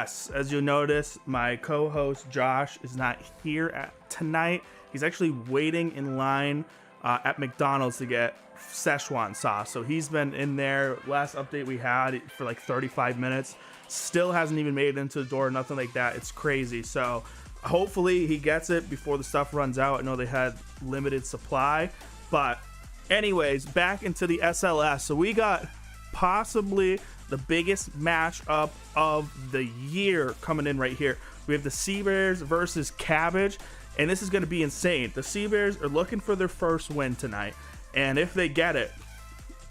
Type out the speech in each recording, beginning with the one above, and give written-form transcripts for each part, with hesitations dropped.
yes, as you notice, my co-host Josh is not here tonight. He's actually waiting in line at McDonald's to get Szechuan sauce. So he's been in there. Last update we had for like 35 minutes. Still hasn't even made it into the door, nothing like that. It's crazy. So hopefully he gets it before the stuff runs out. I know they had limited supply. But anyways, back into the SLS. So we got possibly the biggest matchup of the year coming in right here. We have the Sea Bears versus Cabbage. And this is going to be insane. The Sea Bears are looking for their first win tonight. And if they get it,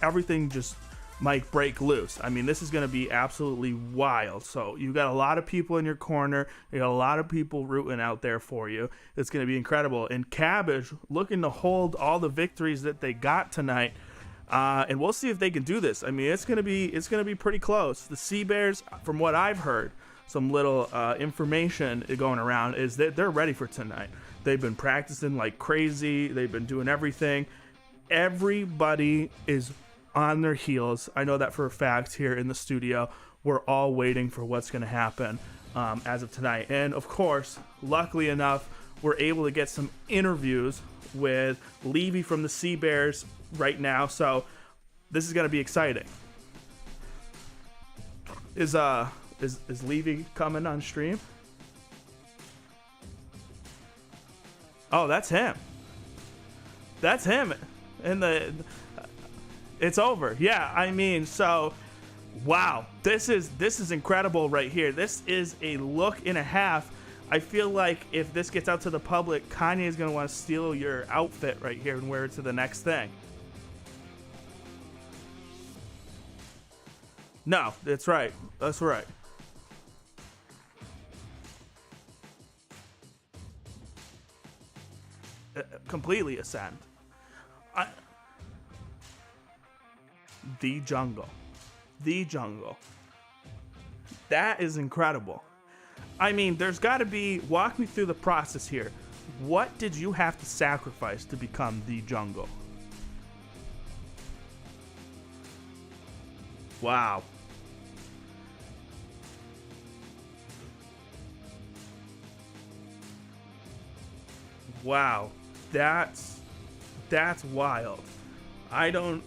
everything just might break loose. I mean, this is going to be absolutely wild. So you got a lot of people in your corner. You got a lot of people rooting out there for you. It's going to be incredible. And Cabbage looking to hold all the victories that they got tonight. And we'll see if they can do this. I mean, it's going to be pretty close. The Sea Bears, from what I've heard, some little information going around, is that they're ready for tonight. They've been practicing like crazy. They've been doing everything. Everybody is on their heels. I know that for a fact here in the studio. We're all waiting for what's going to happen as of tonight. And of course, luckily enough, we're able to get some interviews with Levy from the Sea Bears right now. So this is going to be exciting. Is Levy coming on stream? Oh, that's him. That's him. And it's over. Yeah, I mean, so wow. This is incredible right here. This is a look and a half. I feel like if this gets out to the public, Kanye is going to want to steal your outfit right here and wear it to the next thing. No, that's right. That's right. Completely ascend. The jungle. That is incredible. I mean, there's got to be, walk me through the process here. What did you have to sacrifice to become the jungle? Wow. Wow. That's wild. I don't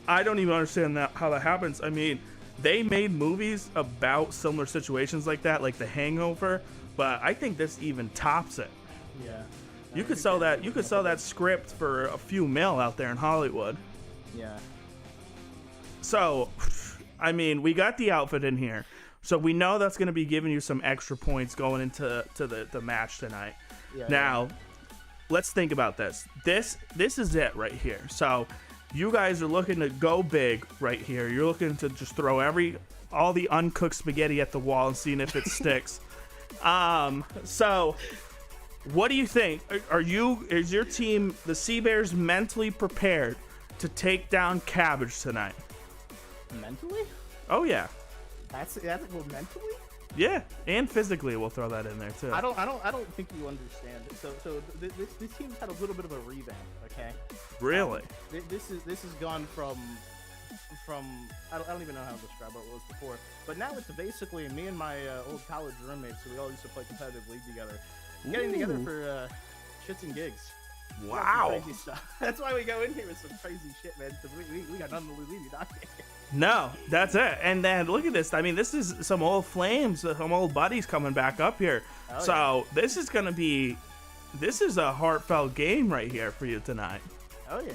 even understand how that happens. I mean, they made movies about similar situations like that, like The Hangover, but I think this even tops it. Yeah. You could sell that. You could sell that script for a few mil out there in Hollywood. Yeah. So, I mean, we got the outfit in here, so we know that's going to be giving you some extra points going into the match tonight. Yeah, now, let's think about this. This is it right here. So, you guys are looking to go big right here. You're looking to just throw all the uncooked spaghetti at the wall and seeing if it sticks. So, what do you think? Is your team, the Sea Bears, mentally prepared to take down Cabbage tonight? Mentally? Oh yeah. That's well, mentally? Yeah, and physically, we'll throw that in there too. I don't think you understand it. So this team's had a little bit of a revamp. Okay. Really? This has gone from I don't even know how to describe what it was before, but now it's basically me and my old college roommates who we all used to play competitive league together, getting together for shits and gigs. Wow. Crazy stuff. That's why we go in here with some crazy shit, man. Because we got nothing to lose, not No, that's it. And then look at this. I mean, this is some old flames, some old buddies coming back up here. Oh, so this is a heartfelt game right here for you tonight. Oh yeah.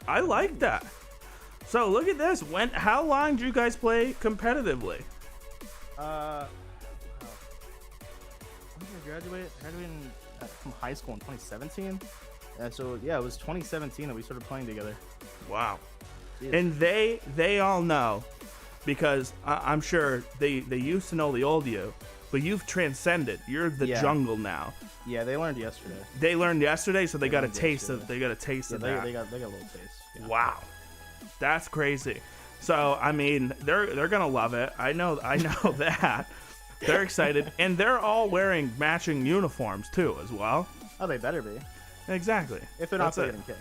I like that. So look at this. How long do you guys play competitively? When did I graduate? Graduating from high school in 2017. So yeah, it was 2017 that we started playing together. Wow. Jeez. And they all know, because I'm sure they used to know the old you, but you've transcended. You're the jungle now. Yeah, they learned yesterday. They learned yesterday, so they got a taste yesterday. of. They got a taste Yeah, of they that. got a little taste. Yeah. Wow, that's crazy. So I mean, they're gonna love it. I know that. They're excited, and they're all wearing matching uniforms too, as well. Oh, they better be. Exactly. If they're not That's getting kicked.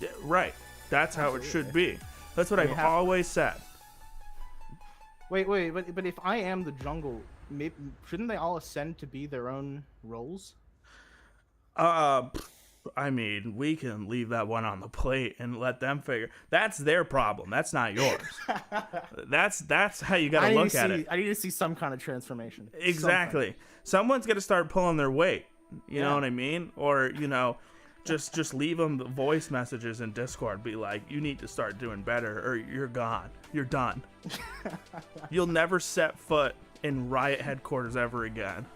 Yeah, right. That's how it should be. That's what I've always said. Wait, but if I am the jungle, maybe shouldn't they all ascend to be their own roles? I mean, we can leave that one on the plate and let them figure. That's their problem. That's not yours. That's how you got to look at it. I need to see some kind of transformation. Exactly. Something. Someone's got to start pulling their weight. You know what I mean? Or, just leave them the voice messages in Discord. Be like, you need to start doing better or you're gone. You're done. You'll never set foot in Riot headquarters ever again.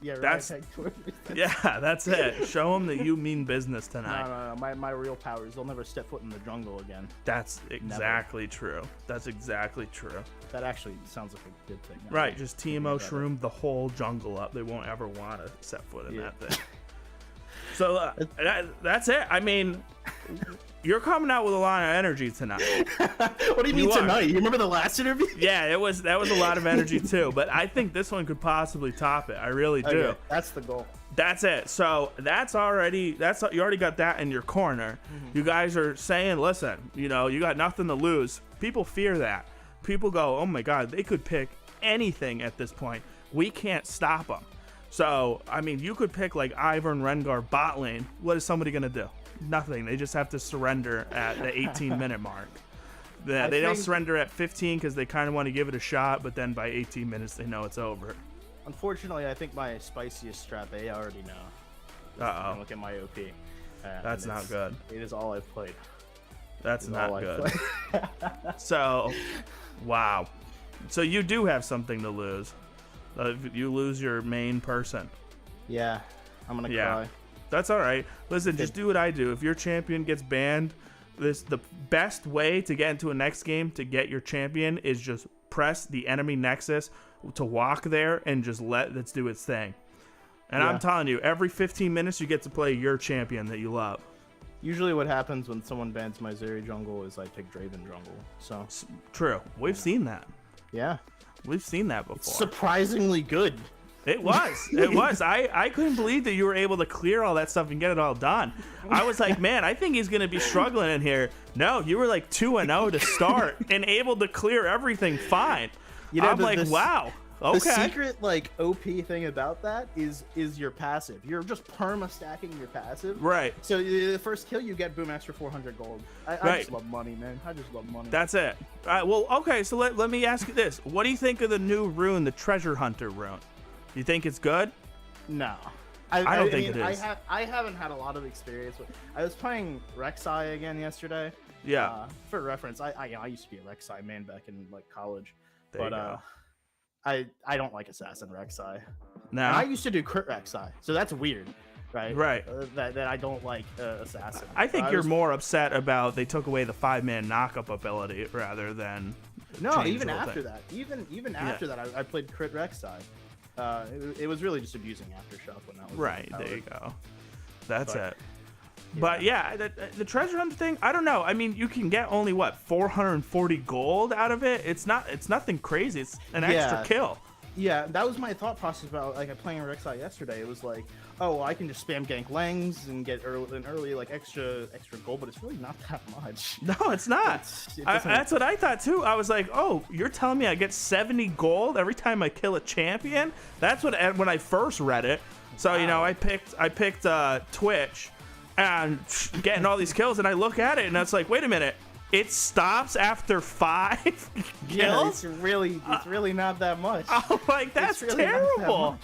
Yeah, that's headquarters. Yeah, that's it. Show them that you mean business tonight. No. My real powers. They'll never step foot in the jungle again. That's exactly true. That's exactly true. That actually sounds like a good thing. Right, just TMO shroom the whole jungle up. They won't ever want to set foot in that thing. So that's it. I mean, you're coming out with a lot of energy tonight. What do you mean tonight? You remember the last interview? Yeah, that was a lot of energy too. But I think this one could possibly top it. I really do. Okay, that's the goal. That's it. So you already got that in your corner. Mm-hmm. You guys are saying, listen, you got nothing to lose. People fear that. People go, oh my God, they could pick anything at this point. We can't stop them. So, I mean, you could pick like Ivern and Rengar bot lane. What is somebody going to do? Nothing. They just have to surrender at the 18-minute mark. They don't surrender at 15 because they kind of want to give it a shot, but then by 18 minutes, they know it's over. Unfortunately, I think my spiciest strat, they already know. Uh-oh. Look at my OP. That's not good. It is all I've played. That's not good. So, wow. So you do have something to lose. You lose your main person. Yeah, I'm gonna cry. That's all right. Listen, just do what I do. If your champion gets banned, the best way to get into a next game to get your champion is just press the enemy nexus to walk there and just let it do its thing. And I'm telling you, every 15 minutes you get to play your champion that you love. Usually what happens when someone bans my Zeri jungle is I pick Draven jungle. So true. We've seen that. Yeah. We've seen that before. It's surprisingly good. It was. It was. I couldn't believe that you were able to clear all that stuff and get it all done. I was like, man, I think he's going to be struggling in here. No, you were like 2-0 to start and able to clear everything fine. I'm like, wow. Okay. The secret OP thing about that is your passive. You're just perma stacking your passive. Right. So the first kill you get boom extra 400 gold. I just love money, man. I just love money. That's it. Well, okay. So let me ask you this: what do you think of the new rune, the Treasure Hunter rune? You think it's good? No. I don't think it is. I haven't had a lot of experience with. I was playing Rek'Sai again yesterday. Yeah. For reference, I used to be a Rek'Sai man back in college, there you go. I don't like Assassin Rek'Sai. No. And I used to do crit Rek'Sai, so that's weird, right? Right. That I don't like Assassin. I think you're more upset about they took away the 5-man knockup ability rather than. No, even after that, even after that, I played crit Rek'Sai. It was really just abusing Aftershock when that was right. There you go. That's it. But yeah, the treasure hunt thing, I don't know. I mean, you can get only 440 gold out of it. It's nothing crazy. It's an extra kill. Yeah, that was my thought process about playing Rek'Sai yesterday. It was like, oh, well, I can just spam gank Langs and get early extra gold, but it's really not that much. No, it's not. That's what I thought too. I was like, oh, you're telling me I get 70 gold every time I kill a champion? That's when I first read it. So wow. I picked Twitch. And getting all these kills, and I look at it, and it's like, wait a minute, it stops after 5 kills? Yeah, it's really not that much. Oh, like, that's really terrible.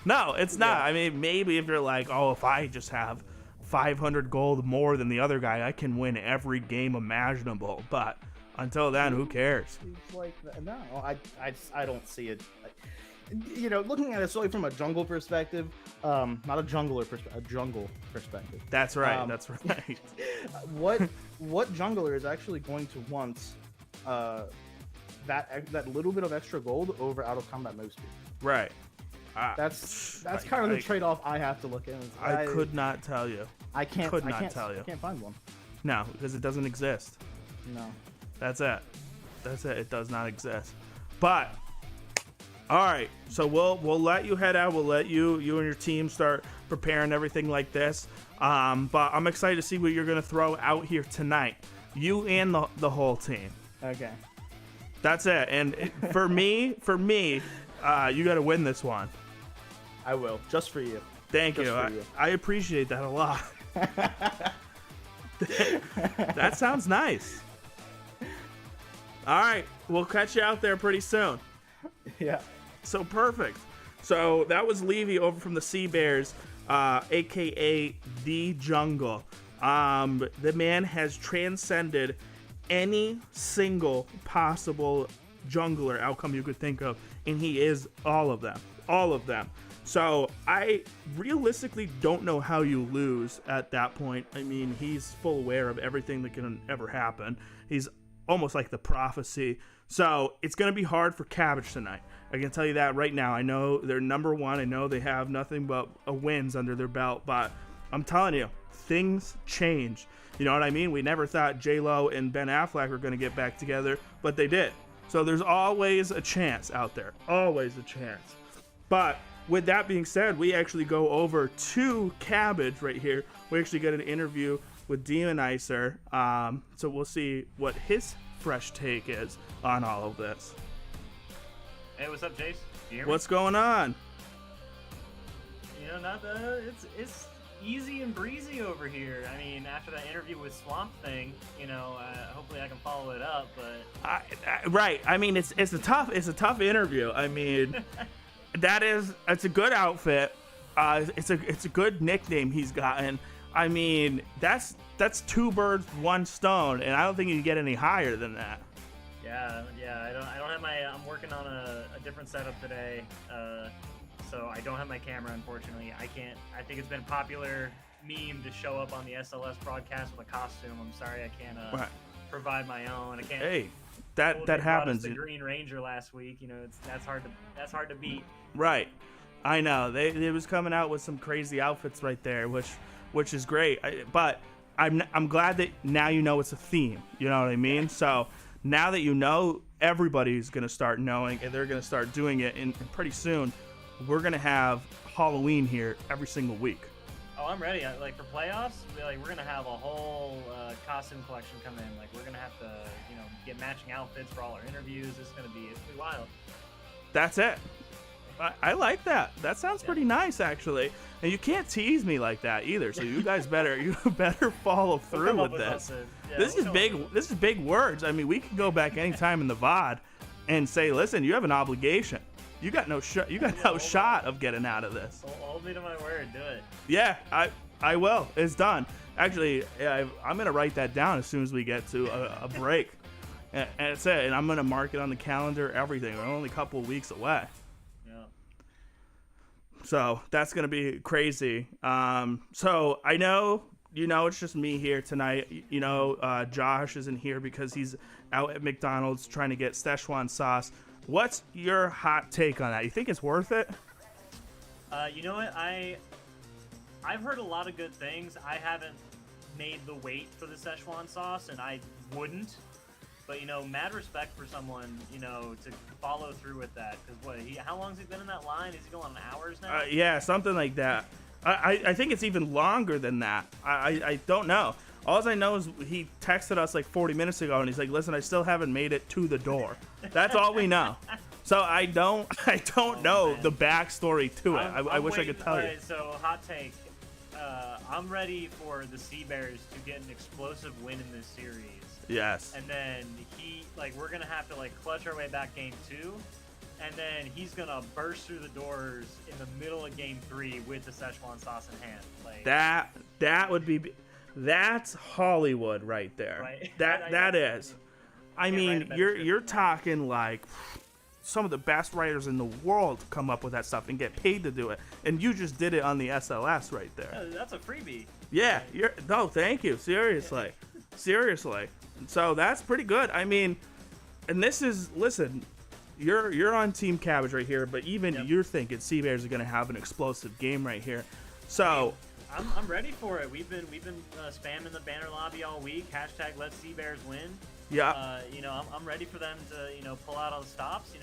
No, it's not. I mean, maybe if you're like, oh, if I just have 500 gold more than the other guy, I can win every game imaginable. But until then, who cares? It's like, no, I don't see it. Looking at it solely from a jungle perspective, not a jungler perspective, a jungle perspective. That's right. That's right. What jungler is actually going to want that little bit of extra gold over out of combat move speed? Right. That's kind of the trade-off I have to look at. I could not tell you. I can't tell you. I can't find one. No, because it doesn't exist. No. That's it. It does not exist. But. All right, so we'll let you head out. We'll let you and your team start preparing everything like this. But I'm excited to see what you're gonna throw out here tonight. You and the whole team. Okay. That's it. And for me, You got to win this one. I will, just for you. Thank Just you. for you. I appreciate that a lot. That sounds nice. All right, we'll catch you out there pretty soon. Yeah. So perfect. So that was Levy over from the Sea Bears, aka The Jungle. The man has transcended any single possible jungler outcome you could think of, and he is all of them. All of them. So I realistically don't know how you lose at that point. I mean, he's full aware of everything that can ever happen. He's almost like the prophecy. So it's going to be hard for Cabbage tonight. I can tell you that right now. I know they're number one. I know they have nothing but wins under their belt. But I'm telling you, things change. You know what I mean? We never thought J-Lo and Ben Affleck were going to get back together, but they did. So there's always a chance out there. Always a chance. But with that being said, we actually go over to Cabbage right here. We actually get an interview with Demonizer. So we'll see what his fresh take is on all of this. Hey, what's up, Jace? You hear me? What's going on? You know, it's easy and breezy over here. I mean, after that interview with Swamp Thing, you know, hopefully I can follow it up. But right. I mean, it's a tough interview. I mean, it's a good outfit. It's a good nickname he's gotten. I mean, that's two birds, one stone, and I don't think you can get any higher than that. Yeah. I don't have my. I'm working on a different setup today, so I don't have my camera. Unfortunately, I can't. I think it's been a popular meme to show up on the SLS broadcast with a costume. I'm sorry, I can't provide my own. I can't. Hey, that happens. The Green Ranger last week. You know, that's hard to beat. Right. I know they was coming out with some crazy outfits right there, which is great. But I'm glad that now you know it's a theme. You know what I mean? So now that you know, everybody's gonna start knowing, and they're gonna start doing it. And pretty soon, we're gonna have Halloween here every single week. Oh, I'm ready. Like for playoffs, we're gonna have a whole costume collection come in. Like we're gonna have to, get matching outfits for all our interviews. It's gonna be wild. That's it. I like that. That sounds pretty nice, actually. And you can't tease me like that either. So you guys better follow through with this. Yeah, this is big. This is big words. I mean, we can go back anytime in the VOD and say, listen, you have an obligation. You got no shot. You got no shot of getting out of this. Hold me to my word. Do it. Yeah, I will. It's done. Actually, I'm gonna write that down as soon as we get to a break. And that's it. And I'm gonna mark it on the calendar. Everything. We're only a couple of weeks away. So that's going to be crazy. So I know, it's just me here tonight. Josh isn't here because he's out at McDonald's trying to get Szechuan sauce. What's your hot take on that? You think it's worth it? You know what? I've heard a lot of good things. I haven't made the wait for the Szechuan sauce, and I wouldn't. But, mad respect for someone, to follow through with that. Because how long has he been in that line? Is he going hours now? Yeah, something like that. I think it's even longer than that. I don't know. All I know is he texted us like 40 minutes ago, and he's like, listen, I still haven't made it to the door. That's all we know. So I don't know the backstory to it. I wish I could tell you. So, hot take. I'm ready for the Sea Bears to get an explosive win in this series. Yes. And then we're going to have to clutch our way back game 2. And then he's going to burst through the doors in the middle of game 3 with the Szechuan sauce in hand. That would be, that's Hollywood right there. Right. That is. I mean, you're talking like some of the best writers in the world come up with that stuff and get paid to do it. And you just did it on the SLS right there. Yeah, that's a freebie. Yeah. Thank you. Seriously. So that's pretty good. I mean, and this is, listen, you're on Team Cabbage right here, but even you're thinking Sea Bears are going to have an explosive game right here. So I'm ready for it. We've been spamming the banner lobby all week. # Let Sea Bears win. Yeah. I'm ready for them to pull out all the stops.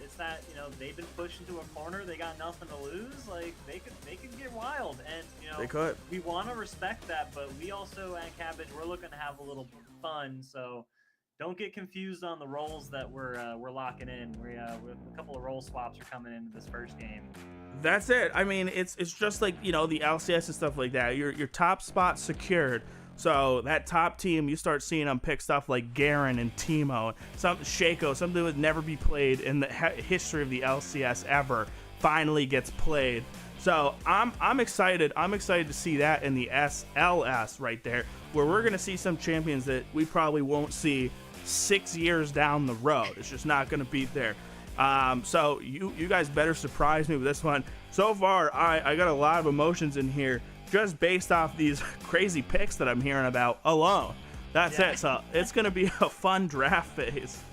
It's that they've been pushed into a corner. They got nothing to lose. Like they could get wild, and they could. We want to respect that, but we also at Cabbage we're looking to have a little fun. So don't get confused on the roles that we're locking in. We a couple of role swaps are coming into this first game. That's it. I mean, it's just like, you know, the LCS and stuff like that. Your top spot secured. So that top team, you start seeing them pick stuff like Garen and Teemo, Shaco, something that would never be played in the history of the LCS ever, finally gets played. So I'm excited. I'm excited to see that in the SLS right there, where we're gonna see some champions that we probably won't see 6 years down the road. It's just not gonna be there. So you guys better surprise me with this one. So far, I got a lot of emotions in here, just based off these crazy picks that I'm hearing about alone. That's it. So it's going to be a fun draft phase.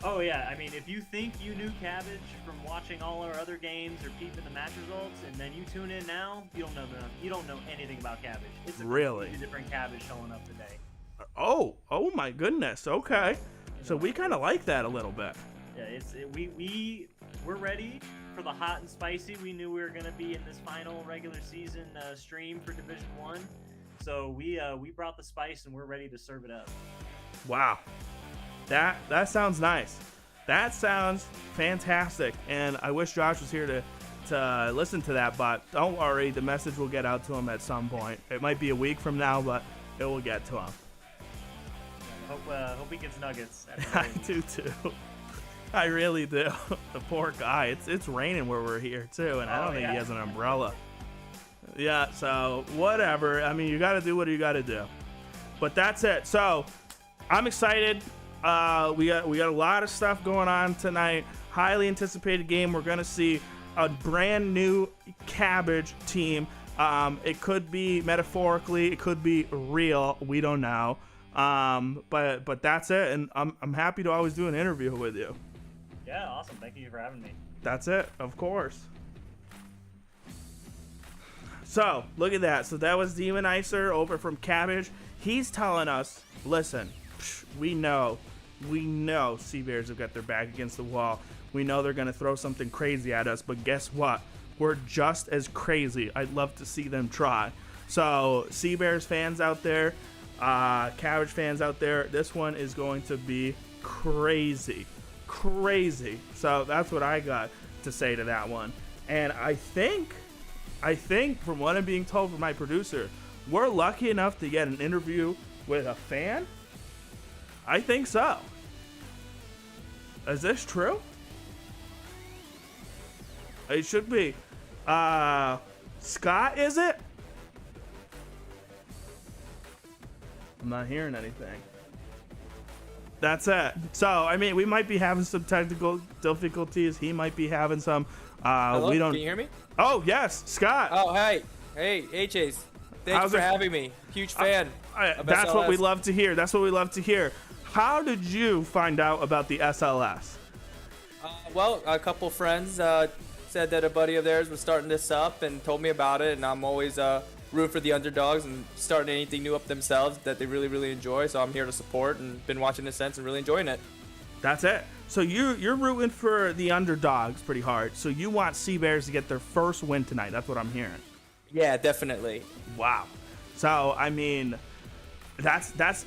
Oh, yeah. I mean, if you think you knew Cabbage from watching all our other games or peeping the match results, and then you tune in now, you don't know anything about Cabbage. It's a completely different Cabbage showing up today. Oh my goodness. Okay. So we kind of like that a little bit. Yeah, we're ready for the hot and spicy. We knew we were going to be in this final regular season stream for Division 1. So we brought the spice and we're ready to serve it up. Wow. That sounds nice. That sounds fantastic. And I wish Josh was here to listen to that, but don't worry, the message will get out to him at some point. It might be a week from now, but it will get to him. Hope he gets nuggets. I do too. I really do. The poor guy. It's raining where we're here too, and I don't think he has an umbrella. Yeah, so whatever. I mean, you got to do what you got to do. But that's it. So I'm excited. We got a lot of stuff going on tonight. Highly anticipated game. We're gonna see a brand new Cabbage team. It could be metaphorically, it could be real. We don't know. But that's it. And I'm happy to always do an interview with you. Yeah, awesome. Thank you for having me. That's it, of course. So, look at that. So that was Demonizer over from Cabbage. He's telling us, listen, we know Sea Bears have got their back against the wall. We know they're going to throw something crazy at us, but guess what? We're just as crazy. I'd love to see them try. So, Sea Bears fans out there, Cabbage fans out there, this one is going to be crazy. So that's what I got to say to that one. And I think from what I'm being told from my producer, we're lucky enough to get an interview with a fan. I think so. Is this true? It should be. Scott, is it? I'm not hearing anything. That's it. So, I mean, we might be having some technical difficulties. He might be having some. Hello? We don't. Can you hear me? Oh, yes, Scott. Oh, hey, Chase. Thanks for having me. Huge fan. That's what we love to hear. How did you find out about the SLS? Well, a couple friends said that a buddy of theirs was starting this up and told me about it, and I'm always root for the underdogs and starting anything new up themselves that they really, really enjoy. So I'm here to support and been watching this since and really enjoying it. That's it. So you're rooting for the underdogs pretty hard. So you want Sea Bears to get their first win tonight. That's what I'm hearing. Yeah, definitely. Wow. So I mean, that's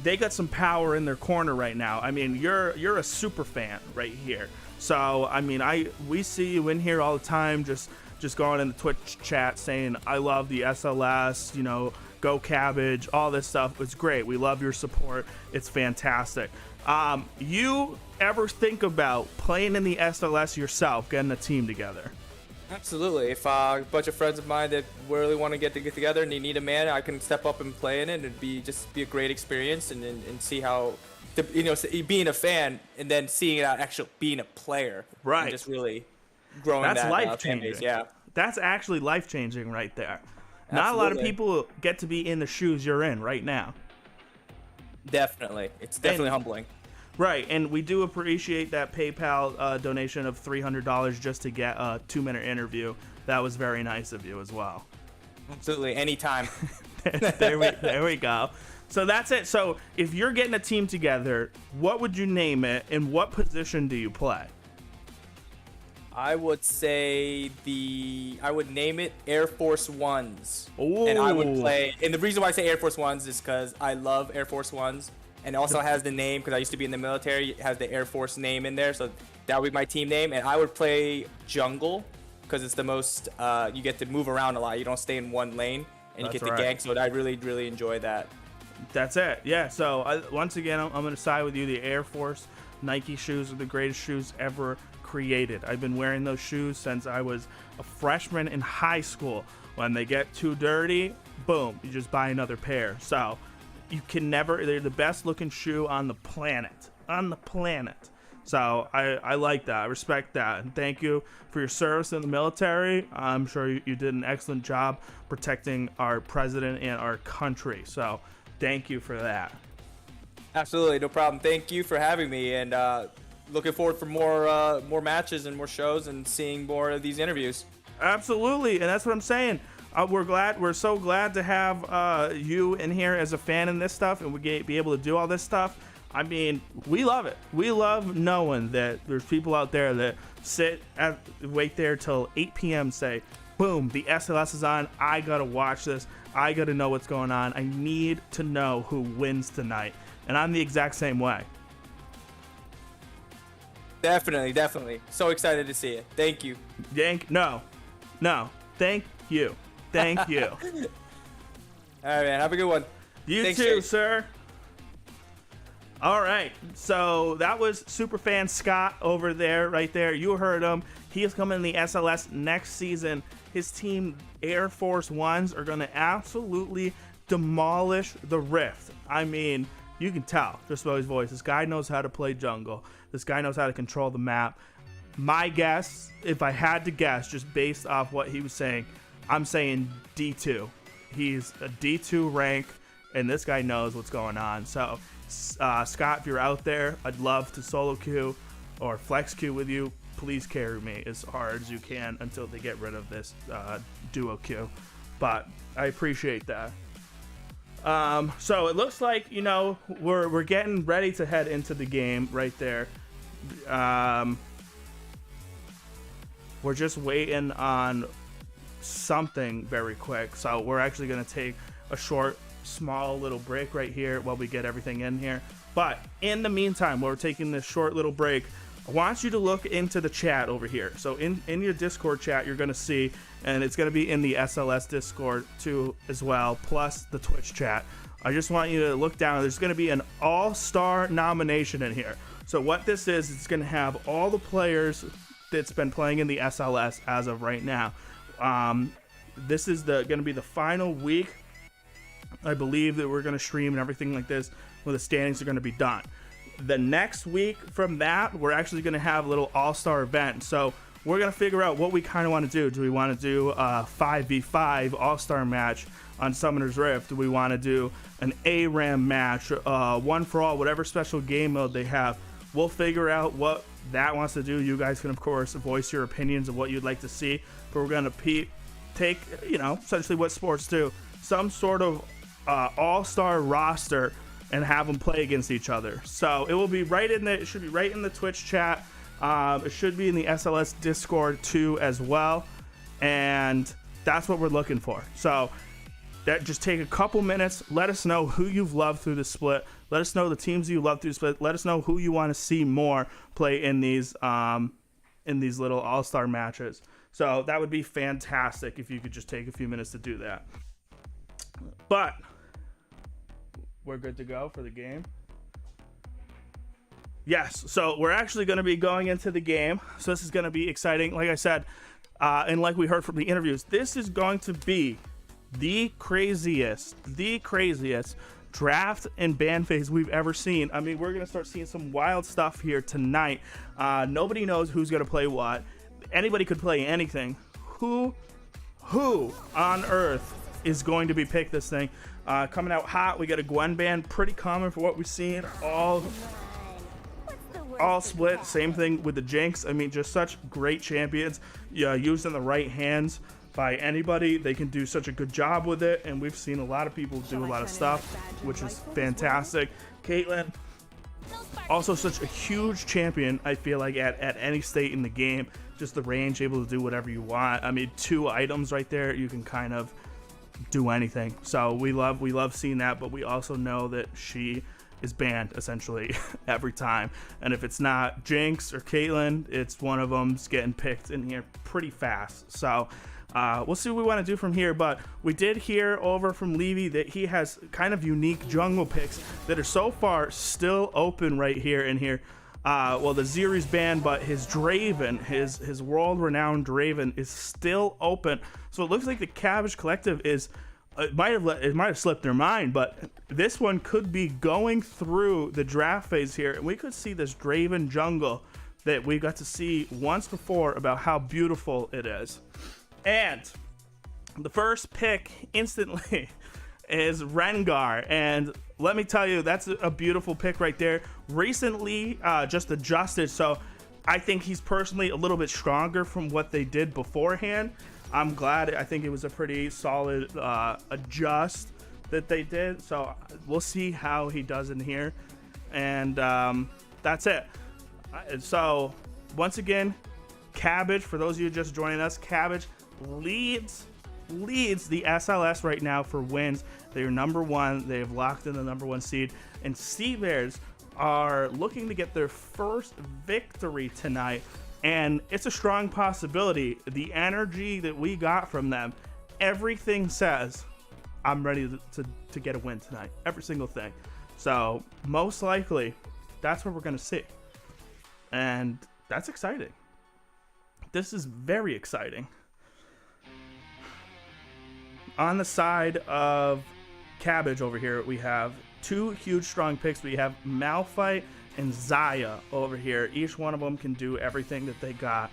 they got some power in their corner right now. I mean, you're a super fan right here. So I mean, we see you in here all the time, just going in the Twitch chat saying, I love the SLS, you know, go Cabbage, all this stuff. It's great. We love your support. It's fantastic. You ever think about playing in the SLS yourself, getting a team together? Absolutely. If a bunch of friends of mine that really want to get together and they need a man, I can step up and play in it. It'd be a great experience and see how, being a fan and then seeing it actually being a player. Right. And just really growing That's that life fan changing. base. Yeah. That's actually life changing right there. Absolutely. Not a lot of people get to be in the shoes you're in right now. Definitely. It's definitely humbling. Right, and we do appreciate that PayPal donation of $300 just to get a 2-minute interview. That was very nice of you as well. Absolutely, anytime. there we go. So that's it. So if you're getting a team together, what would you name it, and what position do you play? I would say I would name it Air Force Ones. Ooh. And I would play, and the reason why I say Air Force Ones is because I love Air Force Ones. and also has the name, because I used to be in the military, it has the Air Force name in there, so that would be my team name. And I would play jungle because it's the most, you get to move around a lot. You don't stay in one lane, and you get to gank, so I really, really enjoy that. That's it. Yeah, so once again, I'm going to side with you. The Air Force Nike shoes are the greatest shoes ever created. I've been wearing those shoes since I was a freshman in high school. When they get too dirty, boom, you just buy another pair. So you can never, they're the best looking shoe on the planet. So I like that. I respect that. And thank you for your service in the military. I'm sure you did an excellent job protecting our president and our country. So thank you for that. Absolutely, no problem. Thank you for having me, and looking forward for more matches and more shows and seeing more of these interviews. Absolutely, and that's what I'm saying. We're so glad to have you in here as a fan in this stuff, and we be able to do all this stuff. I mean, we love it. We love knowing that there's people out there that wait there till 8 p.m. say, boom, the SLS is on. I gotta watch this. I gotta know what's going on. I need to know who wins tonight, and I'm the exact same way. Definitely. So excited to see it. Thank you. No. Thank you. All right, man. Have a good one. Thanks, too, sir. All right. So that was Superfan Scott over there, right there. You heard him. He is coming in the SLS next season. His team, Air Force Ones, are going to absolutely demolish the Rift. I mean, you can tell just by his voice. This guy knows how to play jungle. This guy knows how to control the map. My guess, if I had to guess, just based off what he was saying, I'm saying D2. He's a D2 rank, and this guy knows what's going on. So, Scott, if you're out there, I'd love to solo queue or flex queue with you. Please carry me as hard as you can until they get rid of this duo queue. But I appreciate that. So it looks like, we're getting ready to head into the game right there. We're just waiting on something very quick. So we're actually going to take a small little break right here while we get everything in here. But in the meantime, while we're taking this short little break, I want you to look into the chat over here. So in your Discord chat, you're going to see, and it's going to be in the SLS Discord too as well, plus the Twitch chat. I just want you to look down. There's going to be an all-star nomination in here. So what this is, it's going to have all the players that's been playing in the SLS as of right now. This is going to be the final week, I believe, that we're going to stream and everything like this, where the standings are going to be done. The next week from that, we're actually going to have a little all-star event. So we're going to figure out what we kind of want to do. Do we want to do a 5v5 all-star match on Summoner's Rift? Do we want to do an ARAM match, one for all, whatever special game mode they have? We'll figure out what that wants to do. You guys can, of course, voice your opinions of what you'd like to see. But we're going to take, essentially what sports do, some sort of all-star roster and have them play against each other. So it will be it should be right in the Twitch chat. It should be in the SLS Discord too as well. And that's what we're looking for. So just take a couple minutes. Let us know who you've loved through the split. Let us know the teams you love through the split. Let us know who you want to see more play in these little all-star matches. So that would be fantastic if you could just take a few minutes to do that. But we're good to go for the game. Yes, so we're actually going to be going into the game. So this is going to be exciting. Like I said, and like we heard from the interviews, this is going to be the craziest draft and ban phase we've ever seen. I mean, we're going to start seeing some wild stuff here tonight. Nobody knows who's going to play what. Anybody could play anything. Who on earth is going to be picked this thing? Coming out hot, we got a Gwen ban, pretty common for what we've seen. All split, same thing with the Jinx. I mean, just such great champions. Used in the right hands by anybody, they can do such a good job with it, and we've seen a lot of people do a lot of stuff, which is fantastic. Caitlyn, also such a huge champion, I feel like, at any state in the game. Just the range, able to do whatever you want. I mean, 2 items right there, you can kind of do anything. So we love seeing that, but we also know that she is banned essentially every time. And if it's not Jinx or Caitlyn, it's one of them's getting picked in here pretty fast. So we'll see what we want to do from here. But we did hear over from Levy that he has kind of unique jungle picks that are so far still open right here and here. Well, the Zeri's banned, but his Draven, his world-renowned Draven, is still open. So it looks like the Cabbage Collective is, it might have slipped their mind, but this one could be going through the draft phase here, and we could see this Draven jungle that we got to see once before about how beautiful it is. And the first pick instantly is Rengar, and let me tell you, that's a beautiful pick right there. Recently just adjusted, so I think he's personally a little bit stronger from what they did beforehand. I'm glad. I think it was a pretty solid adjust that they did, so we'll see how he does in here. And that's it. So once again, Cabbage, for those of you just joining us, Cabbage leads the SLS right now for wins. They are number one. They have locked in the number one seed. And Sea Bears are looking to get their first victory tonight. And it's a strong possibility. The energy that we got from them, everything says, I'm ready to get a win tonight. Every single thing. So most likely, that's what we're going to see. And that's exciting. This is very exciting. On the side of Cabbage over here, we have two huge strong picks. We have Malphite and Xayah over here. Each one of them can do everything that they got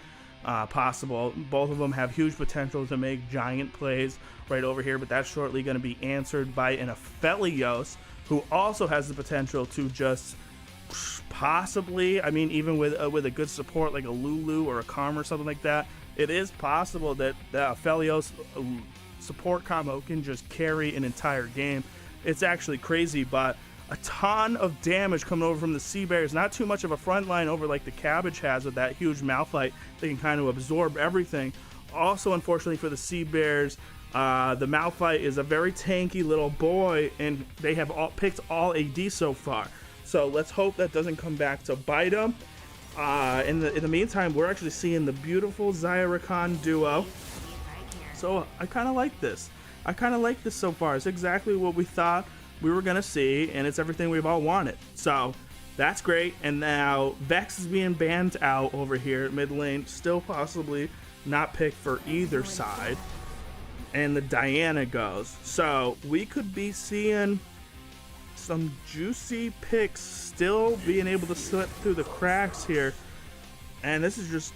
possible. Both of them have huge potential to make giant plays right over here, but that's shortly going to be answered by an Aphelios, who also has the potential to just possibly, I mean, even with a good support like a Lulu or a Karma or something like that, it is possible that the Aphelios support combo can just carry an entire game. It's actually crazy, but a ton of damage coming over from the Sea Bears. Not too much of a front line over like the Cabbage has with that huge Malphite. They can kind of absorb everything. Also, unfortunately for the Sea Bears, the Malphite is a very tanky little boy, and they have picked all AD so far. So let's hope that doesn't come back to bite them. In the meantime, we're actually seeing the beautiful Xayah Rakan duo. So I kind of like this. I kind of like this so far. It's exactly what we thought we were going to see, and it's everything we've all wanted. So that's great. And now Vex is being banned out over here at mid lane. Still possibly not picked for either side. And the Diana goes. So we could be seeing some juicy picks still being able to slip through the cracks here. And this is just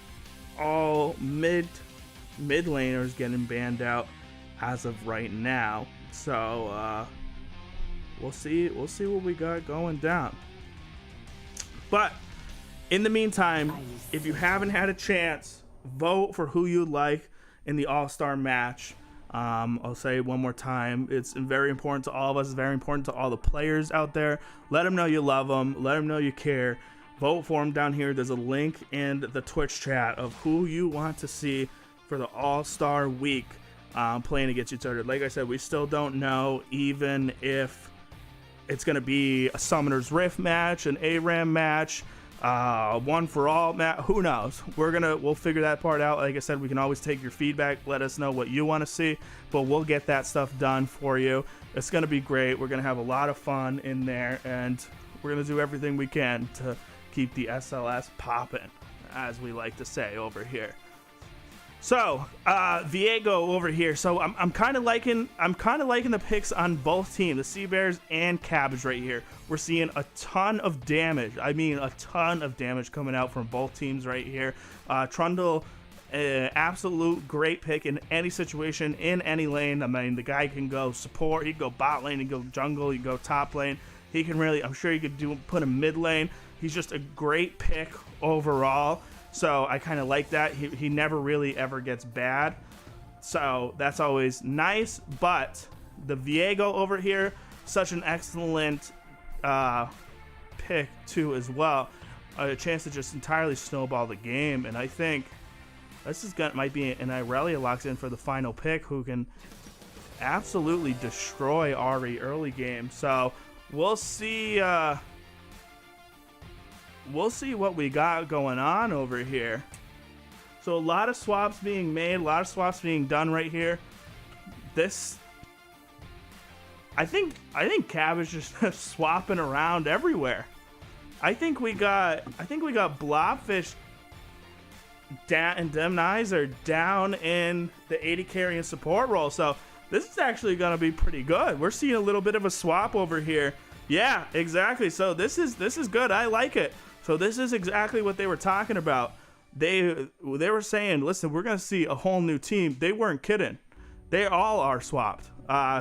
all mid laners getting banned out as of right now. So we'll see what we got going down. But in the meantime, if you haven't had a chance, vote for who you like in the All-Star match. I'll say it one more time. It's very important to all of us. It's very important to all the players out there. Let them know you love them. Let them know you care. Vote for them down here. There's a link in the Twitch chat of who you want to see for the All-Star Week playing against each other. Like I said, we still don't know even if it's going to be a Summoner's Rift match, an ARAM match, one for all match. Who knows? We'll figure that part out. Like I said, we can always take your feedback. Let us know what you want to see, but we'll get that stuff done for you. It's going to be great. We're going to have a lot of fun in there, and we're going to do everything we can to keep the SLS popping, as we like to say over here. So Viego over here. So I'm kind of liking the picks on both teams, the Sea Bears and Cabbage right here. We're seeing a ton of damage. I mean, a ton of damage coming out from both teams right here. Trundle, absolute great pick in any situation, in any lane. I mean, the guy can go support, he can go bot lane, he can go jungle, he can go top lane. He can really, I'm sure you could put him mid lane. He's just a great pick overall. So I kind of like that. He never really ever gets bad. So that's always nice. But the Viego over here, such an excellent pick too as well. A chance to just entirely snowball the game. And I think this might be an Irelia locks in for the final pick, who can absolutely destroy Ahri early game. So we'll see. We'll see what we got going on over here. So a lot of swaps being made, a lot of swaps being done right here. This, I think Cabbage is just swapping around everywhere. I think we got Blobfish down and Demnizer down in the 80 carry and support role. So this is actually gonna be pretty good. We're seeing a little bit of a swap over here. Yeah, exactly. So this is good. I like it. So this is exactly what they were talking about. They were saying, listen, we're gonna see a whole new team. They weren't kidding. They all are swapped.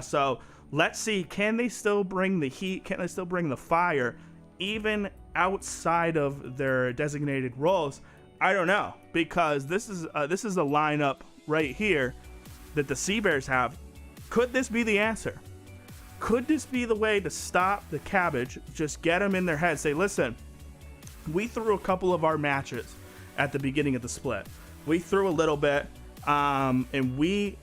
So let's see, can they still bring the heat? Can they still bring the fire, even outside of their designated roles? I don't know, because this is a lineup right here that the Sea Bears have. Could this be the answer? Could this be the way to stop the Cabbage? Just get them in their head. Say, listen, we threw a couple of our matches at the beginning of the split. We threw a little bit, and we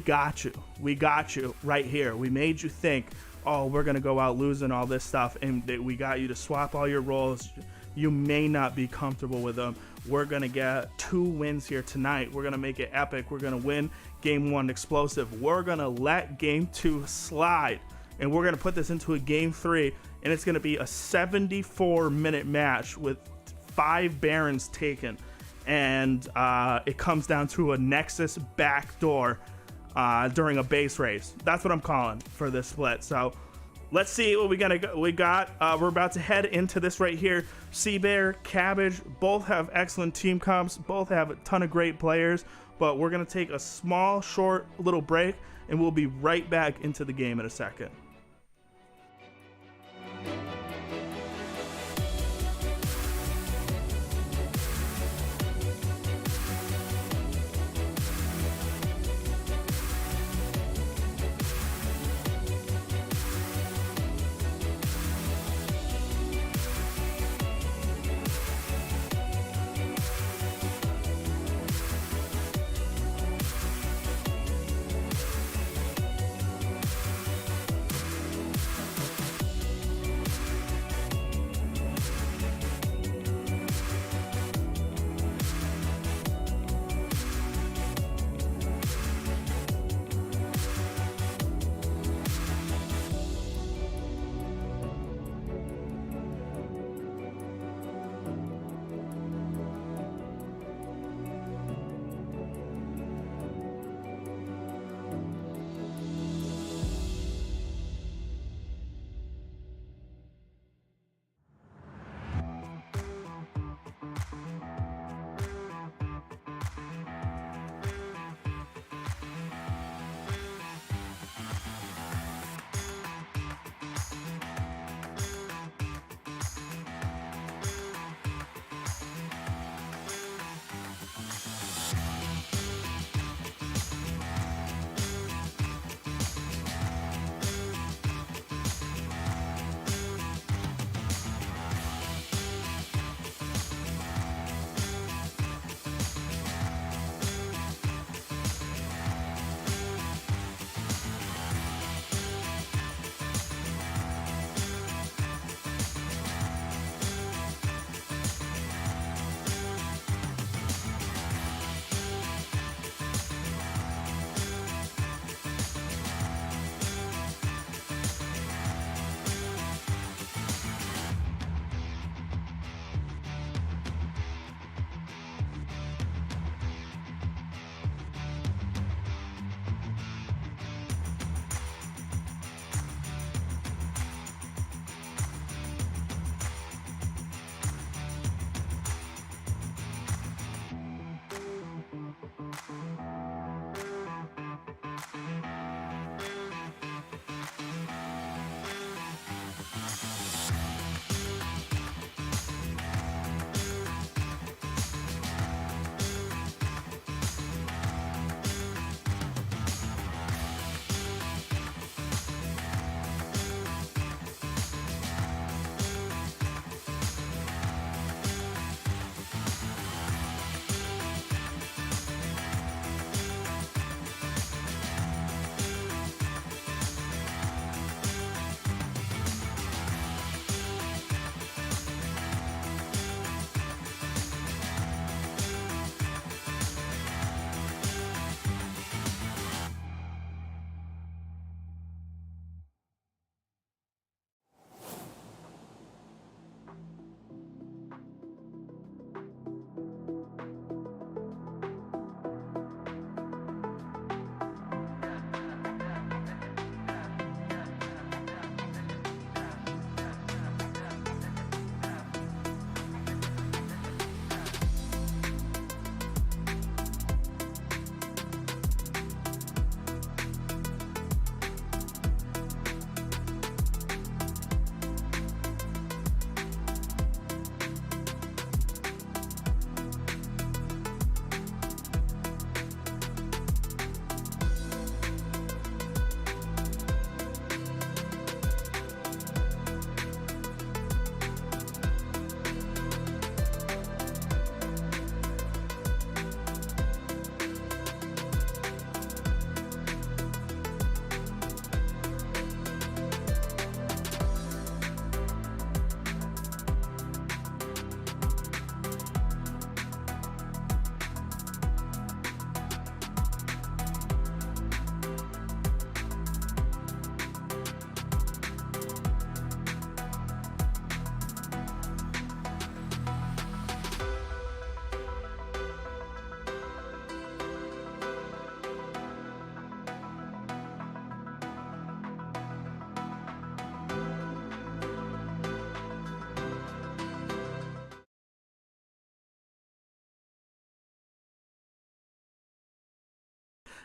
got you. We got you right here. We made you think, oh, we're gonna go out losing all this stuff, and we got you to swap all your roles. You may not be comfortable with them. We're gonna get 2 wins here tonight. We're gonna make it epic. We're gonna win game 1 explosive. We're gonna let game 2 slide, and we're gonna put this into a game 3, and it's gonna be a 74-minute match with 5 Barons taken, and it comes down to a Nexus backdoor during a base race. That's what I'm calling for this split. So let's see what we got. We're about to head into this right here. Sea Bear, Cabbage, both have excellent team comps. Both have a ton of great players. But we're gonna take a small, short little break, and we'll be right back into the game in a second.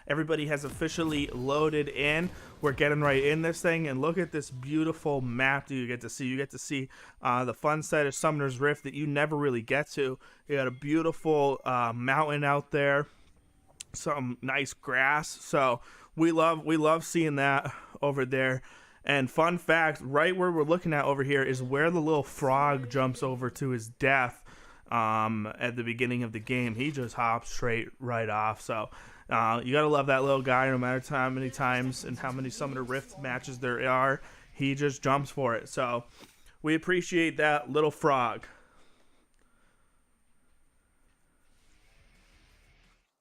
Everybody has officially loaded in. We're getting right in this thing, and look at this beautiful map that you get to see. You get to see the fun side of Summoner's Rift that you never really get to. You got a beautiful mountain out there, some nice grass. So we love seeing that over there. And fun fact, right where we're looking at over here is where the little frog jumps over to his death at the beginning of the game. He just hops straight right off. So you gotta love that little guy. No matter how many times and how many Summoner Rift matches there are, he just jumps for it. So we appreciate that little frog.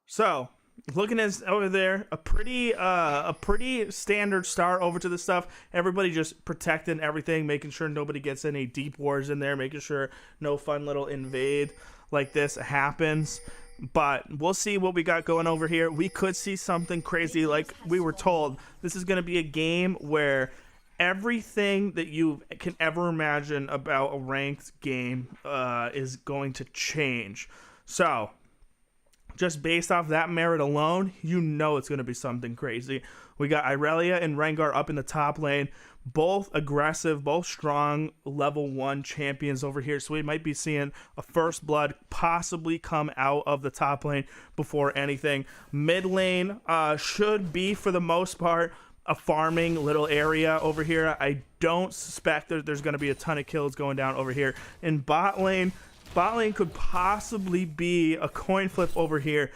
So looking at over there, a pretty standard start over to the stuff. Everybody just protecting everything, making sure nobody gets any deep wars in there, making sure no fun little invade like this happens. But we'll see what we got going over here. We could see something crazy like we were told. This is going to be a game where everything that you can ever imagine about a ranked game is going to change. So just based off that merit alone, you know it's going to be something crazy. We got Irelia and Rengar up in the top lane. Both aggressive, both strong level 1 champions over here. So we might be seeing a first blood possibly come out of the top lane before anything. Mid lane should be, for the most part, a farming little area over here. I don't suspect that there's going to be a ton of kills going down over here. In bot lane could possibly be a coin flip over here.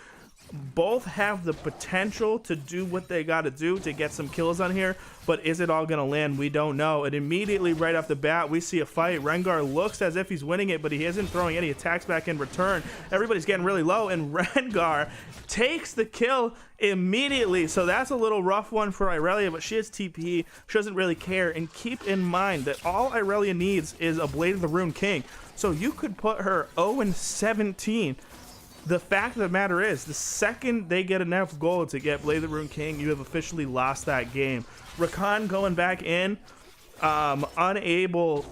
Both have the potential to do what they got to do to get some kills on here, but is it all going to land? We don't know. And immediately right off the bat, we see a fight. Rengar looks as if he's winning it, but he isn't throwing any attacks back in return. Everybody's getting really low, and Rengar takes the kill immediately. So that's a little rough one for Irelia, but she has TP. She doesn't really care. And keep in mind that all Irelia needs is a Blade of the Rune King. So you could put her 0-17. The fact of the matter is, the second they get enough gold to get Blade of the Rune King, you have officially lost that game. Rakan going back in, unable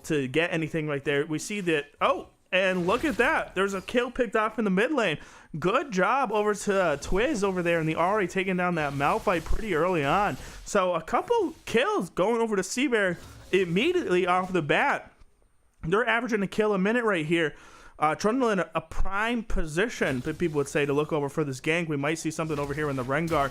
to get anything right there. We see that, oh, and look at that. There's a kill picked off in the mid lane. Good job over to Twiz over there in the Ahri, taking down that Malphite pretty early on. So a couple kills going over to Seabear immediately off the bat. They're averaging a kill a minute right here. Trundle in a prime position, people would say, to look over for this gank. We might see something over here in the Rengar.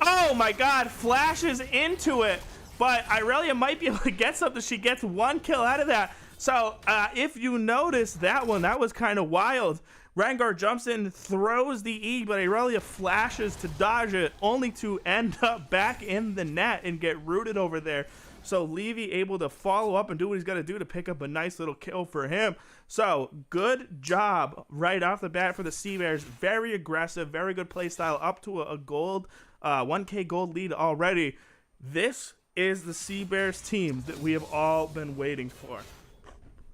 Oh my god, flashes into it. But Irelia might be able to get something. She gets one kill out of that. So if you notice that one, that was kind of wild. Rengar jumps in, throws the E, but Irelia flashes to dodge it, only to end up back in the net and get rooted over there. So Levy able to follow up and do what he's got to do to pick up a nice little kill for him. So good job right off the bat for the Sea Bears. Very aggressive, very good play style, up to a gold, 1K gold lead already. This is the Sea Bears team that we have all been waiting for.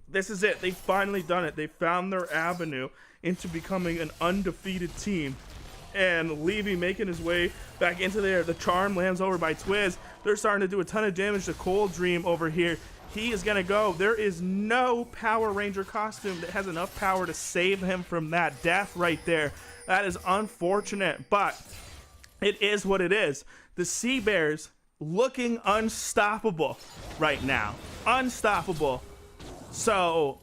This is it. They've finally done it. They found their avenue into becoming an undefeated team. And Levy making his way back into there. The charm lands over by Twiz. They're starting to do a ton of damage to Cold Dream over here. He is going to go. There is no Power Ranger costume that has enough power to save him from that death right there. That is unfortunate, but it is what it is. The Sea Bears looking unstoppable right now. Unstoppable. So,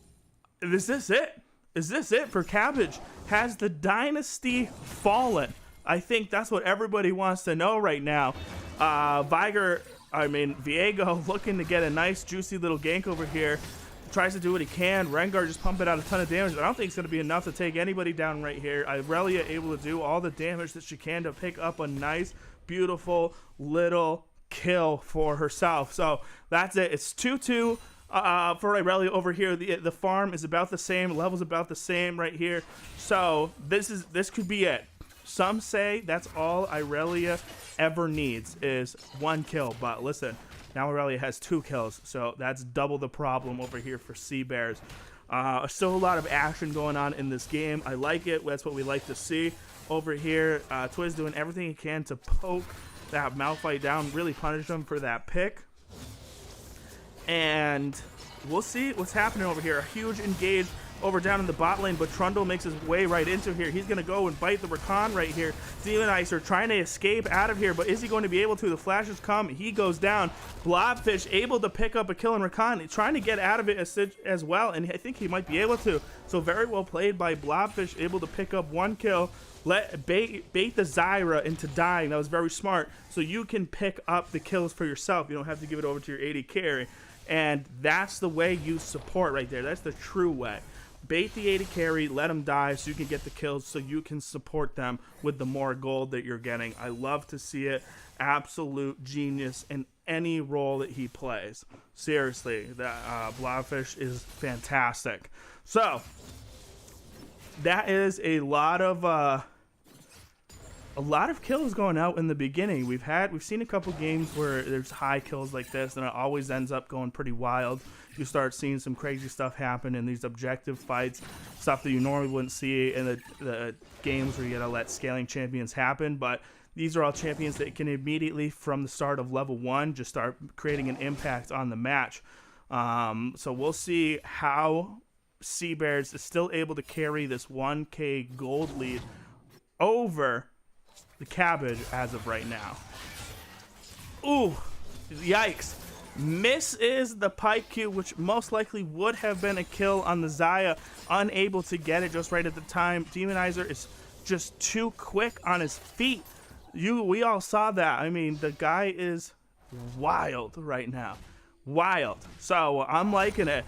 is this it? Is this it for Cabbage? Has the dynasty fallen? I think that's what everybody wants to know right now. Viego looking to get a nice juicy little gank over here. Tries to do what he can. Rengar just pumping out a ton of damage. I don't think it's going to be enough to take anybody down right here. Irelia able to do all the damage that she can to pick up a nice, beautiful little kill for herself. So that's it. It's 2-2. For Irelia over here, the farm is about the same, levels about the same right here. So this could be it. Some say that's all Irelia ever needs is one kill. But listen, now Irelia has 2 kills, so that's double the problem over here for Sea Bears. Still a lot of action going on in this game. I like it. That's what we like to see over here. Twiz doing everything he can to poke that Malphite down, really punish him for that pick. And we'll see what's happening over here. A huge engage over down in the bot lane, but Trundle makes his way right into here. He's going to go and bite the Rakan right here. Demonizer trying to escape out of here, but is he going to be able to? The flashes come. He goes down. Blobfish able to pick up a kill in Rakan, trying to get out of it as well, and I think he might be able to. So very well played by Blobfish, able to pick up 1 kill. Bait the Zyra into dying. That was very smart. So you can pick up the kills for yourself. You don't have to give it over to your AD carry. And that's the way you support right there. That's the true way. Bait the AD carry, let them die so you can get the kills, so you can support them with the more gold that you're getting. I love to see it. Absolute genius in any role that he plays. Seriously, that Blobfish is fantastic. So that is a lot of kills going out in the beginning. We've seen a couple games where there's high kills like this, and it always ends up going pretty wild. You start seeing some crazy stuff happen in these objective fights, stuff that you normally wouldn't see in the games where you gotta let scaling champions happen. But these are all champions that can immediately, from the start of level 1, just start creating an impact on the match. So we'll see how Seabears is still able to carry this 1k gold lead over the Cabbage as of right now. Ooh, yikes. Misses the Pike Q, which most likely would have been a kill on the Xayah. Unable to get it just right at the time. Demonizer is just too quick on his feet. We all saw that. I mean, the guy is wild right now. Wild. So I'm liking it.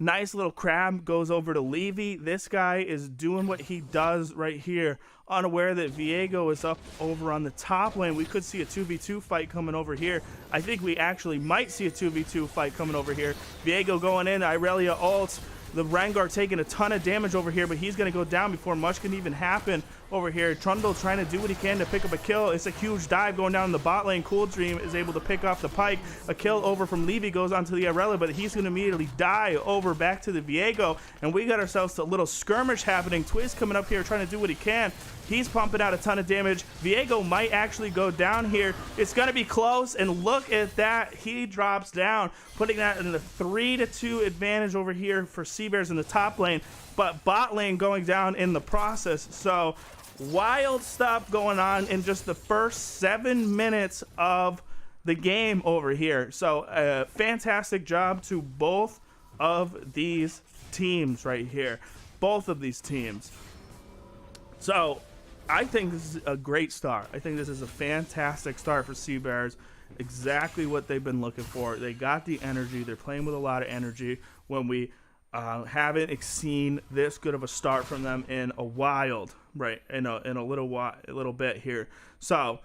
Nice little crab goes over to Levy. This guy is doing what he does right here. Unaware that Viego is up over on the top lane. We could see a 2v2 fight coming over here. I think we actually might see a 2v2 fight coming over here. Viego going in. Irelia ults. The Rengar taking a ton of damage over here, but he's going to go down before much can even happen over here. Trundle trying to do what he can to pick up a kill. It's a huge dive going down in the bot lane. Cool Dream is able to pick off the Pike. A kill over from Levy goes onto the Irelia, but he's going to immediately die over back to the Viego. And we got ourselves a little skirmish happening. Twiz coming up here trying to do what he can. He's pumping out a ton of damage. Viego might actually go down here. It's going to be close, and look at that. He drops down, putting that in the 3-2 advantage over here for Seabears in the top lane, but bot lane going down in the process. So wild stuff going on in just the first 7 minutes of the game over here. So fantastic job to both of these teams right here. Both of these teams. So I think this is a great start. I think this is a fantastic start for Seabears. Exactly what they've been looking for. They got the energy. They're playing with a lot of energy when we haven't seen this good of a start from them in a while, right? In a little bit here. So,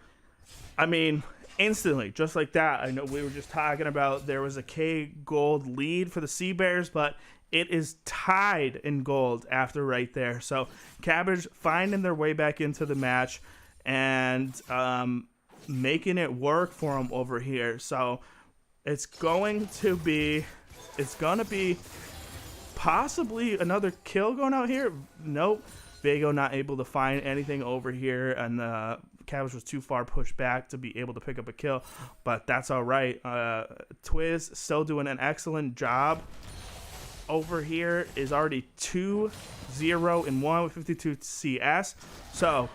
I mean, instantly, just like that. I know we were just talking about there was a K gold lead for the Seabears, but it is tied in gold after right there. So Cabbage finding their way back into the match and making it work for them over here. So it's going to be possibly another kill going out here. Nope. Viego not able to find anything over here, and the Cabbage was too far pushed back to be able to pick up a kill, but that's all right. Twiz still doing an excellent job. Over here is already 2-0-1 with 52 CS. So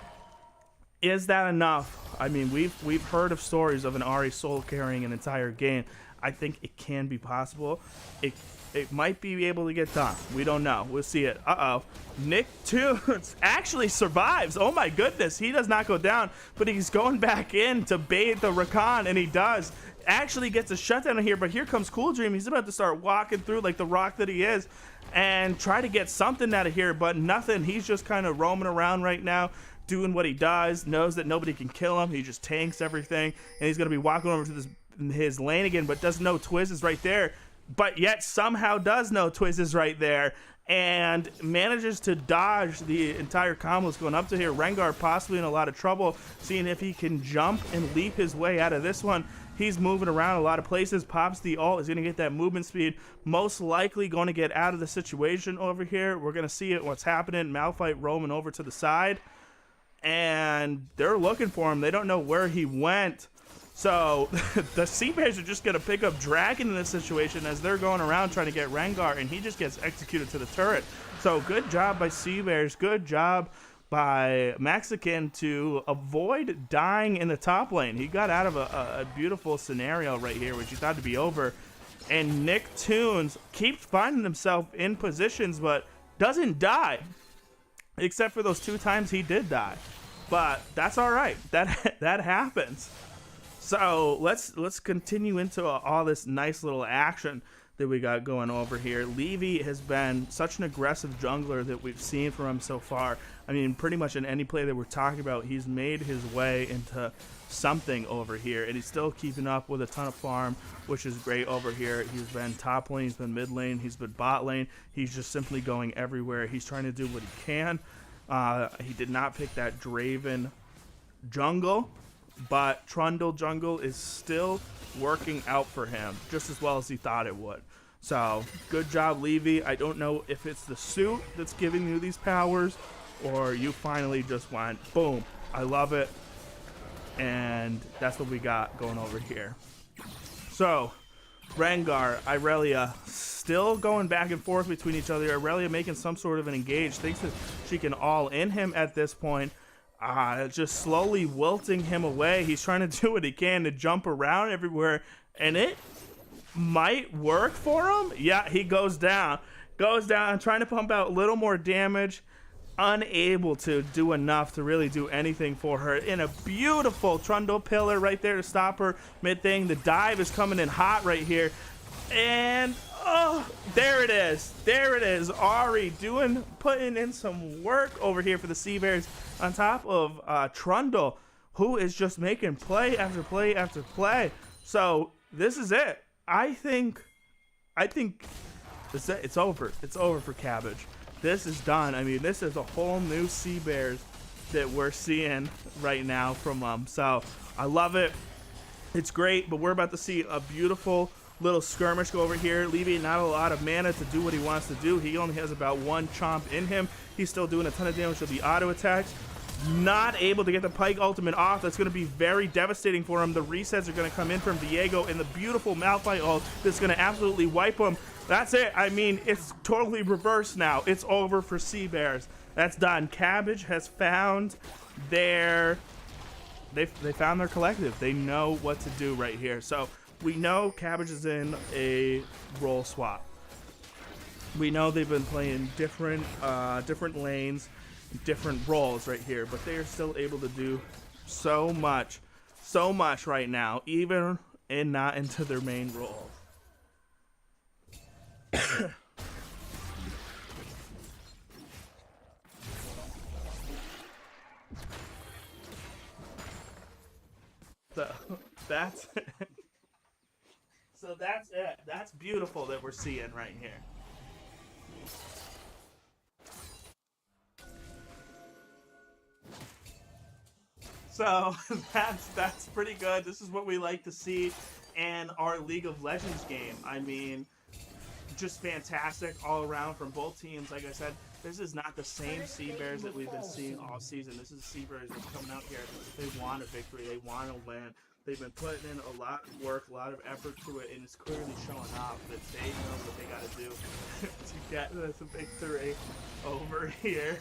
is that enough? I mean, we've heard of stories of an Ahri solo carrying an entire game. I think it can be possible. It might be able to get done. We don't know. We'll see it. Uh-oh. Nick Tunes actually survives. Oh my goodness. He does not go down, but he's going back in to bait the Rakan, and he does. Actually gets a shutdown here, but here comes Cool Dream. He's about to start walking through like the rock that he is and try to get something out of here, but nothing. He's just kind of roaming around right now, doing what he does, knows that nobody can kill him. He just tanks everything, and he's going to be walking over to his lane again, but doesn't know Twiz is right there, but yet somehow does know Twiz is right there and manages to dodge the entire combos going up to here. Rengar possibly in a lot of trouble, seeing if he can jump and leap his way out of this one. He's moving around a lot of places, pops the ult, is going to get that movement speed, most likely going to get out of the situation over here. We're going to see it, what's happening. Malphite roaming over to the side, and they're looking for him. They don't know where he went. So the Sea Bears are just going to pick up Dragon in this situation as they're going around trying to get Rengar, and he just gets executed to the turret. So good job by Sea Bears. Good job by Mexican to avoid dying in the top lane. He got out of a beautiful scenario right here, which he thought to be over. And Nick Toons keeps finding himself in positions, but doesn't die. Except for those 2 times he did die. But that's all right. That happens. So let's continue into all this nice little action that we got going over here. Levy has been such an aggressive jungler that we've seen from him so far. I mean, pretty much in any play that we're talking about, he's made his way into something over here, and he's still keeping up with a ton of farm, which is great over here. He's been top lane, he's been mid lane, he's been bot lane. He's just simply going everywhere. He's trying to do what he can. He did not pick that Draven jungle, but Trundle jungle is still working out for him just as well as he thought it would. So good job, Levy. I don't know if it's the suit that's giving you these powers or you finally just went boom. I love it. And that's what we got going over here. So Rengar, Irelia still going back and forth between each other. Irelia making some sort of an engage, thinks that she can all in him at this point. Just slowly wilting him away. He's trying to do what he can to jump around everywhere, and it might work for him. Yeah, he goes down, trying to pump out a little more damage, unable to do enough to really do anything for her. In a beautiful Trundle pillar right there to stop her mid thing. The dive is coming in hot right here, and oh, there it is. Ari putting in some work over here for the Sea Bears on top of Trundle, who is just making play after play after play. So this is it. I think it's over. It's over for Cabbage. This is done. I mean, this is a whole new Sea Bears that we're seeing right now from them. So I love it. It's great, but we're about to see a beautiful little skirmish go over here. Levy not a lot of mana to do what he wants to do. He only has about 1 chomp in him. He's still doing a ton of damage with the auto attacks. Not able to get the Pike ultimate off. That's going to be very devastating for him. The resets are going to come in from Diego, and the beautiful Malphite ult that's going to absolutely wipe him. That's it. I mean, it's totally reversed now. It's over for Sea Bears. That's done. Cabbage has found their they found their collective. They know what to do right here. So we know Cabbage is in a role swap. We know they've been playing different lanes, different roles right here, but they are still able to do so much right now, even and not into their main role. So that's so that's it. That's beautiful that we're seeing right here. So that's pretty good. This is what we like to see in our League of Legends game. I mean, just fantastic all around from both teams. Like I said, this is not the same Sea Bears that we've been seeing all season. This is Sea Bears that's coming out here. They want a victory. They want to win. They've been putting in a lot of work, a lot of effort to it, and it's clearly showing off that they know what they got to do to get this victory over here.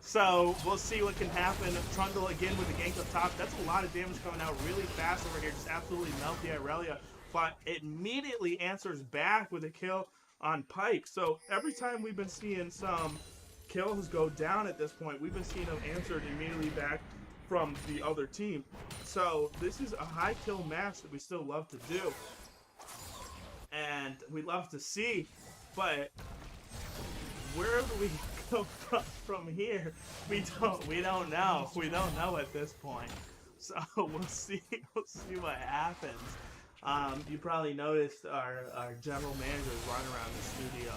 So we'll see what can happen. Trundle again with the gank up top. That's a lot of damage coming out really fast over here. Just absolutely melt the Irelia. But it immediately answers back with a kill on Pike. So every time we've been seeing some kills go down at this point, we've been seeing them answered immediately back from the other team. So this is a high kill match that we still love to do. And we love to see. But where do we go from here? We don't know. We don't know at this point. So we'll see what happens. You probably noticed our general manager is running around the studio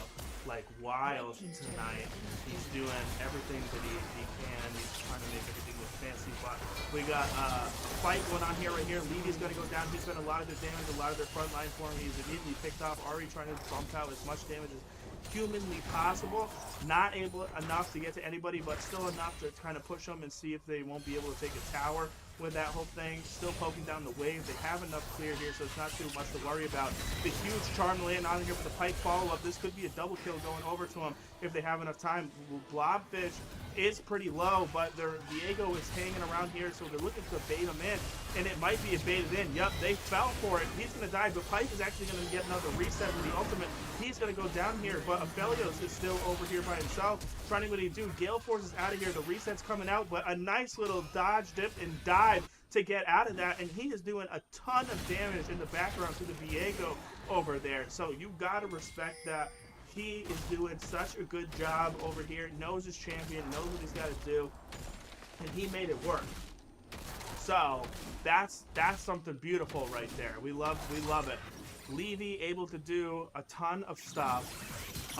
like wild tonight. He's doing everything that he can. He's trying to make everything look fancy. But we got a fight going on here right here. Levy's going to go down. He's spent a lot of their damage, a lot of their front line for him. He's immediately picked off. Ari trying to bump out as much damage as humanly possible. Not able enough to get to anybody, but still enough to kind of push them and see if they won't be able to take a tower with that whole thing. Still poking down the wave. They have enough clear here, so it's not too much to worry about. The huge charm land on here for the pipe follow-up. This could be a double kill going over to him if they have enough time. Blobfish is pretty low, but their Diego is hanging around here, so they're looking to bait him in, and it might be a baited in. Yup, they fell for it. He's going to die, but Pipe is actually going to get another reset with the ultimate. He's going to go down here, but Aphelios is still over here by himself, trying to what he do. Gale Force is out of here. The reset's coming out, but a nice little dodge, dip, and dive to get out of that, and he is doing a ton of damage in the background to the Diego over there. So you got to respect that. He is doing such a good job over here, knows his champion, knows what he's got to do, and he made it work. So that's something beautiful right there. We love it. Levy able to do a ton of stuff.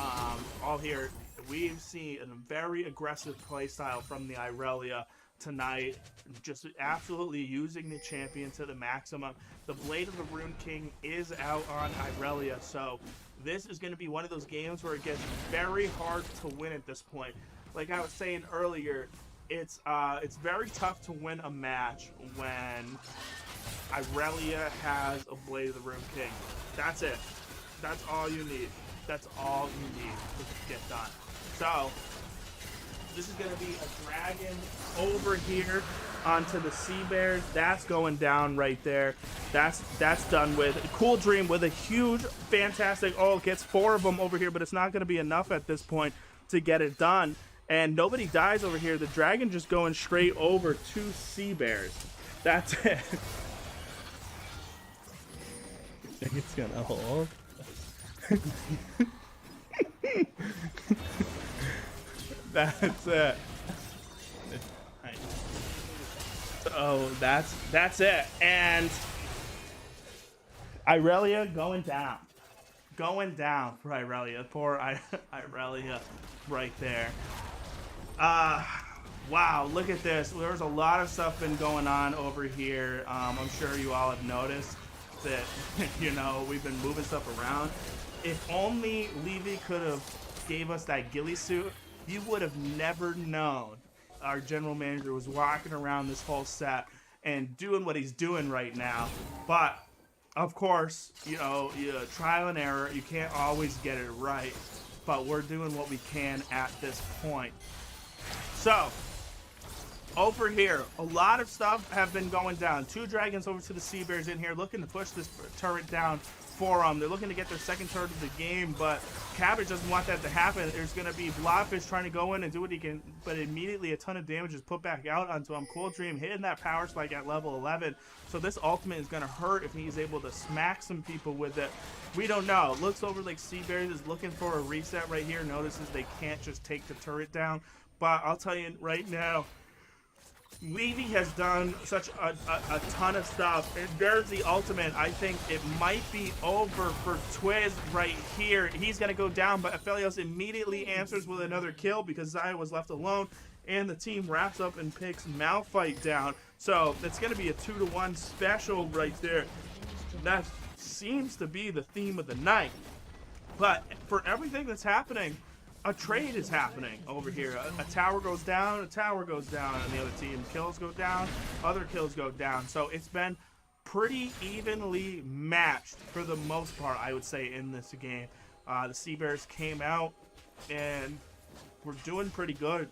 All here, we've seen a very aggressive play style from the Irelia tonight, just absolutely using the champion to the maximum. The Blade of the Rune King is out on Irelia, so this is going to be one of those games where it gets very hard to win at this point. Like I was saying earlier, it's very tough to win a match when Irelia has a Blade of the Rune King. That's it. That's all you need. That's all you need to get done. So this is going to be a dragon over here onto the Sea Bears. That's going down right there. That's done with. Cool Dream with a huge, fantastic. Oh, gets 4 of them over here, but it's not going to be enough at this point to get it done. And nobody dies over here. The dragon just going straight over to Sea Bears. That's it. I think it's gonna hold. That's it. So that's it. And Irelia going down. Going down for Irelia. Poor Irelia right there. Wow, look at this. There's a lot of stuff been going on over here. I'm sure you all have noticed that, you know, we've been moving stuff around. If only Levy could have gave us that ghillie suit, you would have never known our general manager was walking around this whole set and doing what he's doing right now. But of course, you know, trial and error, you can't always get it right, but we're doing what we can at this point. So over here, a lot of stuff have been going down. 2 dragons over to the Sea Bears in here, looking to push this turret down for them. They're looking to get their second turret of the game, but Cabbage doesn't want that to happen. There's going to be Blobfish trying to go in and do what he can, but immediately a ton of damage is put back out onto him. Cool Dream hitting that power spike at level 11, so this ultimate is going to hurt if he's able to smack some people with it. We don't know. Looks over like Sea Bears is looking for a reset right here, notices they can't just take the turret down, but I'll tell you right now, Levy has done such a ton of stuff, and there's the ultimate. I think it might be over for Twiz right here. He's going to go down, but Aphelios immediately answers with another kill because Zaya was left alone, and the team wraps up and picks Malphite down. So it's going to be a 2-to-1 special right there. That seems to be the theme of the night. But for everything that's happening, a trade is happening over here. A tower goes down, a tower goes down on the other team. Kills go down, other kills go down. So it's been pretty evenly matched for the most part, I would say, in this game. The Sea Bears came out and were doing pretty good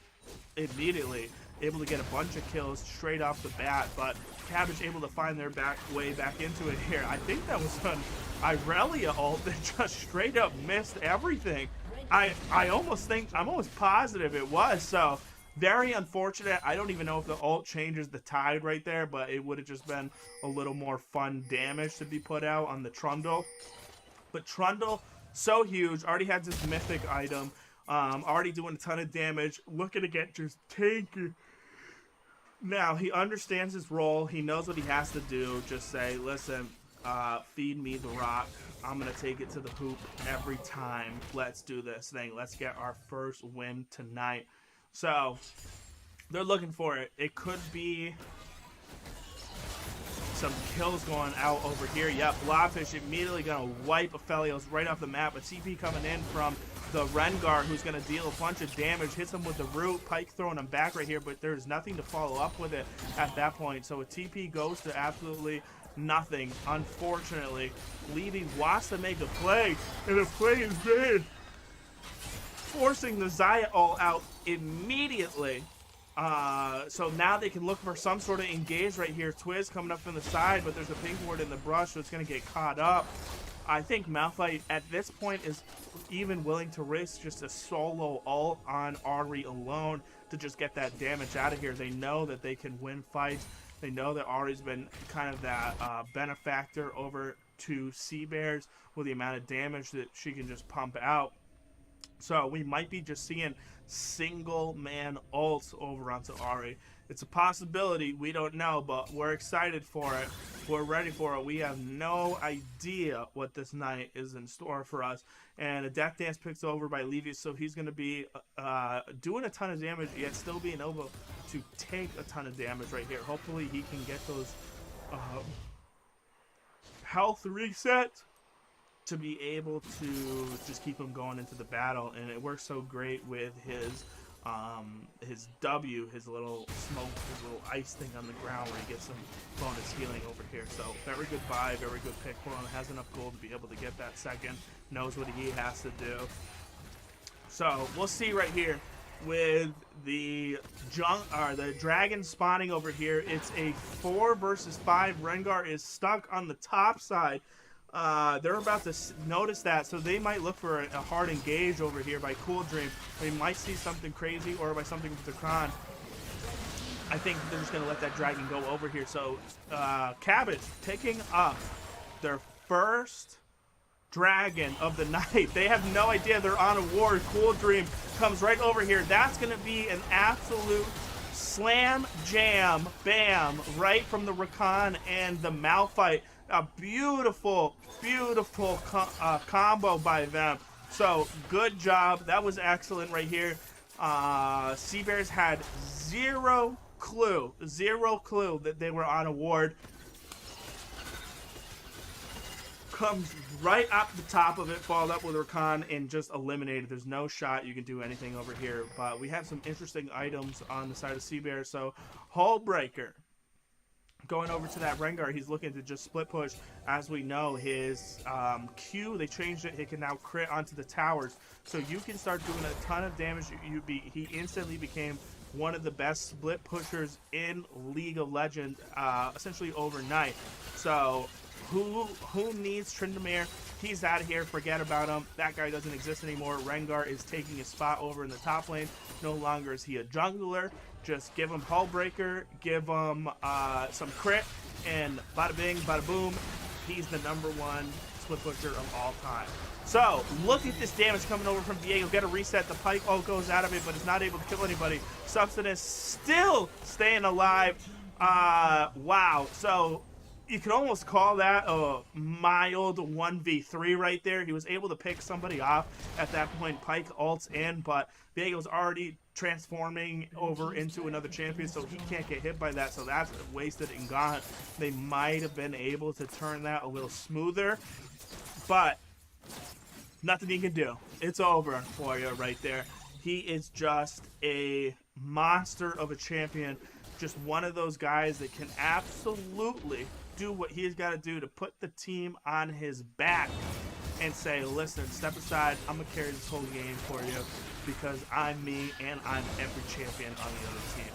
immediately. Able to get a bunch of kills straight off the bat, but Cabbage able to find their way back into it here. I think that was an Irelia ult that just straight up missed everything. I'm almost positive it was, so very unfortunate. I don't even know if the ult changes the tide right there, but it would have just been a little more fun damage to be put out on the Trundle. But Trundle, so huge, already has this mythic item, already doing a ton of damage, looking to get just tanky. Now, he understands his role, he knows what he has to do, just say, listen, feed me the rock. I'm going to take it to the hoop every time. Let's do this thing. Let's get our first win tonight. So, they're looking for it. It could be some kills going out over here. Yep, Blobfish immediately going to wipe Aphelios right off the map. But TP coming in from the Rengar, who's going to deal a bunch of damage, hits him with the root. Pike throwing him back right here, but there's nothing to follow up with it at that point. So a TP goes to absolutely nothing, unfortunately. Levy wants to make a play, and the play is made, forcing the Xayah all out immediately. So now they can look for some sort of engage right here. Twiz coming up from the side, but there's a pink ward in the brush, so it's going to get caught up. I think Malphite at this point is even willing to risk just a solo ult on Ahri alone to just get that damage out of here. They know that they can win fights. They know that Ahri's been kind of that benefactor over to Sea Bears with the amount of damage that she can just pump out. So we might be just seeing single man ults over onto Ahri. It's a possibility, we don't know, but we're excited for it. We're ready for it. We have no idea what this night is in store for us. And a Death Dance picks over by Levy, so he's going to be doing a ton of damage, yet still being able to take a ton of damage right here. Hopefully he can get those health resets to be able to just keep him going into the battle. And it works so great with his W, his little smoke, his little ice thing on the ground where he gets some bonus healing over here. So very good buy, very good pick for him. Has enough gold to be able to get that second, knows what he has to do. So we'll see right here with the dragon spawning over here. It's a 4 versus 5. Rengar is stuck on the top side. They're about to notice that, so they might look for a hard engage over here by Cool Dream. They might see something crazy or by something with the Kron. I think they're just going to let that dragon go over here. So Cabbage taking up their first dragon of the night. They have no idea they're on a ward. Cool Dream comes right over here. That's going to be an absolute slam jam bam right from the Rakan and the Malphite. A beautiful, beautiful combo by them. So good job. That was excellent right here. Sea Bears had zero clue that they were on a ward. Comes right up the top of it, followed up with Rakan, and just eliminated. There's no shot you can do anything over here. But we have some interesting items on the side of Sea Bear. So Hull Breaker. Going over to that Rengar, he's looking to just split push. As we know, his Q, they changed it. He can now crit onto the towers. So you can start doing a ton of damage. He instantly became one of the best split pushers in League of Legends, essentially overnight. So who needs Tryndamere? He's out of here. Forget about him. That guy doesn't exist anymore. Rengar is taking his spot over in the top lane. No longer is he a jungler. Just give him Hull Breaker, give him some crit, and bada bing, bada boom. He's the #1 split pusher of all time. So look at this damage coming over from Diego. Get a reset. The Pike all goes out of it, but is not able to kill anybody. Substance still staying alive. Wow. So you could almost call that a mild 1v3 right there. He was able to pick somebody off at that point. Pike ults in, but Diego's already transforming over into another champion, so he can't get hit by that. So that's wasted and gone. They might have been able to turn that a little smoother, but nothing you can do. It's over for you right there. He is just a monster of a champion. Just one of those guys that can absolutely do what he's got to do to put the team on his back and say, listen, step aside, I'm going to carry this whole game for you because I'm me and I'm every champion on the other team.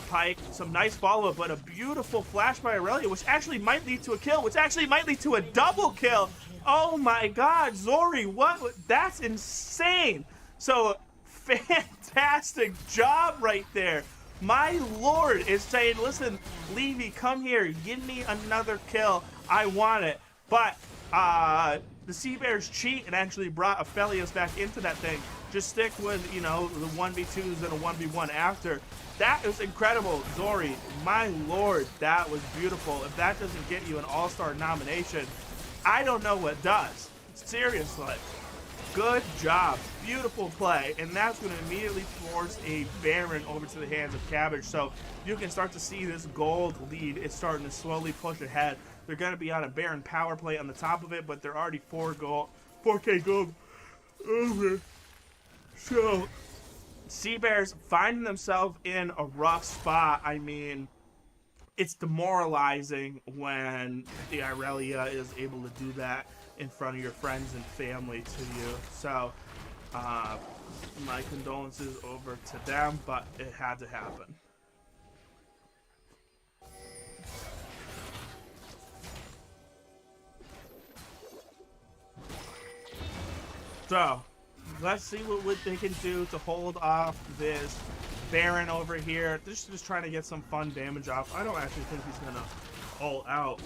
Pike, some nice follow-up, but a beautiful flash by Aurelia, which actually might lead to a kill, which actually might lead to a double kill. Oh my god, Zori, what? That's insane. So, fantastic job right there. My lord is saying, listen, Levy, come here, give me another kill. I want it. But the Sea Bears cheat and actually brought Aphelios back into that thing. Just stick with, you know, the 1v2s and a 1v1 after. That was incredible, Zori. My lord, that was beautiful. If that doesn't get you an all-star nomination, I don't know what does. Seriously. Good job. Beautiful play. And that's going to immediately force a Baron over to the hands of Cabbage. So you can start to see this gold lead is starting to slowly push ahead. They're going to be on a Baron power play on the top of it, but they're already 4K gold over. So Sea Bears finding themselves in a rough spot. I mean, it's demoralizing when the Irelia is able to do that in front of your friends and family to you. So my condolences over to them, but it had to happen. So let's see what they can do to hold off this Baron over here. They're just trying to get some fun damage off. I don't actually think he's gonna all out.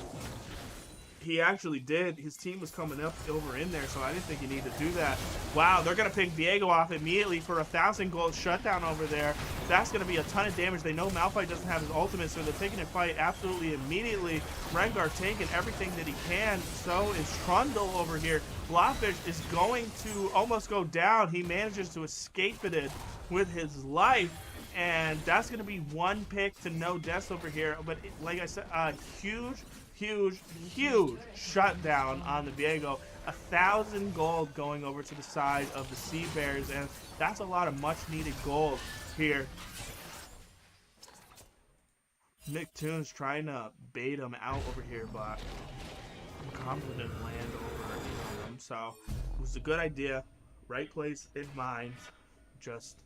He actually did. His team was coming up over in there, so I didn't think he needed to do that. Wow, they're gonna pick Viego off immediately for a 1,000 gold shutdown over there. That's gonna be a ton of damage. They know Malphite doesn't have his ultimate, so they're taking a fight absolutely immediately. Rengar taking everything that he can. So is Trundle over here. Blobfish is going to almost go down. He manages to escape it with his life. And that's going to be one pick to no deaths over here. But like I said, huge shutdown on the Viego. 1,000 gold going over to the side of the Sea Bears. And that's a lot of much needed gold here. Nicktoons trying to bait him out over here, but confident land over him. So it was a good idea. Right place in mind. Just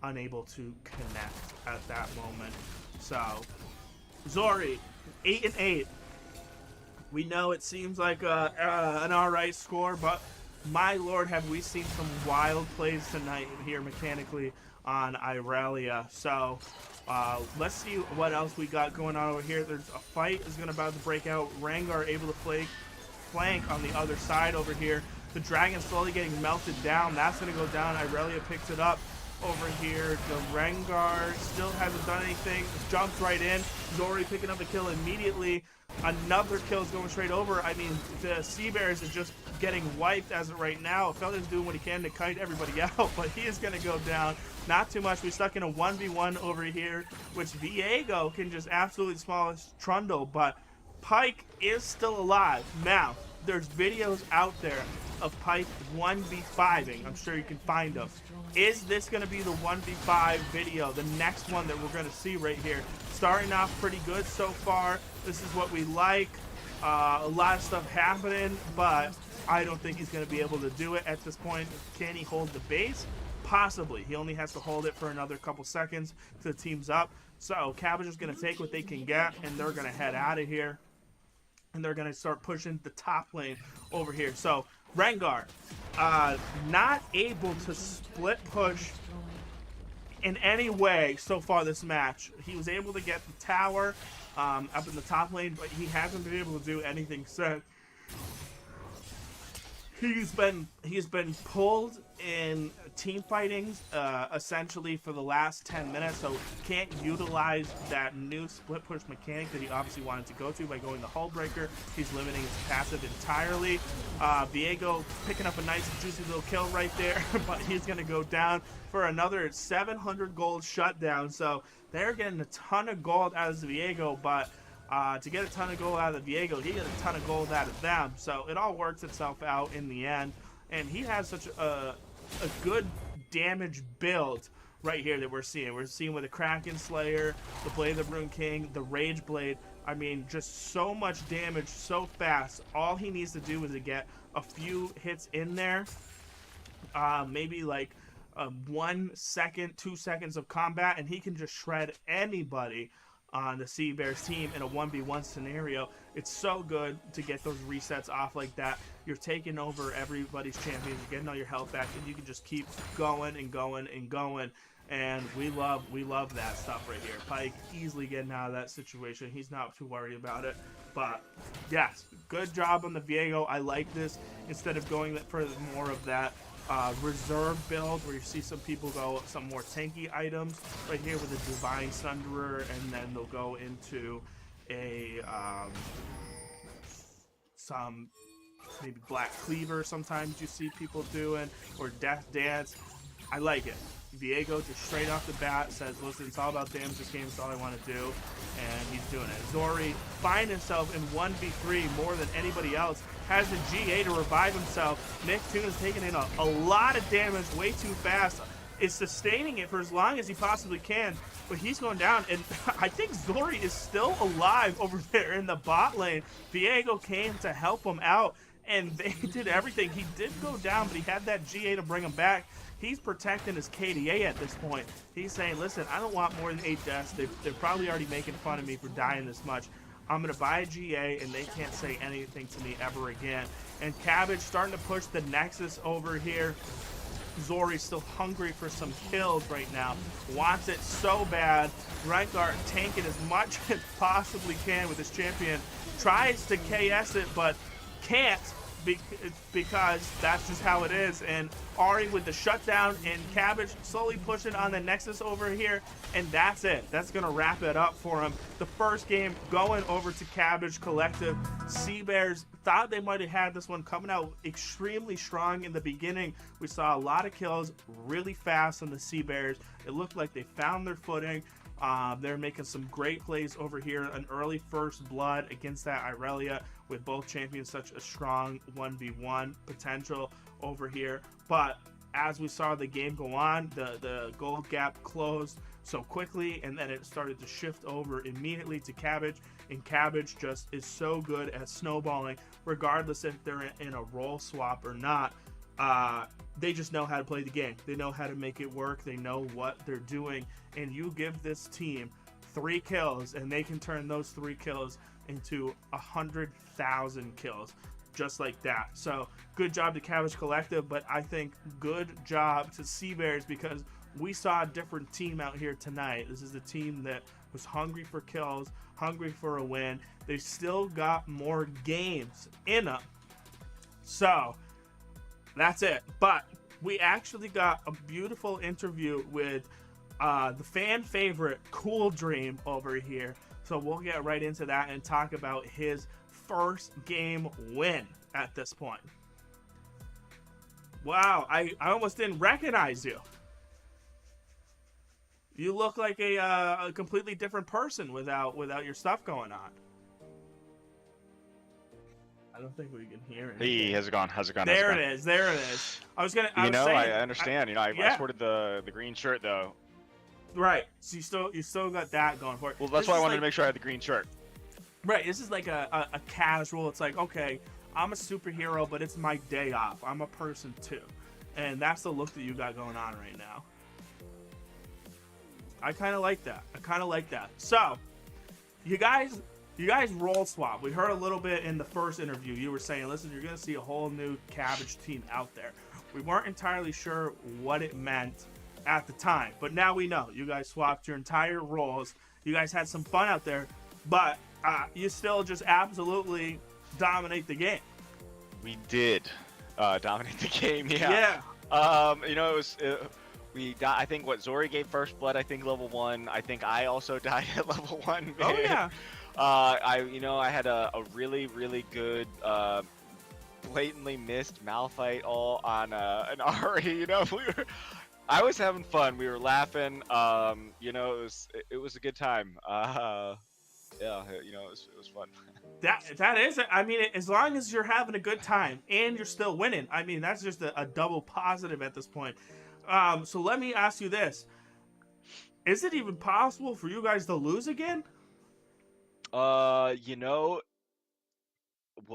unable to connect at that moment. So Zori 8-8. We know it seems like an alright score, but my lord, have we seen some wild plays tonight here mechanically on Irelia. So let's see what else we got going on over here. There's a fight is about to break out. Rengar able to flank on the other side over here. The dragon slowly getting melted down. That's going to go down. Irelia picks it up over here. The Rengar still hasn't done anything. Jumps right in. Zori picking up a kill immediately. Another kill is going straight over. I mean, the Sea Bears is just getting wiped as of right now. Fella's doing what he can to kite everybody out, but he is going to go down. Not too much. We're stuck in a 1v1 over here, which Viego can just absolutely demolish Trundle, but Pyke is still alive. Now, there's videos out there of Pyke 1v5ing. I'm sure you can find them. Is this going to be the 1v5 video, the next one that we're going to see right here? Starting off pretty good so far. This is what we like. A lot of stuff happening, but I don't think he's going to be able to do it at this point. Can he hold the base? Possibly. He only has to hold it for another couple seconds till the team's up. So Cabbage is going to take what they can get, and they're going to head out of here. And they're going to start pushing the top lane over here. So Rengar, not able to split push in any way so far this match. He was able to get the tower up in the top lane, but he hasn't been able to do anything since. He's been pulled in team fightings essentially for the last 10 minutes, so can't utilize that new split push mechanic that he obviously wanted to go to by going the Hull Breaker. He's limiting his passive entirely. Viego picking up a nice juicy little kill right there, but he's going to go down for another 700 gold shutdown. So they're getting a ton of gold out of Viego, but to get a ton of gold out of Viego, he got a ton of gold out of them. So it all works itself out in the end. And he has such a good damage build right here that we're seeing. We're seeing with the Kraken Slayer, the Blade of the Rune King, the Rage Blade. I mean, just so much damage so fast. All he needs to do is to get a few hits in there. Maybe like 1 second, 2 seconds of combat, and he can just shred anybody on the Sea Bears team in a 1v1 scenario. It's so good to get those resets off like that. You're taking over everybody's champions, you're getting all your health back, and you can just keep going and going and going. And we love that stuff right here. Pyke easily getting out of that situation. He's not too worried about it. But yes, good job on the Viego. I like this instead of going for more of that reserve build where you see some people go some more tanky items right here with a Divine Sunderer, and then they'll go into a some maybe Black Cleaver sometimes you see people doing, or Death Dance. I like it. Viego just straight off the bat says, listen, it's all about damage this game, it's all I want to do, and he's doing it. Zori finds himself in 1v3 more than anybody else, has the GA to revive himself. Nicktoon's taking in a lot of damage way too fast, is sustaining it for as long as he possibly can, but he's going down, and I think Zori is still alive over there in the bot lane. Viego came to help him out, and they did everything. He did go down, but he had that GA to bring him back. He's protecting his KDA at this point. He's saying, listen, I don't want more than 8 deaths. They're probably already making fun of me for dying this much. I'm going to buy a GA, and they can't say anything to me ever again. And Cabbage starting to push the Nexus over here. Zori's still hungry for some kills right now. Wants it so bad. Reinhardt tanking as much as possibly can with his champion. Tries to KS it, but can't. Because that's just how it is. And Ari with the shutdown, and Cabbage slowly pushing on the Nexus over here, and that's it. That's gonna wrap it up for him. The first game going over to Cabbage Collective. Sea Bears thought they might have had this one coming out extremely strong in the beginning. We saw a lot of kills really fast on the Sea Bears. It looked like they found their footing. They're making some great plays over here. An early first blood against that Irelia, with both champions such a strong 1v1 potential over here. But as we saw the game go on, the gold gap closed so quickly, and then it started to shift over immediately to Cabbage. And Cabbage just is so good at snowballing, regardless if they're in a role swap or not. They just know how to play the game. They know how to make it work. They know what they're doing. And you give this team 3 kills, and they can turn those 3 kills into 100,000 kills, just like that. So good job to Cabbage Collective, but I think good job to Sea Bears, because we saw a different team out here tonight. This is a team that was hungry for kills, hungry for a win. They still got more games in them. So that's it. But we actually got a beautiful interview with the fan favorite Cool Dream over here. So we'll get right into that and talk about his first game win at this point. Wow, I almost didn't recognize you. You look like a completely different person without your stuff going on. I don't think we can hear it. Hey, how's it going? How's it going? There it is. There it is. I was I understand. I sported the green shirt though. Right. So you still got that going for it. Well, that's why I wanted to make sure I had the green shirt. Right. This is like a casual. It's like, okay, I'm a superhero, but it's my day off. I'm a person too, and that's the look that you got going on right now. I kind of like that. So, you guys role swap. We heard a little bit in the first interview. You were saying, listen, you're going to see a whole new Cabbage team out there. We weren't entirely sure what it meant at the time, but now we know. You guys swapped your entire roles. You guys had some fun out there, but you still just absolutely dominate the game. We did dominate the game, yeah. It was... I think Zori gave first blood, I think level 1. I think I also died at level 1. Oh yeah. I had a really, really good blatantly missed Malphite all on an Ari. I was having fun. We were laughing. It was a good time. It was fun. That is it. I mean, as long as you're having a good time and you're still winning, I mean, that's just a double positive at this point. So let me ask you this. Is it even possible for you guys to lose again? Well,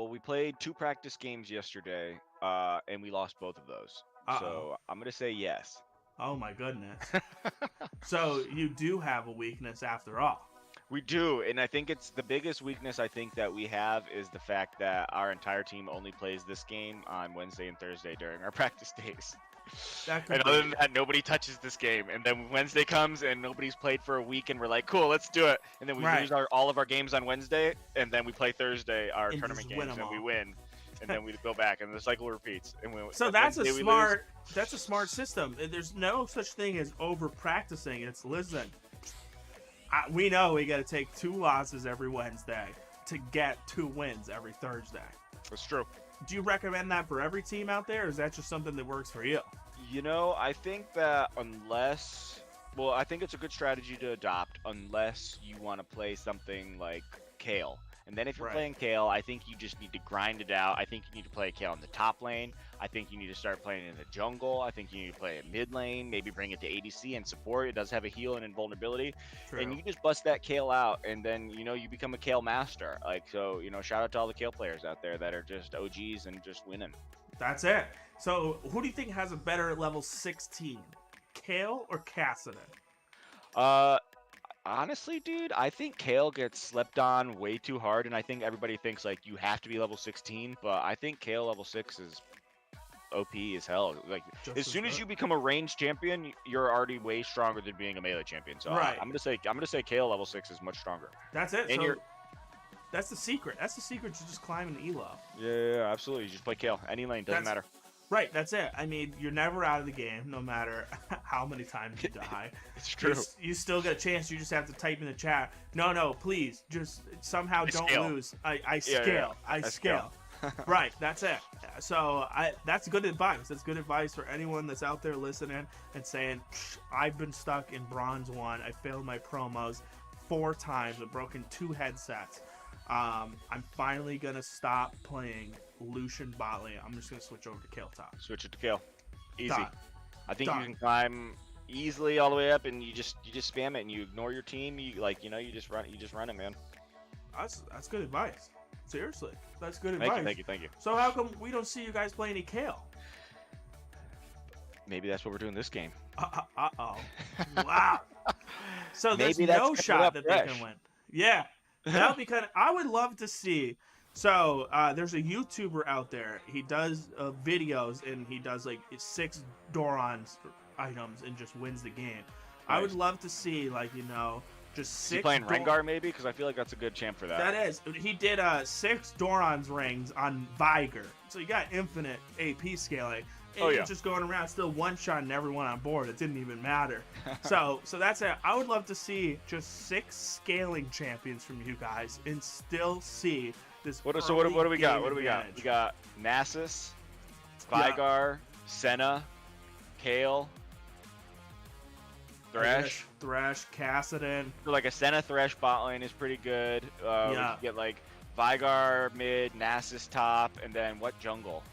we played 2 practice games yesterday, and we lost both of those. Uh-oh. So I'm going to say yes. Oh my goodness. So you do have a weakness after all. We do, and I think it's the biggest weakness I think that we have is the fact that our entire team only plays this game on Wednesday and Thursday during our practice days. And other than that, nobody touches this game. And then Wednesday comes and nobody's played for a week, and we're like, cool, let's do it. And then we lose all of our games on Wednesday, and then we play Thursday our tournament games, and we win. And then we go back, and the cycle repeats. And so that's a smart system. There's no such thing as over practicing. It's listen. We know we got to take 2 losses every Wednesday to get 2 wins every Thursday. That's true. Do you recommend that for every team out there, or is that just something that works for you? You know, I think that well, I think it's a good strategy to adopt unless you want to play something like Kale. And then if you're Right. playing Kale, I think you just need to grind it out. I think you need to play Kale in the top lane. I think you need to start playing in the jungle. I think you need to play it mid lane, maybe bring it to ADC and support. It does have a heal and invulnerability. True. And you just bust that Kale out, and then, you become a Kale master. Like, so, shout out to all the Kale players out there that are just OGs and just winning. That's it. So, who do you think has a better level 16? Kale or Cassidy? Honestly, dude, I think Kale gets slept on way too hard, and I think everybody thinks like you have to be level 16, but I think Kale level 6 is OP as hell. Like, Just as as soon as good. you become a ranged champion, you're already way stronger than being a melee champion. So Right. I'm gonna say Kale level 6 is much stronger. That's it. And So, you're- that's the secret. That's the secret to just climbing elo. Yeah, absolutely. You just play Kale. Any lane, doesn't matter. Right, that's it. I mean, you're never out of the game, no matter how many times you die. It's true. You still get a chance. You just have to type in the chat. No, please, just somehow don't scale. lose. I Yeah, scale. I I scale. Right, that's it. So that's good advice. That's good advice for anyone that's out there listening and saying, I've been stuck in Bronze 1. I failed my promos 4 times. I've broken 2 headsets. I'm finally going to stop playing Lucian bot lane. I'm just going to switch over to Kale top. Switch it to Kale. Easy. Done. I think Done. you can climb easily all the way up, and you just spam it, and you ignore your team. You just run it, man. That's good advice. Seriously, that's good advice. Thank you. So how come we don't see you guys play any Kale? Maybe that's what we're doing this game. Uh-oh. Wow. So there's Maybe that's no coming shot up that fresh. they can win. Yeah. That would be kind of... I would love to see... So there's a YouTuber out there. He does videos, and he does like 6 Doran's items and just wins the game. I would Nice. love to see, like, just 6... Is he playing Rengar maybe? Because I feel like that's a good champ for that. That is. He did 6 Doran's rings on Viger. So you got infinite AP scaling. And Oh, you're yeah. just going around still one-shotting everyone on board. It didn't even matter. so that's it. I would love to see just 6 scaling champions from you guys and still see this What do early we got? game What do we got? advantage. We got Nasus, Yeah. Vigar, Senna, Kale, Thresh. Thresh, Cassidon. So like a Senna Thresh bot lane is pretty good. We Yeah. could get like Vigar mid, Nasus top, and then what jungle?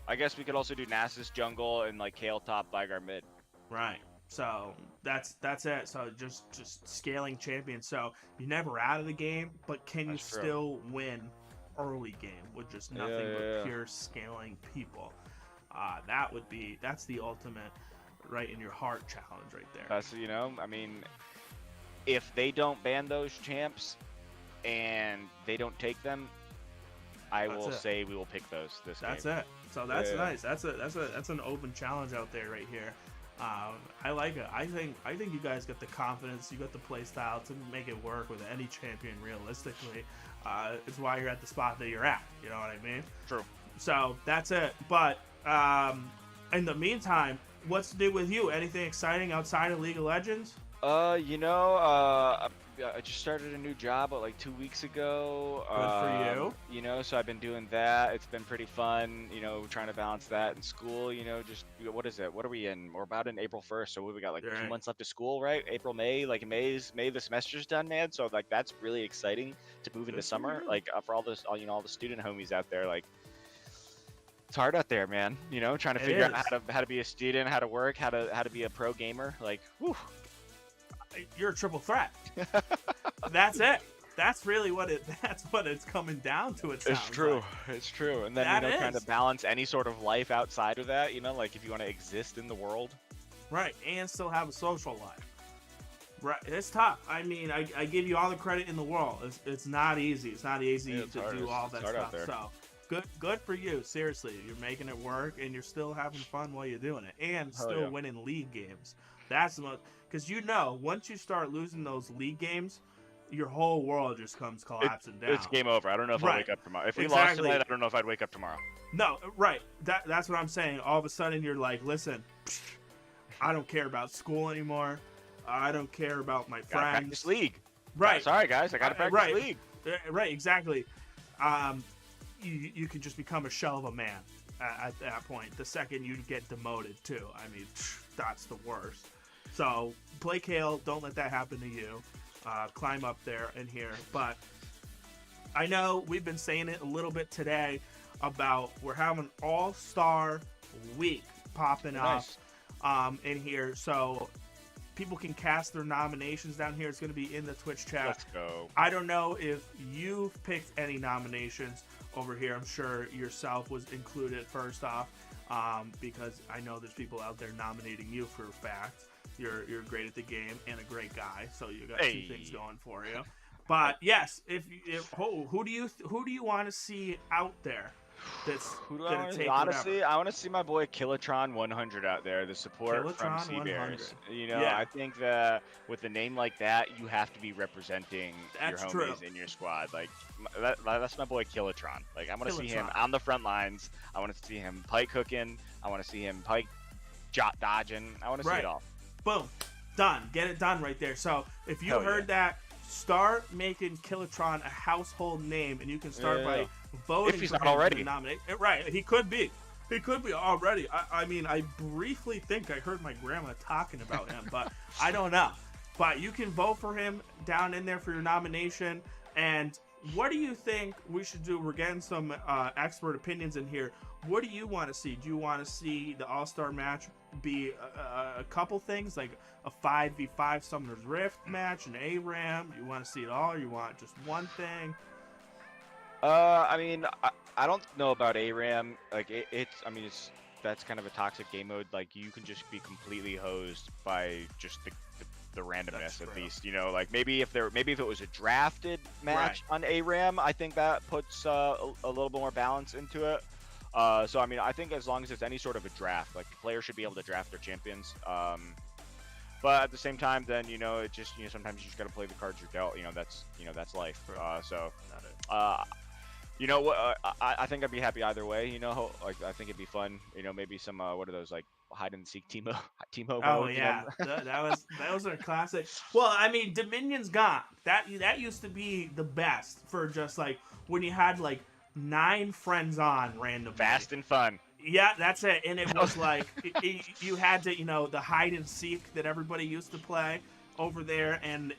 I guess we could also do Nasus jungle and like Kale top, Vigar mid. Right. So that's it. So just scaling champions. So you're never out of the game, but can you That's true. still win early game with just nothing but yeah. pure scaling people? That's the ultimate right in your heart challenge right there. That's I mean, if they don't ban those champs and they don't take them, I That's will it. say we will pick those this That's game. it. So that's Yeah. nice. That's an open challenge out there right here. I like it. I think you guys got the confidence, you got the play style to make it work with any champion realistically. It's why you're at the spot that you're at. You know what I mean? True. So that's it. But in the meantime, what's new with you? Anything exciting outside of League of Legends? I just started a new job like 2 weeks ago. Good for you. So I've been doing that. It's been pretty fun. Trying to balance that in school. Just what is it? What are we in? We're about in April 1st. So we got like Right. 2 months left of school, right? April, May. Like May the semester's done, man. So like that's really exciting to move into Good for summer. you. Like for all the student homies out there, like. It's hard out there, man. Trying to It figure out is. how to be a student, how to work, how to be a pro gamer. Like, whew. You're a triple threat. That's it. That's really what it's coming down to. It sounds It's true. like. It's true. And then That trying to is. balance any sort of life outside of that. Like if you want to exist in the world. Right, and still have a social life. Right, it's tough. I mean, I give you all the credit in the world. It's not easy. It's not easy Yeah, it's to hard. do all that It's hard out stuff. there. So good for you. Seriously, you're making it work, and you're still having fun while you're doing it, and Hell still yeah. winning league games. That's the most. Because once you start losing those league games, your whole world just comes collapsing down. It's game over. I don't know if I'll Right. wake up tomorrow. If we Exactly. lost tonight, I don't know if I'd wake up tomorrow. No, right. That's what I'm saying. All of a sudden, you're like, listen, I don't care about school anymore. I don't care about my Gotta friends. practice league. Right. Sorry guys, I gotta practice right. league. Right, exactly. you can just become a shell of a man at that point. The second you get demoted too, I mean, that's the worst. So play Kale. Don't let that happen to you. Climb up there in here. But I know we've been saying it a little bit today about we're having All-Star Week popping up in here. So people can cast their nominations down here. It's going to be in the Twitch chat. Let's go. I don't know if you've picked any nominations over here. I'm sure yourself was included first off, because I know there's people out there nominating you for a fact. You're great at the game and a great guy, so you got two things going for you. But yes, who do you want to see out there? Honestly, I want to see my boy Killatron 100 out there, the support from Sea Bears. You know, I think that with a name like that, you have to be representing your homies in your squad. Like, that's my boy Killatron. Like, I want to see him on the front lines. I want to see him pike cooking. I want to see him pike dodging. I want to see it all. Boom. Done. Get it done right there. So, if you heard that, start making Killatron a household name, and you can start by voting if he's for not him already. to nominate. Right, he could be. He could be already. I mean, I briefly think I heard my grandma talking about him, but I don't know. But you can vote for him down in there for your nomination. And what do you think we should do? We're getting some expert opinions in here. What do you want to see? Do you want to see the All-Star match be a couple things, like a 5v5 Summoner's Rift match, an ARAM? You want to see it all, or you want just one thing? I mean, I don't know about ARAM. Like, that's kind of a toxic game mode. Like, you can just be completely hosed by just the randomness, at least. You know, like maybe if it was a drafted match on ARAM, I think that puts a little bit more balance into it. So I mean, I think as long as it's any sort of a draft, like, players should be able to draft their champions. But at the same time, then, you know, it just, you know, sometimes you just got to play the cards you're dealt. You know, that's life. You know what? I think I'd be happy either way. You know, like, I think it'd be fun. You know, maybe some what are those, like, hide and seek Teemo Oh mode, yeah, you know? that was a classic. Well, I mean, Dominion's gone. That used to be the best for just like when you had like 9 friends on randomly. Fast and fun. Yeah, that's it. And it was like you had to, you know, the hide and seek that everybody used to play over there, and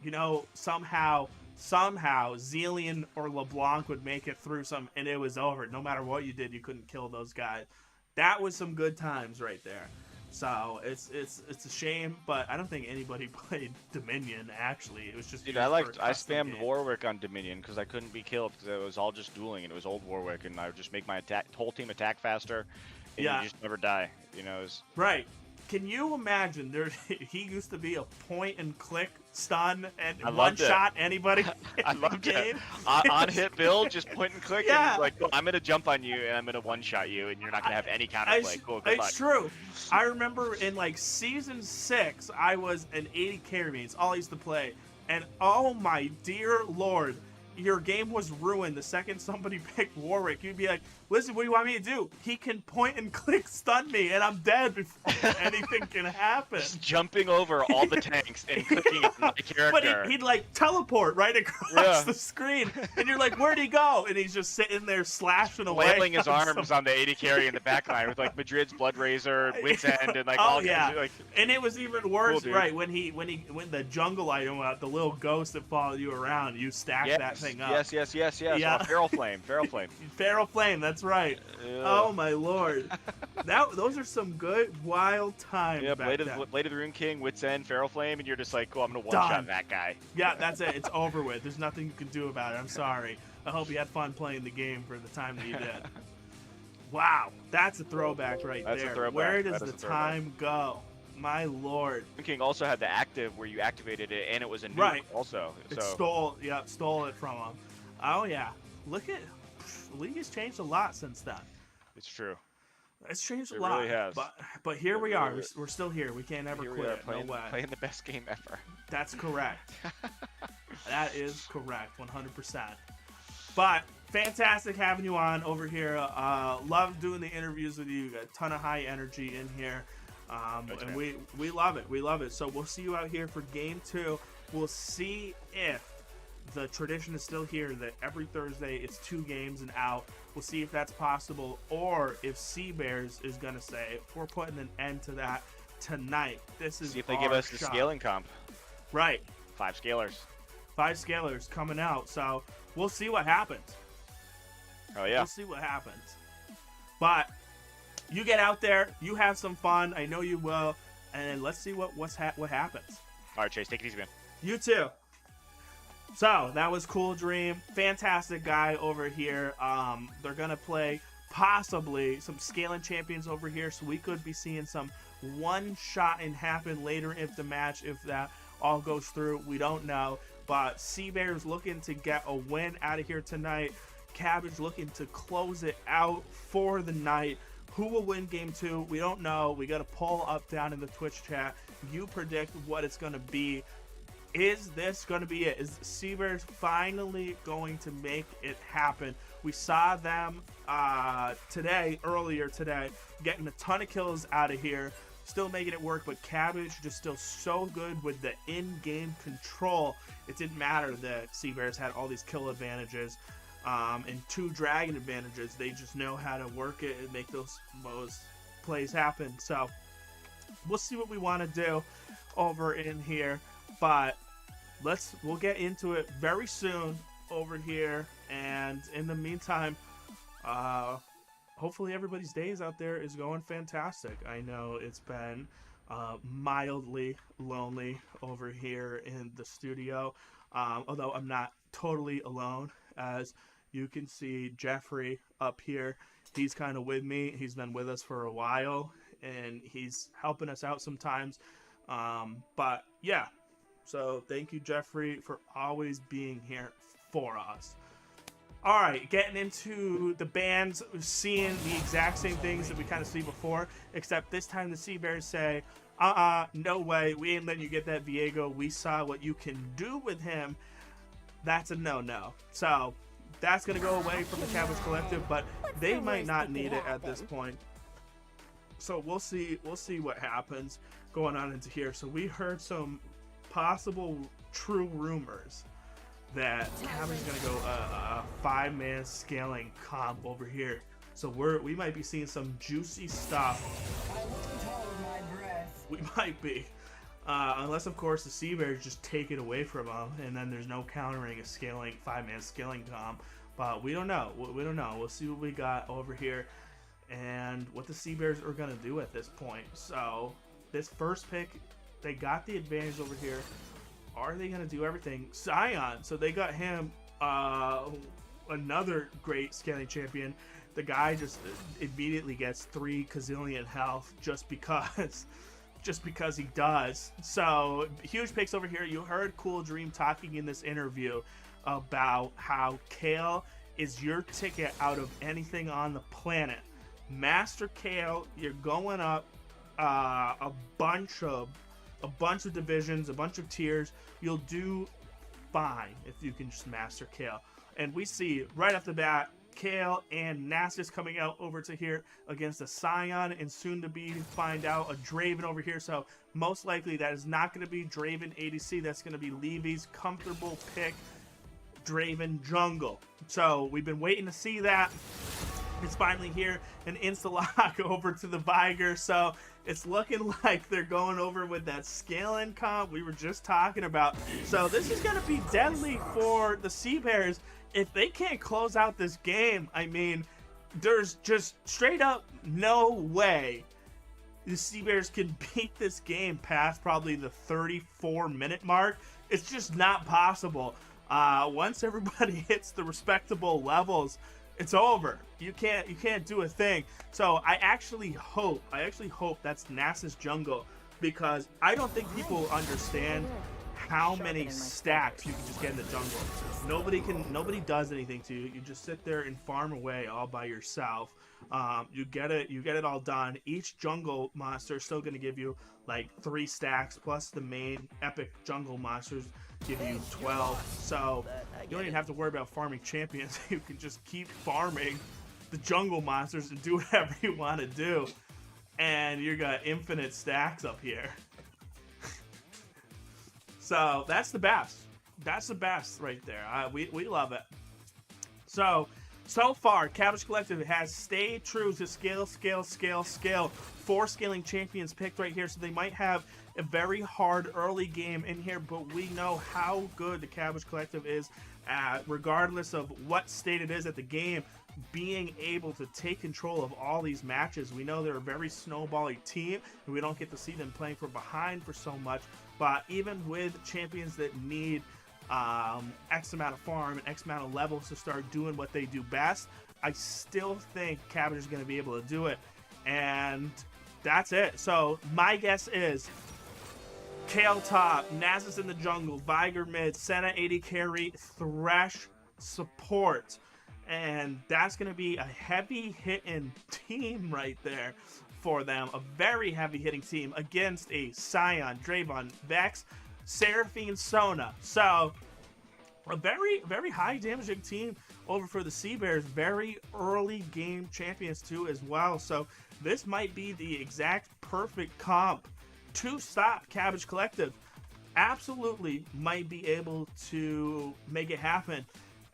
you know, somehow Zillion or LeBlanc would make it through and it was over. No matter what you did, you couldn't kill those guys. That was some good times right there. So it's a shame, but I don't think anybody played Dominion actually. It was just I spammed Warwick on Dominion because I couldn't be killed because it was all just dueling and it was old Warwick, and I would just make my whole team attack faster, and you just never die. You know, right. Can you imagine? He used to be a point and click stun and one shot anybody. I loved it. On hit build, just point and click. Yeah. And like, cool, I'm gonna jump on you and I'm gonna one shot you, and you're not gonna have any counterplay. Cool, good luck. It's true. I remember in like season 6, I was an 80 carry me. It's all I used to play, and oh my dear lord, your game was ruined the second somebody picked Warwick. You'd be like, listen, what do you want me to do? He can point and click stun me, and I'm dead before anything can happen. Just jumping over all the tanks and clicking on my character. But he'd like teleport right across the screen, and you're like, where'd he go? And he's just sitting there slashing away. Flailing his arms on the 80 carry in the backline with like Madrid's Blood Razor, Wit's End, and like all kinds of, like. And it was even worse, cool, right? When the jungle item, the little ghost that followed you around, you stacked that thing up. Yes. Yeah. Oh, Feral Flame. Feral Flame, that's right. Ew. Oh my lord. Those are some good wild times. Yeah, Blade of the Rune King, Wit's End, Feral Flame, and you're just like, cool, I'm gonna one-shot that guy. Yeah, that's it. It's over with. There's nothing you can do about it. I'm sorry. I hope you had fun playing the game for the time that you did. Wow, that's a throwback right there. That's a throwback. Where does the time go? My lord. King also had the active where you activated it, and it was a nuke also. It stole it from him. Oh yeah. Look at League has changed a lot since then. It's true. It's changed a lot. It really has. But here we are. We're still here. We can't ever quit. No way. Playing the best game ever. That's correct. That is correct. 100%. But fantastic having you on over here. Love doing the interviews with you. You got a ton of high energy in here. And we love it. We love it. So we'll see you out here for game 2. We'll see if the tradition is still here that every Thursday it's 2 games and out. We'll see if that's possible, or if Sea Bears is going to say, we're putting an end to that tonight. This is See if they give us the scaling comp. Right. 5 scalers. 5 scalers coming out. So we'll see what happens. Oh, yeah. We'll see what happens. But you get out there, you have some fun. I know you will. And let's see what happens. All right, Chase, take it easy, man. You too. So that was Cool Dream. Fantastic guy over here. They're going to play possibly some scaling champions over here. So we could be seeing some one-shotting happen later in the match if that all goes through. We don't know. But Sea Bears looking to get a win out of here tonight. Cabbage looking to close it out for the night. Who will win game 2? We don't know. We got a poll up down in the Twitch chat. You predict what it's going to be. Is this going to be it? Is Sea Bears finally going to make it happen? We saw them earlier today, getting a ton of kills out of here, still making it work, but Cabbage just still so good with the in-game control. It didn't matter that Sea Bears had all these kill advantages and 2 dragon advantages. They just know how to work it and make those plays happen. So we'll see what we want to do over in here. But we'll get into it very soon over here. And in the meantime, hopefully everybody's days out there is going fantastic. I know it's been mildly lonely over here in the studio, although I'm not totally alone. As you can see, Jeffrey up here, he's kind of with me. He's been with us for a while, and he's helping us out sometimes. But yeah. So thank you, Jeffrey, for always being here for us. All right, getting into the bands, seeing the exact same things that we kind of see before, except this time the Sea Bears say, no way, we ain't letting you get that Viego. We saw what you can do with him. That's a no-no. So that's going to go away from the Cabbage Collective, but they might not need it at this point. So we'll see what happens going on into here. So we heard some possible true rumors that Cabbage is going to go a 5-man scaling comp over here. So we might be seeing some juicy stuff. We might be. Unless, of course, the Sea Bears just take it away from them, and then there's no countering a 5-man scaling comp. But we don't know. We don't know. We'll see what we got over here and what the Sea Bears are going to do at this point. So this first pick, they got the advantage over here. Are they going to do everything? Scion. So they got him, another great scaling champion. The guy just immediately gets 3 gazillion health just because he does. So huge picks over here. You heard Cool Dream talking in this interview about how Kale is your ticket out of anything on the planet. Master Kale, you're going up a bunch of divisions, a bunch of tiers. You'll do fine if you can just master Kale. And we see right off the bat, Kale and Nasus coming out over to here against a Scion, and soon to be find out a Draven over here. So most likely that is not going to be Draven ADC. That's going to be Levy's comfortable pick, Draven jungle. So we've been waiting to see that. It's finally here, an insta-lock over to the Viger. So it's looking like they're going over with that scaling comp we were just talking about. So this is going to be deadly for the Sea Bears. If they can't close out this game, I mean, there's just straight up no way the Sea Bears can beat this game past probably the 34-minute mark. It's just not possible. Once everybody hits the respectable levels, it's over. You can't do a thing. So I actually hope that's Nasus jungle, because I don't think people understand how many stacks you can just get in the jungle. Nobody does anything to you. You just sit there and farm away all by yourself. You get it all done. Each jungle monster is still going to give you like 3 stacks, plus the main epic jungle monsters give you 12. So you don't even have to worry about farming champions. You can just keep farming the jungle monsters and do whatever you want to do, and you got infinite stacks up here. So that's the best. That's the best right there. We love it. So far, Cabbage Collective has stayed true to scale. 4 scaling champions picked right here, so they might have a very hard early game in here, but we know how good the Cabbage Collective is at, regardless of what state it is at the game, being able to take control of all these matches. We know they're a very snowbally team, and we don't get to see them playing from behind for so much, but even with champions that need X amount of farm and X amount of levels to start doing what they do best, I still think Cabbage is going to be able to do it. And that's it. So my guess is Kale top, Nasus in the jungle, Viger mid, Senna AD carry, Thresh support. And that's going to be a heavy hitting team right there for them. A very heavy hitting team against a Scion, Draven, Vex, Seraphine, Sona. So a very, very high damaging team over for the Sea Bears. Very early game champions too as well. So this might be the exact perfect comp to stop Cabbage Collective. Absolutely might be able to make it happen.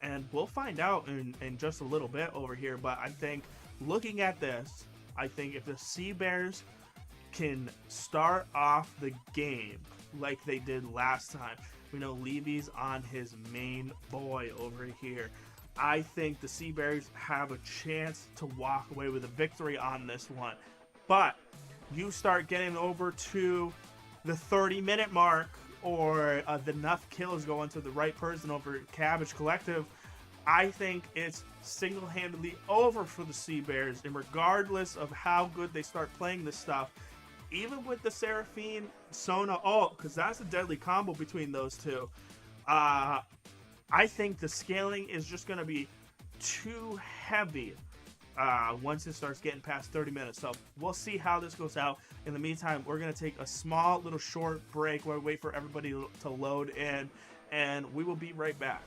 And we'll find out in just a little bit over here. But I think looking at this, I think if the Sea Bears can start off the game like they did last time, we know Levy's on his main boy over here. I think the Sea Bears have a chance to walk away with a victory on this one. But you start getting over to the 30-minute mark, or enough kills going to the right person over Cabbage Collective, I think it's single-handedly over for the Sea Bears. And regardless of how good they start playing this stuff, even with the Seraphine Sona ult, because that's a deadly combo between those two, I think the scaling is just going to be too heavy once it starts getting past 30 minutes. So we'll see how this goes out. In the meantime, we're going to take a small little short break while we wait for everybody to load in, and we will be right back.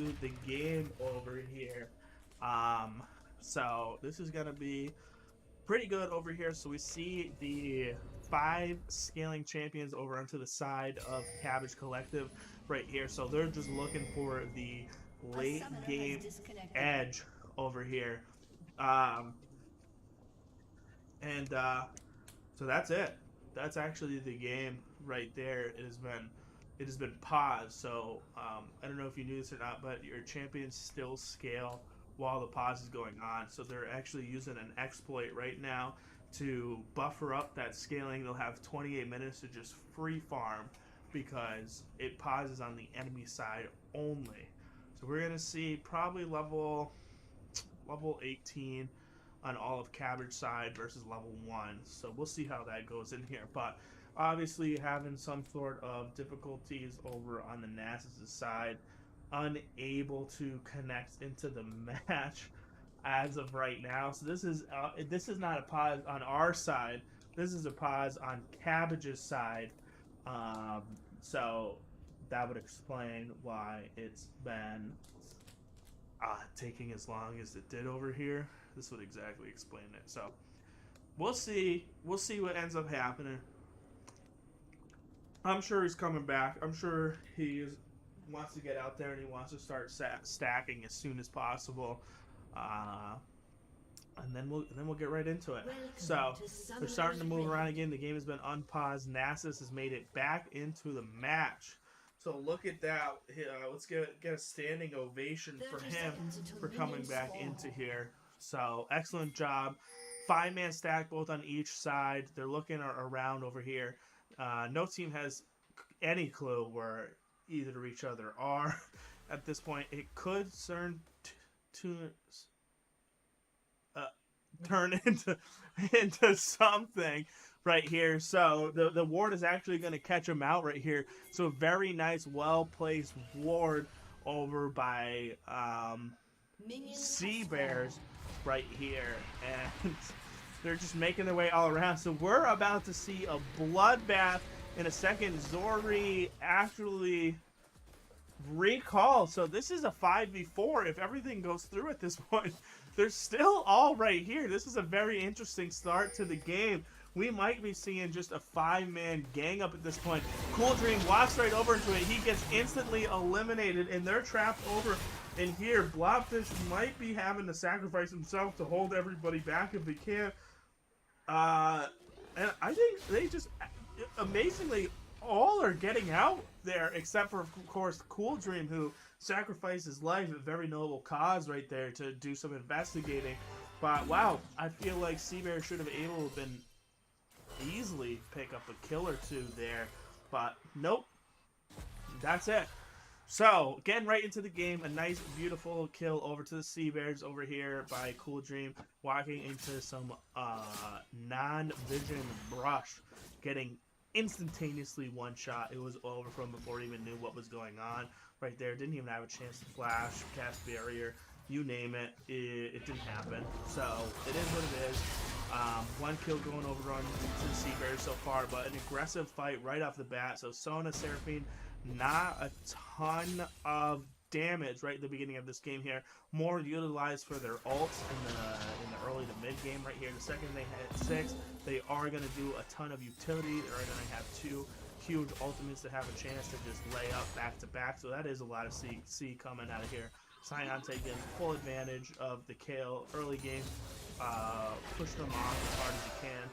into the game over here. So this is gonna be pretty good over here. So we see the 5 scaling champions over onto the side of Cabbage Collective right here. So they're just looking for the late game edge over here. So that's it. That's actually the game right there. It has been paused. So I don't know if you knew this or not, but your champions still scale while the pause is going on. So they're actually using an exploit right now to buffer up that scaling. They'll have 28 minutes to just free farm because it pauses on the enemy side only. So we're gonna see probably level 18 on all of Cabbage side versus level 1. So we'll see how that goes in here. But obviously having some sort of difficulties over on the Nasus' side, unable to connect into the match as of right now. So this is not a pause on our side. This is a pause on Cabbage's side. So that would explain why it's been taking as long as it did over here. This would exactly explain it. So we'll see. We'll see what ends up happening. I'm sure he's coming back. I'm sure wants to get out there and he wants to start stacking as soon as possible. And then we'll get right into it. So they're starting to move around again. The game has been unpaused. Nasus has made it back into the match. So look at that. Let's get a standing ovation for him for coming back into here. So excellent job. 5-man stack both on each side. They're looking around over here. No team has any clue where either each other are at this point. It could turn into something right here. So the ward is actually going to catch him out right here. So a very nice, well-placed ward over by Sea Bears right here. And they're just making their way all around. So we're about to see a bloodbath in a second. Zori actually recalled. So this is a 5v4 if everything goes through at this point. They're still all right here. This is a very interesting start to the game. We might be seeing just a 5-man gang up at this point. Cool Dream walks right over into it. He gets instantly eliminated, and they're trapped over in here. Blobfish might be having to sacrifice himself to hold everybody back if he can. And I think they just amazingly all are getting out there, except for, of course, Cool Dream, who sacrificed his life, a very noble cause right there to do some investigating. But wow, I feel like Seabear should have been easily pick up a kill or two there, but nope, that's it. So getting right into the game, a nice beautiful kill over to the Sea Bears over here by Cool Dream, walking into some non-vision brush, getting instantaneously one shot. It was over from before he even knew what was going on right there. Didn't even have a chance to flash, cast barrier, you name it. It didn't happen. So it is what it is. One kill going over on to the Sea Bears so far, but an aggressive fight right off the bat. So Sona, Seraphine, not a ton of damage right at the beginning of this game here. More utilized for their ults in the early to mid game right here. The second they hit 6, they are going to do a ton of utility. They're going to have 2 huge ultimates to have a chance to just lay up back to back. So that is a lot of C coming out of here. Scion taking full advantage of the Kale early game. Push them off as hard as you can.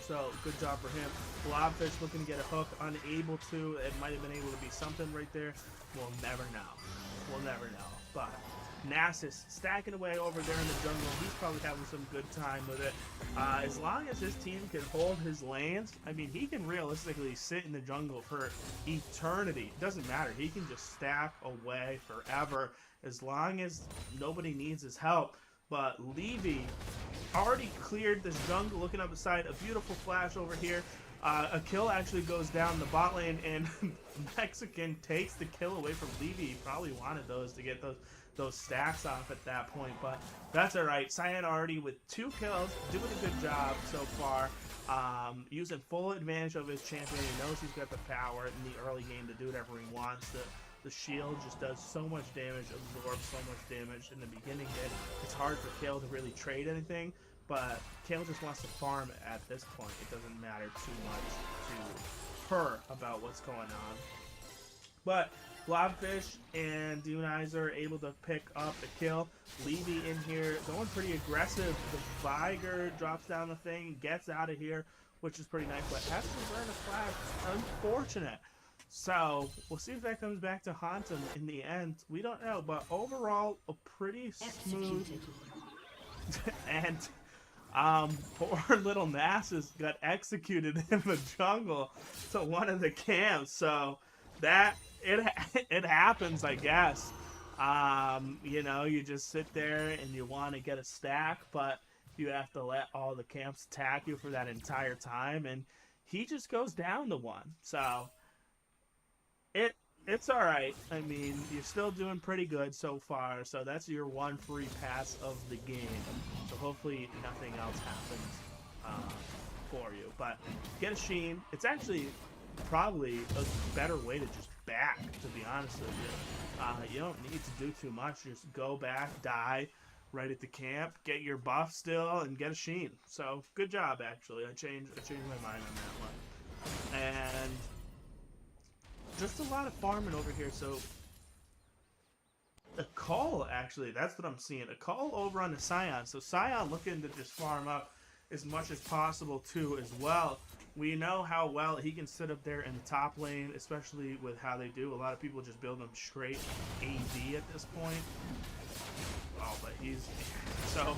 So good job for him. Blobfish looking to get a hook, unable to. It might have been able to be something right there. We'll never know. We'll never know. But Nasus stacking away over there in the jungle. He's probably having some good time with it. As long as his team can hold his lanes, I mean, he can realistically sit in the jungle for eternity. It doesn't matter. He can just stack away forever as long as nobody needs his help. But Levy already cleared this jungle, looking up the side. A beautiful flash over here. A kill actually goes down the bot lane, and Mexican takes the kill away from Levy. He probably wanted those to get those stacks off at that point, but that's all right. Cyan already with 2 kills, doing a good job so far. Using full advantage of his champion. He knows he's got the power in the early game to do whatever he wants. The shield just does so much damage, absorbs so much damage. In the beginning, it's hard for Kale to really trade anything, but Kale just wants to farm at this point. It doesn't matter too much to her about what's going on. But Blobfish and Dunizer are able to pick up a kill. Levy in here going pretty aggressive. The Viger drops down the thing, gets out of here, which is pretty nice, but has to burn a flag. Unfortunate. So we'll see if that comes back to haunt him in the end. We don't know, but overall a pretty smooth. And poor little Nasus got executed in the jungle to one of the camps. So that it happens, I guess. You know, you just sit there and you want to get a stack, but you have to let all the camps attack you for that entire time, and he just goes down to one. So it's all right. I mean, you're still doing pretty good so far. So that's your one free pass of the game. So hopefully nothing else happens for you. But get a Sheen. It's actually probably a better way to just back, to be honest with you. You don't need to do too much. Just go back, die right at the camp, get your buff still, and get a Sheen. So good job, actually. I changed my mind on that one. And just a lot of farming over here. So a call, actually, that's what I'm seeing. A call over on the Scion. So Scion looking to just farm up as much as possible too as well. We know how well he can sit up there in the top lane, especially with how they do. A lot of people just build him straight AD at this point. Oh, but he's... So,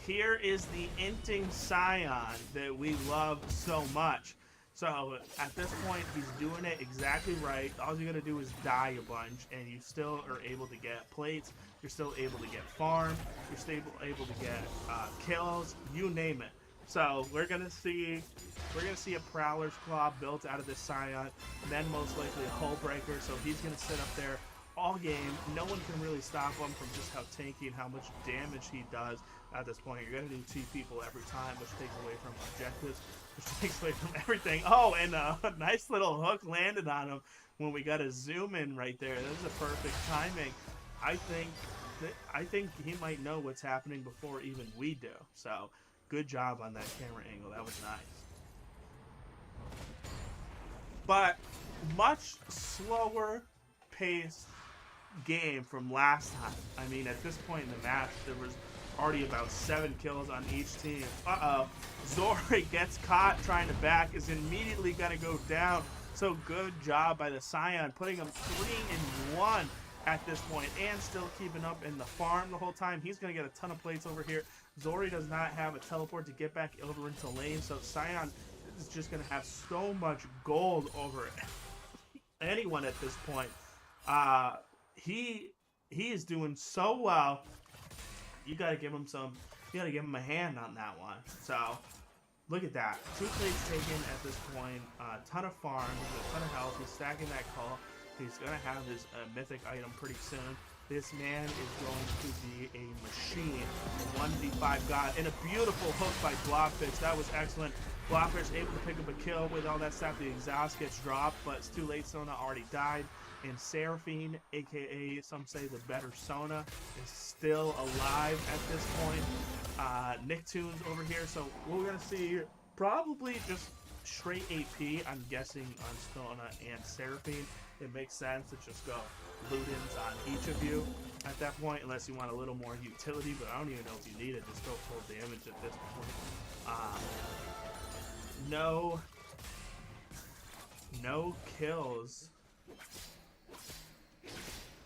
here is the inting Scion that we love so much. So, at this point, he's doing it exactly right. All you gotta do is die a bunch, and you still are able to get plates. You're still able to get farm. You're still able to get kills. You name it. So we're gonna see a Prowler's Claw built out of this Scion, then most likely a Hull Breaker. So he's gonna sit up there all game. No one can really stop him from just how tanky and how much damage he does at this point. You're gonna do T people every time, which takes away from objectives, which takes away from everything. Oh, and a nice little hook landed on him when we got a zoom in right there. That was a perfect timing. I think he might know what's happening before even we do. So good job on that camera angle. That was nice. But much slower paced game from last time. I mean, at this point in the match, there was already about 7 kills on each team. Zori gets caught trying to back, is immediately going to go down. So good job by the Scion, putting him 3-1 at this point, and still keeping up in the farm the whole time. He's going to get a ton of plates over here. Zori does not have a teleport to get back over into lane, so Scion is just going to have so much gold over anyone at this point. He is doing so well. You got to give him a hand on that one. So look at that. 2 plates taken at this point. A ton of farm, a ton of health. He's stacking that call. He's going to have his mythic item pretty soon. This man is going to be a machine. 1v5 god. And a beautiful hook by Blobfish. That was excellent. Blobfish able to pick up a kill with all that stuff. The exhaust gets dropped, but it's too late. Sona already died. And Seraphine, aka some say the better Sona, is still alive at this point. Nicktoons over here. So we're going to see probably just straight AP, I'm guessing, on Sona and Seraphine. It makes sense to just go loot-ins on each of you at that point, unless you want a little more utility, but I don't even know if you need it. Just go full damage at this point. No kills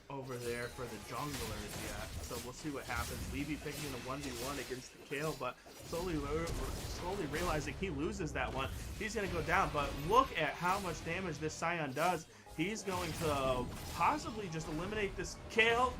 over there for the junglers yet, so we'll see what happens. Levy picking a 1v1 against the Kale, but slowly realizing he loses that one. He's going to go down, but look at how much damage this Scion does. He's going to possibly just eliminate this Kale.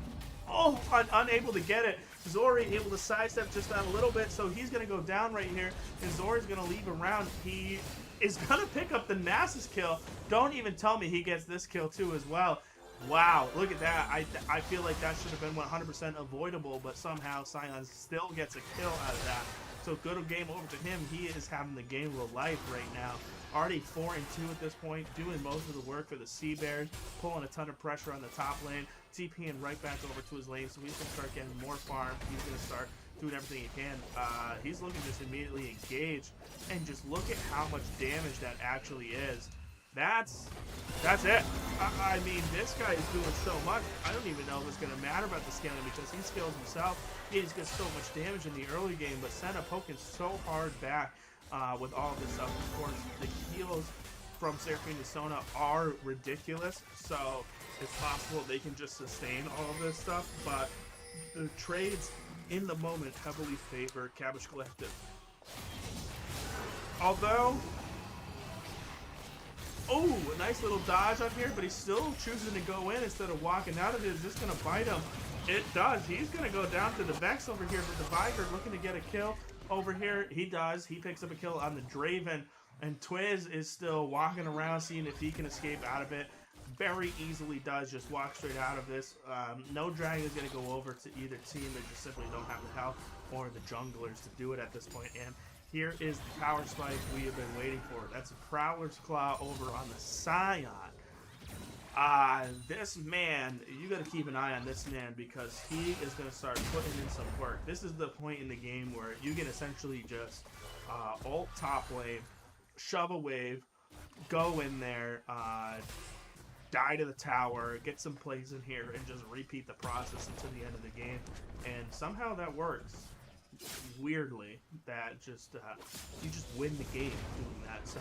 Oh, unable to get it. Zori able to sidestep just that a little bit, so he's going to go down right here, and Zori's going to leave around. He is going to pick up the Nasus kill. Don't even tell me he gets this kill too as well. Wow, look at that. I feel like that should have been 100% avoidable, but somehow Scion still gets a kill out of that. So good game over to him. He is having the game of life right now. Already 4-2 at this point, doing most of the work for the Sea Bears, pulling a ton of pressure on the top lane, TPing right back over to his lane, so he's going to start getting more farm. He's going to start doing everything he can. He's looking to just immediately engage, and just look at how much damage that actually is. That's it. I mean, this guy is doing so much. I don't even know if it's going to matter about the scaling because he scales himself. He's got so much damage in the early game, but Senna poking so hard back with all of this stuff. Of course, the heals from Seraphine to Sona are ridiculous, so it's possible they can just sustain all of this stuff, but the trades in the moment heavily favor Cabbage Collective. Although, oh, a nice little dodge on here, but he's still choosing to go in instead of walking out of it. Is this going to bite him? It does. He's going to go down to the Vex over here for the Viger, looking to get a kill over here. He does. He picks up a kill on the Draven, and Twiz is still walking around, seeing if he can escape out of it. Very easily does. Just walk straight out of this. No dragon is going to go over to either team. They just simply don't have the health or the junglers to do it at this point. And here is the power spike we have been waiting for. That's a Prowler's Claw over on the Scion. This man, you got to keep an eye on this man because he is going to start putting in some work. This is the point in the game where you can essentially just ult top lane, shove a wave, go in there, die to the tower, get some plays in here, and just repeat the process until the end of the game. And somehow that works. Weirdly, that just you just win the game doing that. So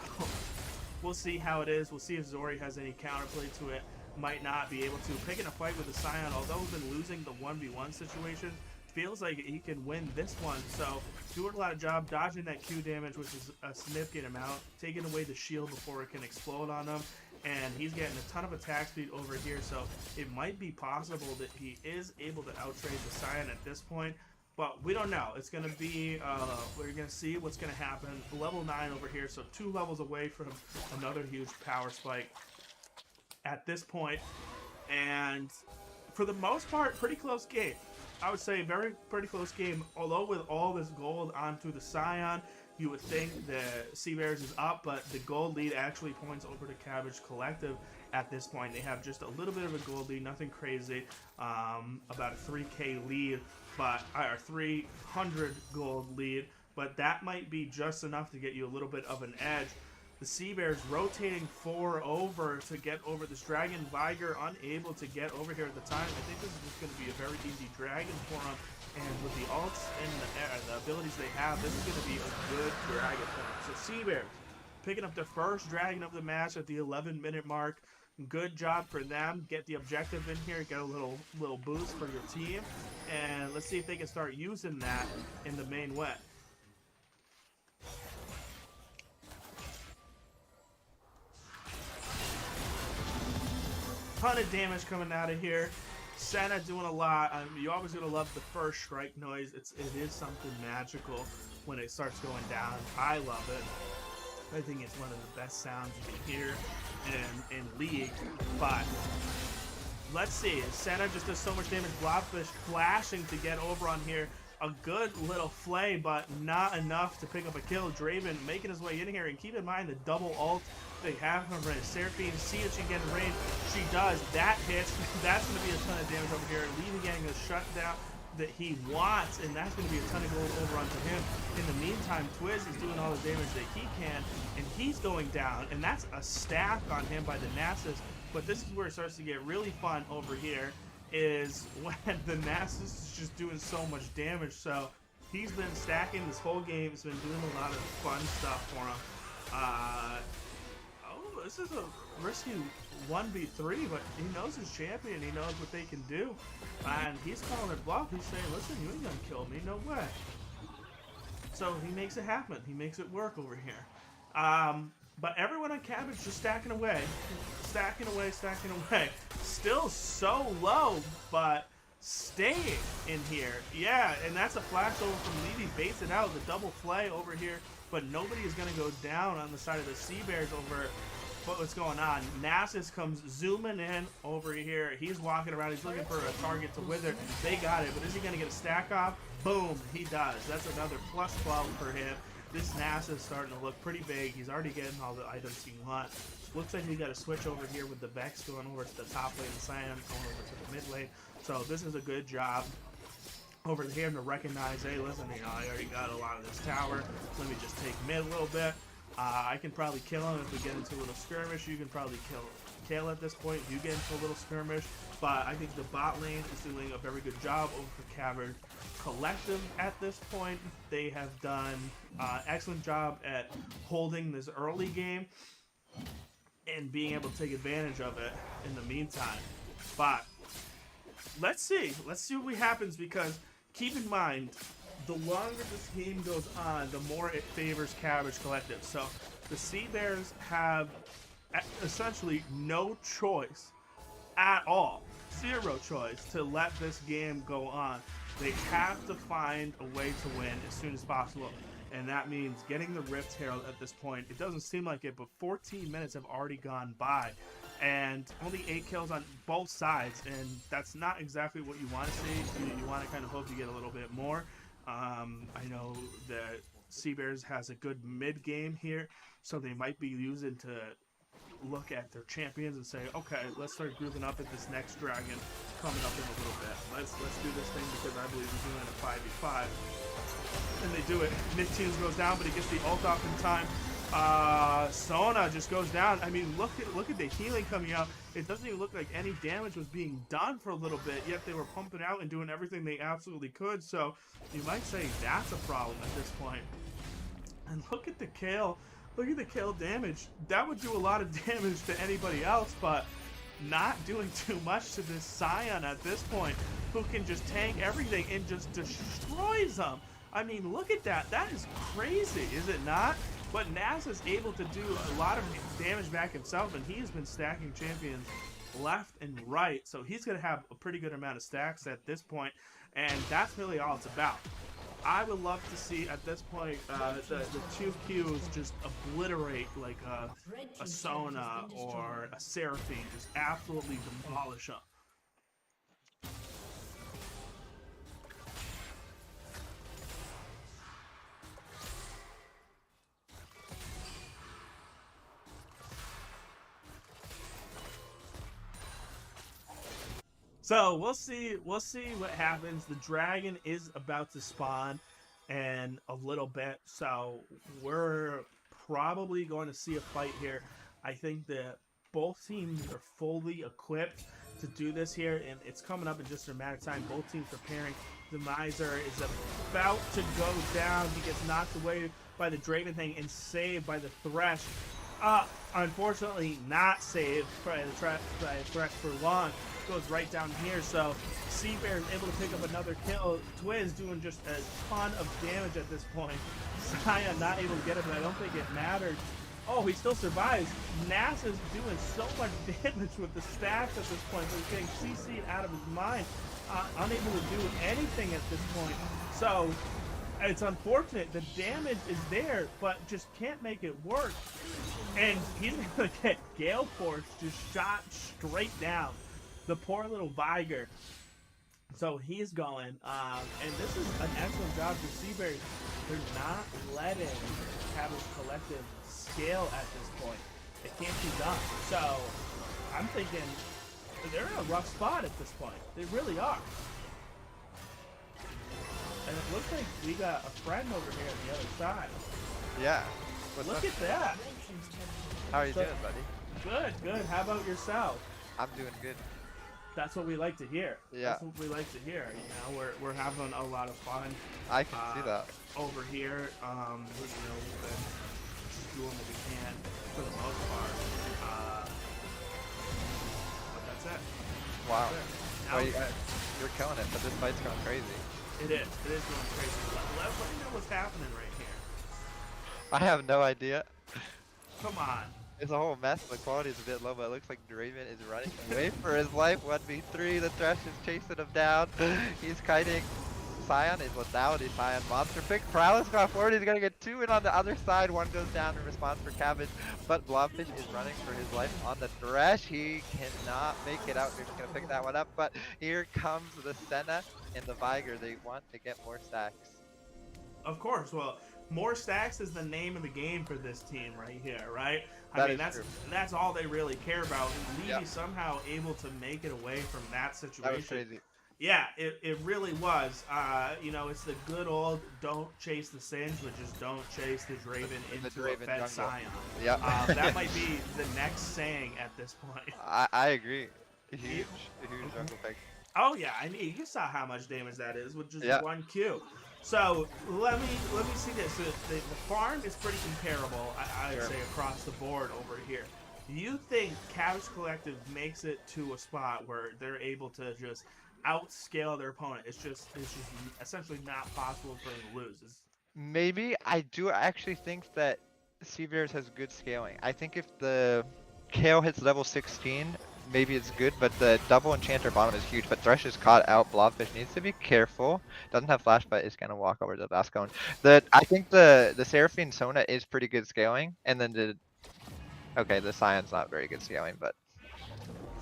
we'll see how it is. We'll see if Zori has any counterplay to it. Might not be able to. Picking a fight with the Scion, although we've been losing the 1v1 situation, feels like he can win this one. So doing a lot of job, dodging that Q damage, which is a significant amount, taking away the shield before it can explode on him. And he's getting a ton of attack speed over here, so it might be possible that he is able to outtrade the Scion at this point. But we don't know. It's going to be, we're going to see what's going to happen. Level 9 over here, so 2 levels away from another huge power spike at this point. And for the most part, pretty close game. I would say pretty close game. Although with all this gold onto the Scion, you would think the Sea Bears is up, but the gold lead actually points over to Cabbage Collective at this point. They have just a little bit of a gold lead, nothing crazy, about a 3k lead, but or 300 gold lead, but that might be just enough to get you a little bit of an edge. The Sea Bears rotating 4 over to get over this Dragon. Viger unable to get over here at the time. I think this is just going to be a very easy Dragon for him. And with the ults and the abilities they have, this is going to be a good Dragon for them. So Sea Bears picking up the first Dragon of the match at the 11-minute mark. Good job for them. Get the objective in here, get a little boost for your team. And let's see if they can start using that in the main way. Ton of damage coming out of here. Senna doing a lot. You always gonna love the first strike noise. It is something magical when it starts going down. I love it. I think it's one of the best sounds you can hear in League. But let's see. Senna just does so much damage. Blobfish flashing to get over on here. A good little flay, but not enough to pick up a kill. Draven making his way in here, and keep in mind the double ult they have from Red. Seraphine, see if she can get in range. She does. That hits. That's going to be a ton of damage over here. Leaving getting a shutdown that he wants, and that's going to be a ton of gold over onto him. In the meantime, Twiz is doing all the damage that he can, and he's going down, and that's a stack on him by the Nasus. But this is where it starts to get really fun over here, is when the Nasus is just doing so much damage. So he's been stacking this whole game. He's been doing a lot of fun stuff for him. Oh, this is a risky 1v3, but he knows his champion. He knows what they can do. And he's calling it bluff. He's saying, listen, you ain't gonna kill me. No way. So he makes it happen. He makes it work over here. But everyone on Cabbage just stacking away. Stacking away, stacking away. Still so low, but staying in here. Yeah, and that's a flash over from Levy. Baits it out. The double flay over here. But nobody is going to go down on the side of the Sea Bears over what's going on. Nasus comes zooming in over here. He's walking around. He's looking for a target to wither. They got it, but is he going to get a stack off? Boom, he does. That's another plus 12 for him. This NASA is starting to look pretty big. He's already getting all the items he wants. Looks like we got to switch over here with the Vex going over to the top lane, the Cyan going over to the mid lane. So this is a good job over here to recognize, hey, listen, you know, I already got a lot of this tower. Let me just take mid a little bit. I can probably kill him if we get into a little skirmish. You can probably kill Kale at this point if you get into a little skirmish. But I think the bot lane is doing a very good job over for Cabbage Collective at this point. They have done excellent job at holding this early game and being able to take advantage of it in the meantime. But let's see what happens, because keep in mind, the longer this game goes on, the more it favors Cabbage Collective. So the Sea Bears have essentially no choice at all, zero choice to let this game go on. They have to find a way to win as soon as possible, and that means getting the Rift Herald at this point. It doesn't seem like it, but 14 minutes have already gone by, and only 8 kills on both sides, and that's not exactly what you want to see. You want to kind of hope you get a little bit more. I know that Sea Bears has a good mid game here, so they might be using to look at their champions and say, okay, let's start grooving up at this next dragon coming up in a little bit. Let's do this thing, because I believe we're doing a 5v5. And they do it. Mid-teens goes down, but he gets the ult off in time. Sona just goes down. I mean, look at the healing coming out. It doesn't even look like any damage was being done for a little bit, yet they were pumping out and doing everything they absolutely could. So you might say that's a problem at this point. And look at the Kale. Look at the Kale damage. That would do a lot of damage to anybody else, but not doing too much to this Scion at this point, who can just tank everything and just destroys them. I mean, look at that. That is crazy, is it not? But NASA's able to do a lot of damage back himself, and he has been stacking champions left and right. So he's going to have a pretty good amount of stacks at this point, and that's really all it's about. I would love to see at this point the 2 Qs just obliterate like a Sona or a Seraphine, just absolutely demolish them. So we'll see what happens. The dragon is about to spawn in a little bit, so we're probably going to see a fight here. I think that both teams are fully equipped to do this here, and it's coming up in just a matter of time. Both teams preparing. The Miser is about to go down. He gets knocked away by the Draven thing and saved by the Thresh. Unfortunately not saved by the Thresh for long. Goes right down here, so Sea Bear is able to pick up another kill. Twiz doing just a ton of damage at this point. Saya not able to get it, but I don't think it mattered. Oh, he still survives. NASA's doing so much damage with the stacks at this point, so he's getting CC'd out of his mind, unable to do anything at this point. So it's unfortunate. The damage is there, but just can't make it work. And he's gonna get Gale Force just shot straight down. The poor little Viger. So he's going, and this is an excellent job for Sea Bears. They're not letting Cabbage Collective scale at this point. It can't be done. So I'm thinking they're in a rough spot at this point. They really are. And it looks like we got a friend over here on the other side. Yeah. Look at that. How are you doing, buddy? Good. How about yourself? I'm doing good. That's what we like to hear. Yeah. That's what we like to hear. You know, we're having a lot of fun. I can see that. Over here, we've been just doing what we can for the most part. But that's it. Wow. Now, Well, you're killing it, but this fight's going crazy. It is going crazy. Let me know what's happening right here. I have no idea. Come on. It's a whole mess. The quality is a bit low, but it looks like Draven is running away for his life. 1v3. The Thresh is chasing him down. He's kiting. Scion is lethality. Scion monster pick. Paralysis got forward. He's gonna get 2, and on the other side, 1 goes down in response for Cabbage. But Blobfish is running for his life on the Thresh. He cannot make it out. They're just gonna pick that one up. But here comes the Senna and the Viger. They want to get more stacks. Of course. Well, more stacks is the name of the game for this team right here, right? That I mean, is true. that's all they really care about. And Levy Yeah. somehow able to make it away from that situation. That was crazy. Yeah, it really was. You know, it's the good old don't chase the Singe, but just don't chase the Draven into Draven a fed jungle. Scion. Yep. That might be the next saying at this point. I agree. Huge jungle pick. Oh yeah, I mean you saw how much damage that is with just Yeah. 1 Q. So let me see this. So the farm is pretty comparable, I'd Sure. say, across the board over here. Do you think Cabbage Collective makes it to a spot where they're able to just outscale their opponent? It's just essentially not possible for them to lose. Maybe. I do actually think that Seabears has good scaling. I think if the Kale hits level 16, maybe it's good, but the double enchanter bottom is huge. But Thresh is caught out. Blobfish needs to be careful. Doesn't have flash, but is gonna walk over to the Bascone. I think the Seraphine Sona is pretty good scaling, and then the Scion's not very good scaling, but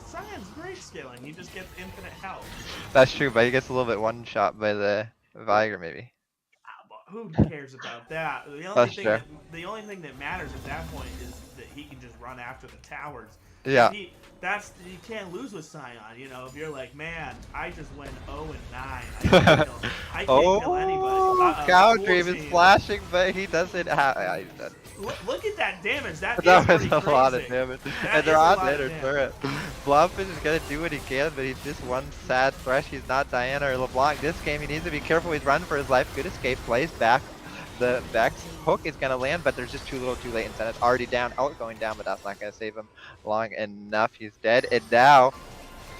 Scion's great scaling. He just gets infinite health. that's true. But he gets a little bit one shot by the Viger, maybe. Who cares about that? The only thing that matters at that point is that he can just run after the towers. Yeah. You can't lose with Scion. You know, if you're like, man, I just went 0 and 9. I can't kill anybody. Cow Cool Dream is team. flashing, but he doesn't have. He's dead. Look at that damage. That That is was pretty a lot of crazy. damage. That And is they're a on lot of later damage. turret. Blobfish is gonna do what he can, but he's just one sad Thresh. He's not Diana or LeBlanc. This game, he needs to be careful. He's running for his life. Good escape. Plays back. The Vex hook is gonna land, but there's just too little too late, and Senna's already down. Oh, going down, but that's not gonna save him long enough. He's dead. And now,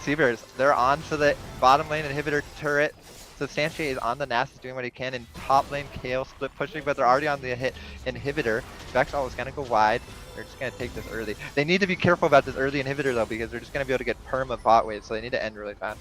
Seabears, they're on to the bottom lane inhibitor turret. Substantiate is on the Nasus doing what he can. In top lane, Kale split pushing, but they're already on the hit inhibitor. Vex is gonna go wide. They're just gonna take this early. They need to be careful about this early inhibitor though, because they're just gonna be able to get perma bot wave, so they need to end really fast.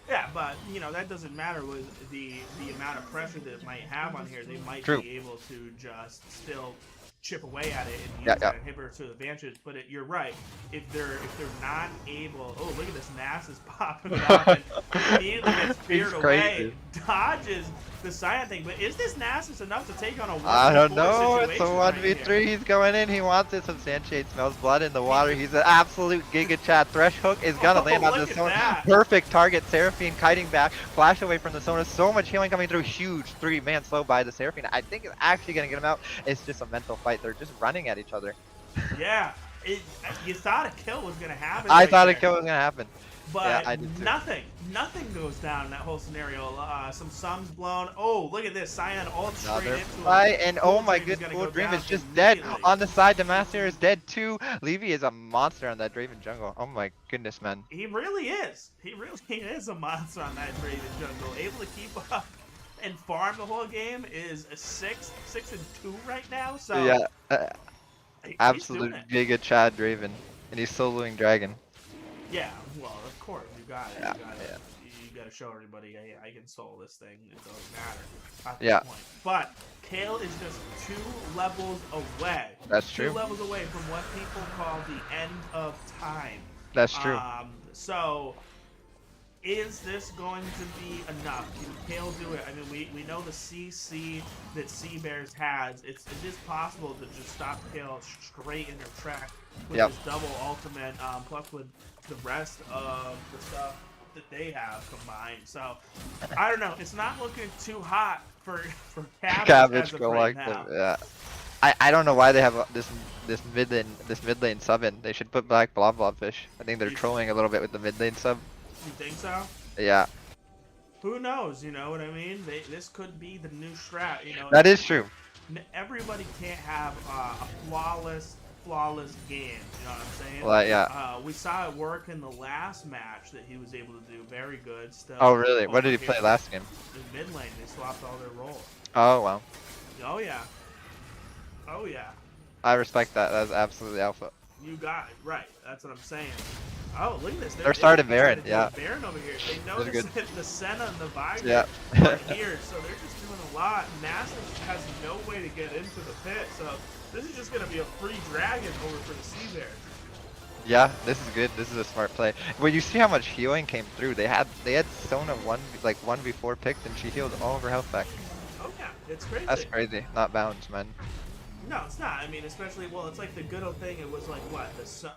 Yeah, but you know that doesn't matter with the amount of pressure that it might have on here. They might True. be able to just still chip away at it and use Yeah, that inhibitor to advantage. But you're right. If they're not able, oh look at this Nasus popping off and immediately gets feared away, dodges the Scion thing. But is this Nasus enough to take on a 1v4 I don't know. It's a situation right 1v3. here? He's going in. He wants it. Substantiate smells blood in the water. He's an absolute Giga Chat. Thresh hook is gonna land on look the at Sona. that. Perfect target. Seraphine kiting back. Flash away from the Sona. So much healing coming through. Huge 3-man slow by the Seraphine. I think it's actually gonna get him out. It's just a mental fight. They're just running at each other. Yeah, you thought a kill was gonna happen. I right thought a there. kill was gonna happen. But Yeah, I did too. nothing goes down in that whole scenario. Some sun's blown. Oh, look at this. Scion all straight Another into fight, him. and Cool oh my Dream is good, gonna Cool go Dream down is just dead. immediately. On the side, Demacia is dead too. Levy is a monster on that Draven jungle. Oh my goodness, man. He really is. He really is a monster on that Draven jungle. Able to keep up and farm the whole game is a 6-2 right now. So Yeah, he's absolute doing it. Giga Chad Draven, and he's soloing Dragon. Yeah, well, of course you got it. Yeah, You got it. yeah. You got to show everybody, hey, I can solo this thing. It doesn't matter at this Yeah. point. But Kale is just 2 levels away. That's 2 true. levels away from what people call the end of time. That's true. So, is this going to be enough? Can Kale do it? I mean, we know the CC that Seabears has. It is possible to just stop Kale straight in their track with Yep. his double ultimate, plus with the rest of the stuff that they have combined. So, I don't know. It's not looking too hot for Cabbage, Cabbage as of go right like now. them. Yeah. I don't know why they have this mid lane sub in. They should put back Blobfish. I think they're trolling a little bit with the mid lane sub. You think so? Yeah, Who knows? You know what I mean? This could be the new strat. You know, that is true. everybody can't have a flawless game. You know what I'm saying? Well, yeah. We saw it work in the last match that he was able to do very good. Still. Oh really? What did he over play here last game? in mid lane, they swapped all their roles. Oh wow. Oh yeah. Oh yeah. I respect that. That's absolutely alpha. You got it right. That's what I'm saying. Oh, look at this. They're starting Baron, yeah. Baron over here. They That's notice good. that the Senna and the Viger Yeah. are here, so they're just doing a lot. Nasty has no way to get into the pit, so this is just going to be a free dragon over for the Sea Bears. Yeah, this is good. This is a smart play. Well, you see how much healing came through. They had Sona 1v4 picked, and she healed all of her health back. Oh yeah, it's crazy. That's crazy. Not balanced, man. No, it's not. I mean, especially, well, it's like the good old thing. It was like, what,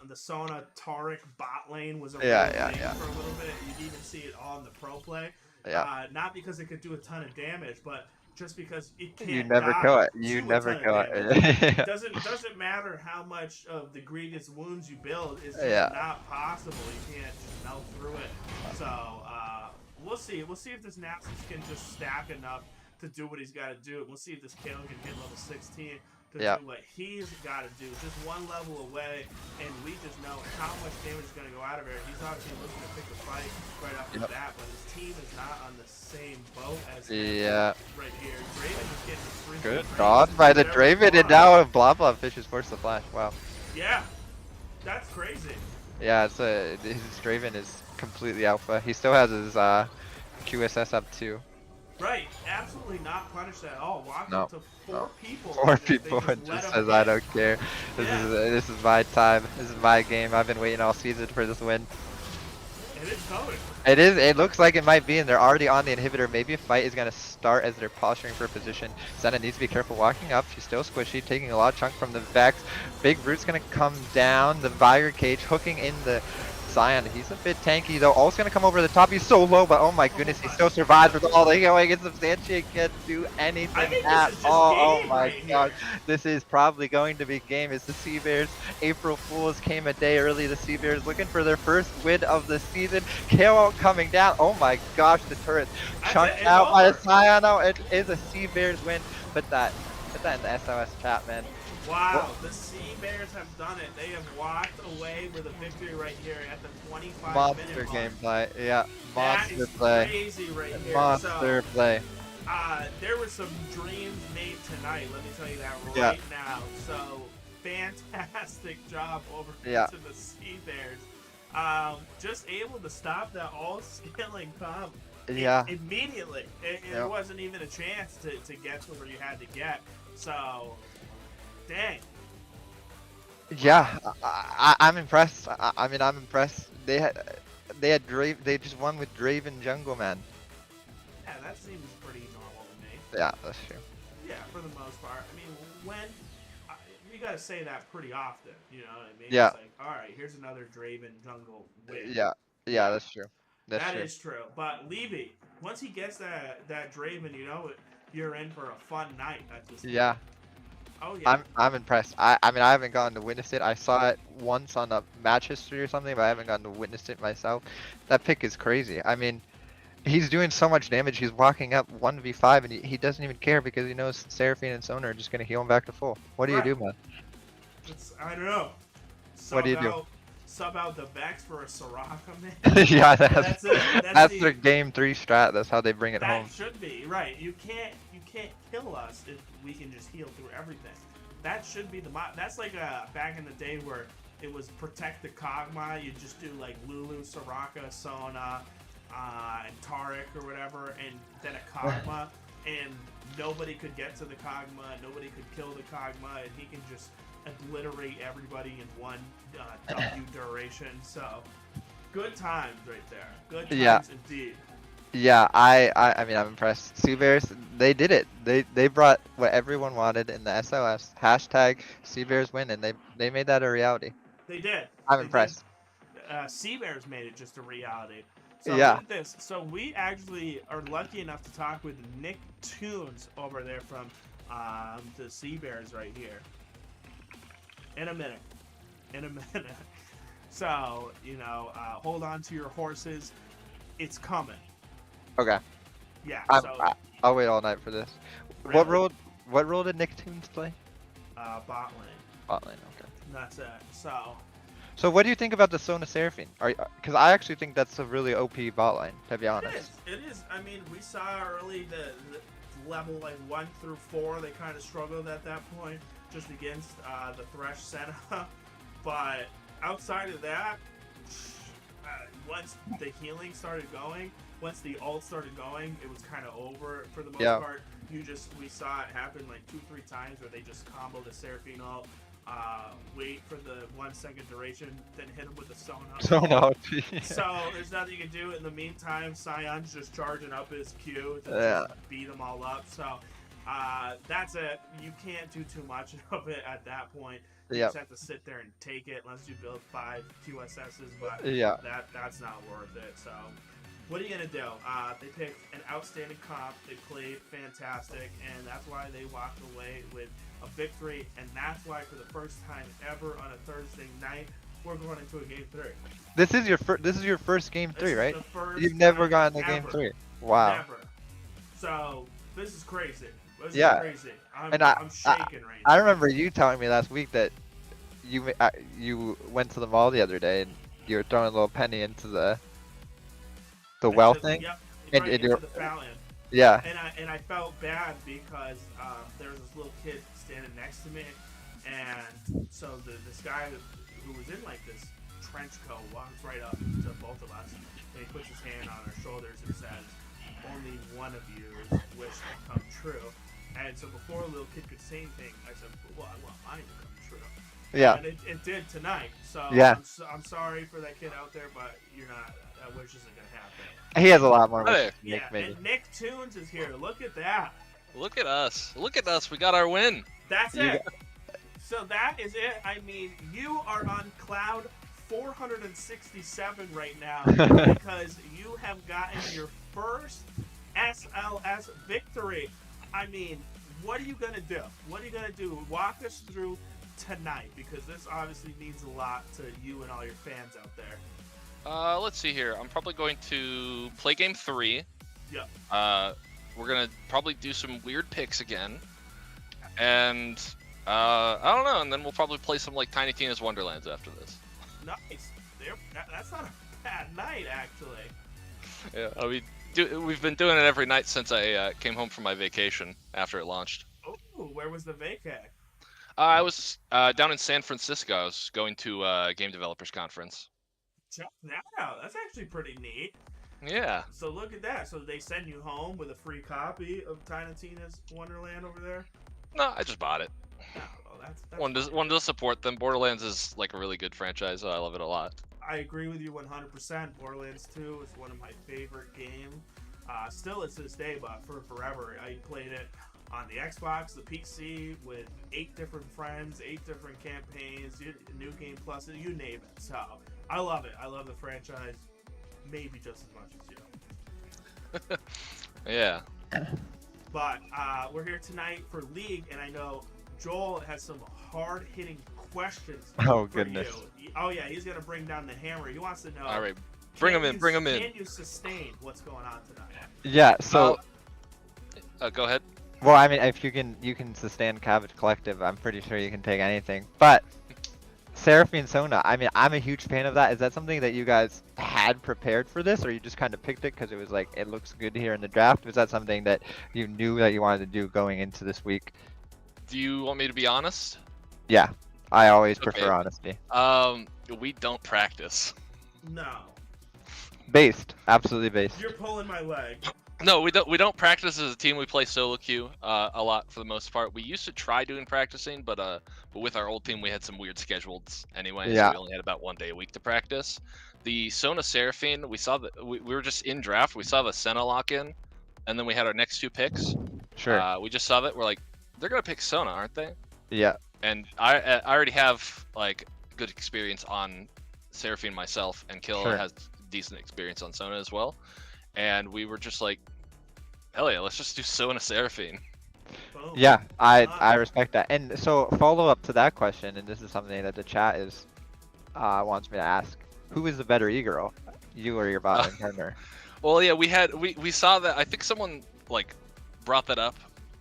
the Sona Taric bot lane was a real thing for a little bit. You'd even see it on the pro play. Yeah. Not because it could do a ton of damage, but just because it can't You never kill it. You never kill it. It doesn't matter how much of the grievous wounds you build. It's just not possible. You can't just melt through it. So, we'll see. We'll see if this Nasus can just stack enough to do what he's got to do. We'll see if this Kale can hit level 16 to do what he's got to do. Just one level away, and we just know how much damage is going to go out of here. He's obviously looking to pick the fight right off the bat, but his team is not on the same boat as him right here. Draven is getting free. Good dodge by the Draven, and now Blah Blah Fish is forced to flash. Wow. Yeah, that's crazy. Yeah, it's his Draven is completely alpha. He still has his QSS up too. Right, absolutely not punished at all. Walked up to four people. 4 people and just says, I don't care. This is my time. This is my game. I've been waiting all season for this win. And it's coming. It is. It looks like it might be, and they're already on the inhibitor. Maybe a fight is going to start as they're posturing for position. Senna needs to be careful walking up. She's still squishy, taking a lot of chunk from the Vex. Big Root's going to come down. The Viger Cage hooking in the Zion. He's a bit tanky though. Ult's gonna come over the top. He's so low, but oh my goodness, he still survives with all the healing. And Substantiate can't do anything at all. Oh my god. This is probably going to be game. It's the Sea Bears. April Fools came a day early. The Sea Bears looking for their first win of the season. KO coming down. Oh my gosh, the turret chunked out by the Zion. Oh, it is a Sea Bears win. Put that in the SOS chat, man. Wow, the Sea Bears have done it. They have walked away with a victory right here at the 25-minute mark. Monster gameplay, yeah. Monster that is play. Crazy right here. Monster play. There were some dreams made tonight. Let me tell you that right now. So fantastic job over to the Sea Bears. Just able to stop that all-scaling comp. Immediately. It wasn't even a chance to get to where you had to get. So. Dang. Yeah, I'm impressed. I mean, I'm impressed. They had Drave. They just won with Draven jungle, man. Yeah, that seems pretty normal to me. Yeah, that's true. Yeah, for the most part. I mean, you gotta say that pretty often. You know what I mean? Yeah. It's like, all right, here's another Draven jungle win. Yeah, that's true. That is true. But Levy, once he gets that Draven, you know, you're in for a fun night at this. Yeah. Point. Oh, yeah. I'm impressed. I mean, I haven't gotten to witness it. I saw it once on a match history or something, but I haven't gotten to witness it myself. That pick is crazy. I mean, he's doing so much damage. He's walking up 1v5, and he doesn't even care because he knows Seraphine and Sona are just going to heal him back to full. What do you do, man? I don't know. What do you do? Sub out the Vex for a Soraka, man. Yeah, that's their game 3 strat. That's how they bring it home. That should be, right. You can't kill us if we can just heal through everything. That should be that's like back in the day where it was protect the Kog'Maw. You just do like Lulu, Soraka, Sona, and Taric or whatever, and then a Kog'Maw, and nobody could get to the Kog'Maw, nobody could kill the Kog'Maw, and he can just obliterate everybody in one W duration. So good times right there. Good times indeed. Yeah, I mean, I'm impressed. Sea Bears, they did it. They brought what everyone wanted in the SOS. Hashtag Sea Bears win, and they made that a reality. They did. I'm impressed. Sea Bears made it just a reality. So look at this. So we actually are lucky enough to talk with Nick Tunes over there from the Sea Bears right here. In a minute. So, you know, hold on to your horses. It's coming. Okay. Yeah. I'll wait all night for this. Really? What role did Nick Tunes play? Bot lane. Bot lane. Okay. That's it. So what do you think about the Sona Seraphine? Because I actually think that's a really OP bot lane, to be honest. It is. I mean, we saw early the level like 1 through 4. They kind of struggled at that point just against the Thresh Senna. But outside of that, once the healing started going, once the ult started going, it was kind of over for the most Yeah. part. We saw it happen like 2-3 times where they just combo the Seraphine ult, wait for the 1 second duration, then hit him with the Sona. So no. So there's nothing you can do. In the meantime, Scion's just charging up his Q to just beat them all up. So that's it. You can't do too much of it at that point. You just have to sit there and take it unless you build 5 QSSs, but that's not worth it. So what are you going to do? They picked an outstanding comp. They played fantastic, and that's why they walked away with a victory, and that's why for the first time ever on a Thursday night, we're going into a Game 3. This is your first Game 3, right? The first You've never time gotten a Game ever. 3. Wow. Never. So this is crazy. This Yeah. is crazy. I'm shaking right now. I remember you telling me last week that you went to the mall the other day and you were throwing a little penny into the well thing. Yep. And Right into the fountain. Yeah. And I felt bad because there was this little kid standing next to me, and so this guy who was in like this trench coat walks right up to both of us, and he puts his hand on our shoulders and says, "Only one of you's wish will come true." And so before a little kid could say anything, I said, "Well, I want mine to come true." Yeah. And it did tonight. So Yeah. I'm sorry for that kid out there, but you're not. That wish isn't gonna happen. He has a lot more Hey. wishes than Nick, Yeah, maybe. and Nick Tunes is here. Look at that. Look at us. Look at us. We got our win. That's You it. So that is it. I mean, you are on cloud 467 right now because you have gotten your first SLS victory. I mean, what are you going to do? What are you going to do? Walk us through tonight, because this obviously means a lot to you and all your fans out there. Let's see here. I'm probably going to play game 3. Yep. We're gonna probably do some weird picks again, and I don't know. And then we'll probably play some like Tiny Tina's Wonderlands after this. Nice. That's not a bad night, actually. Yeah. We've been doing it every night since I came home from my vacation after it launched. Oh, where was the vacay? I was down in San Francisco. I was going to a game developers conference. Check that out. That's actually pretty neat. Yeah. So look at that. So they send you home with a free copy of Tiny Tina's Wonderland over there? No, I just bought it. Oh, well, that's Wanted to support them. Borderlands is like a really good franchise, so I love it a lot. I agree with you 100%. Borderlands 2 is one of my favorite games. Still is to this day, but for forever. I played it on the Xbox, the PC, with 8 different friends, 8 different campaigns, New Game Plus, you name it. So I love it. I love the franchise maybe just as much as you. Yeah. But we're here tonight for League, and I know Joel has some hard-hitting questions Oh, for goodness. you. Oh, yeah, he's going to bring down the hammer. He wants to know. All right. Bring him in. Bring him in. Can you sustain what's going on tonight? Yeah, so Go ahead. well, I mean, if you can sustain Cabbage Collective, I'm pretty sure you can take anything. But Seraphine Sona, I mean, I'm a huge fan of that. Is that something that you guys had prepared for this, or you just kind of picked it because it was like it looks good here in the draft? Was that something that you knew that you wanted to do going into this week? Do you want me to be honest? Yeah, I always Okay. prefer honesty. We don't practice. No. Based, absolutely based. You're pulling my leg. No, we don't practice as a team. We play solo queue a lot for the most part. We used to try doing practicing, but with our old team we had some weird schedules anyway. Yeah. So we only had about 1 day a week to practice. The Sona Seraphine, we saw that we were just in draft. We saw the Senna lock in, and then we had our next 2 picks. Sure. We just saw that. We're like, they're gonna pick Sona, aren't they? Yeah. And I already have like good experience on Seraphine myself, and Kill Sure. has decent experience on Sona as well. And we were just like, hell yeah, let's just do Sona Seraphine. Boom. Yeah, I respect that. And so follow up to that question, and this is something that the chat is wants me to ask: who is the better e-girl, you or your bot partner? Well, yeah, we saw that. I think someone like brought that up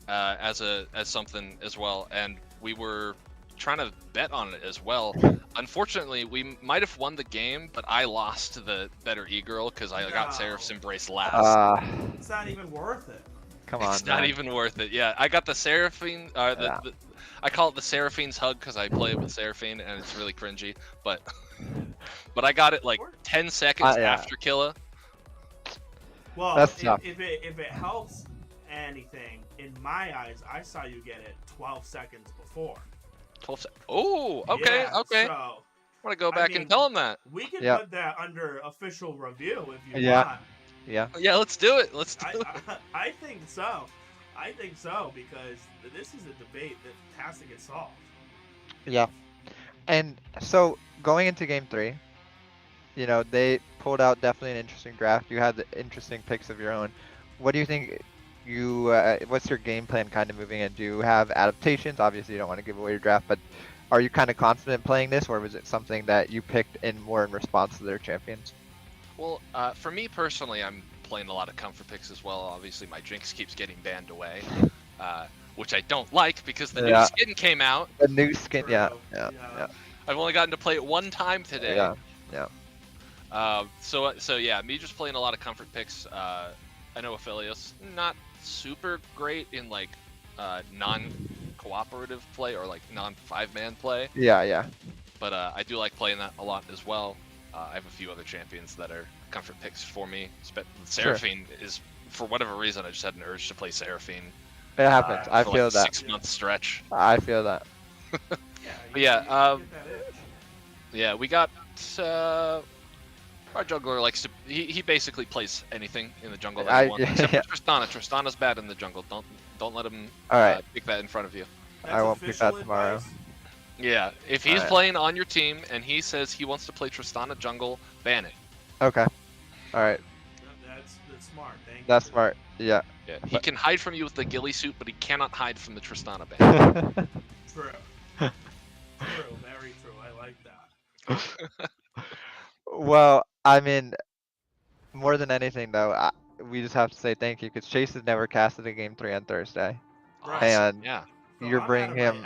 as something as well, and we were trying to bet on it as well. Unfortunately, we might have won the game, but I lost to the better e-girl because I got No. Seraph's Embrace last. It's not even worth it. Come on, It's not man. even worth it. Yeah, I got the Seraphine. Yeah. I call it the Seraphine's hug because I play it with Seraphine and it's really cringy. But but I got it like 10 seconds Yeah. after Killa. Well, That's if, tough. if it helps anything, in my eyes, I saw you get it 12 seconds before. 12 seconds. Oh, okay, Yeah, okay. So I'm gonna go back mean, and tell him that. we can Yeah. put that under official review if you Yeah. want. Yeah. Yeah, let's do it. Let's do it. I think so. I think so because this is a debate that has to get solved. Yeah. And so going into game 3, you know, they pulled out definitely an interesting draft. You had the interesting picks of your own. What do you think you, what's your game plan kind of moving in? Do you have adaptations? Obviously you don't want to give away your draft, but are you kind of confident playing this, or was it something that you picked in more in response to their champions? Well, for me personally, I'm playing a lot of comfort picks as well. Obviously, my Jinx keeps getting banned away, which I don't like because the new skin came out. The new skin, yeah. I've only gotten to play it one time today. Yeah. So yeah, me just playing a lot of comfort picks. I know Aphelios, not super great in like non-cooperative play or like non-5-man play. Yeah. But I do like playing that a lot as well. I have a few other champions that are comfort picks for me. Seraphine is, for whatever reason, I just had an urge to play Seraphine. It happens. I for feel like a that. 6-month stretch. I feel that. But yeah, we got our jungler likes to. He basically plays anything in the jungle that he wants. Except for Tristana. Tristana's bad in the jungle. Don't let him pick that in front of you. I won't pick that tomorrow. Yeah, if he's playing on your team and he says he wants to play Tristana jungle, ban it. Okay. All right. That's smart. Thank you. That's smart. Yeah. Yeah, he can hide from you with the ghillie suit, but he cannot hide from the Tristana ban. True. True. Very true. I like that. Well, I mean, more than anything though, we just have to say thank you because Chase has never casted a game 3 on Thursday, Right. and Yeah. So you're I'm bringing at him.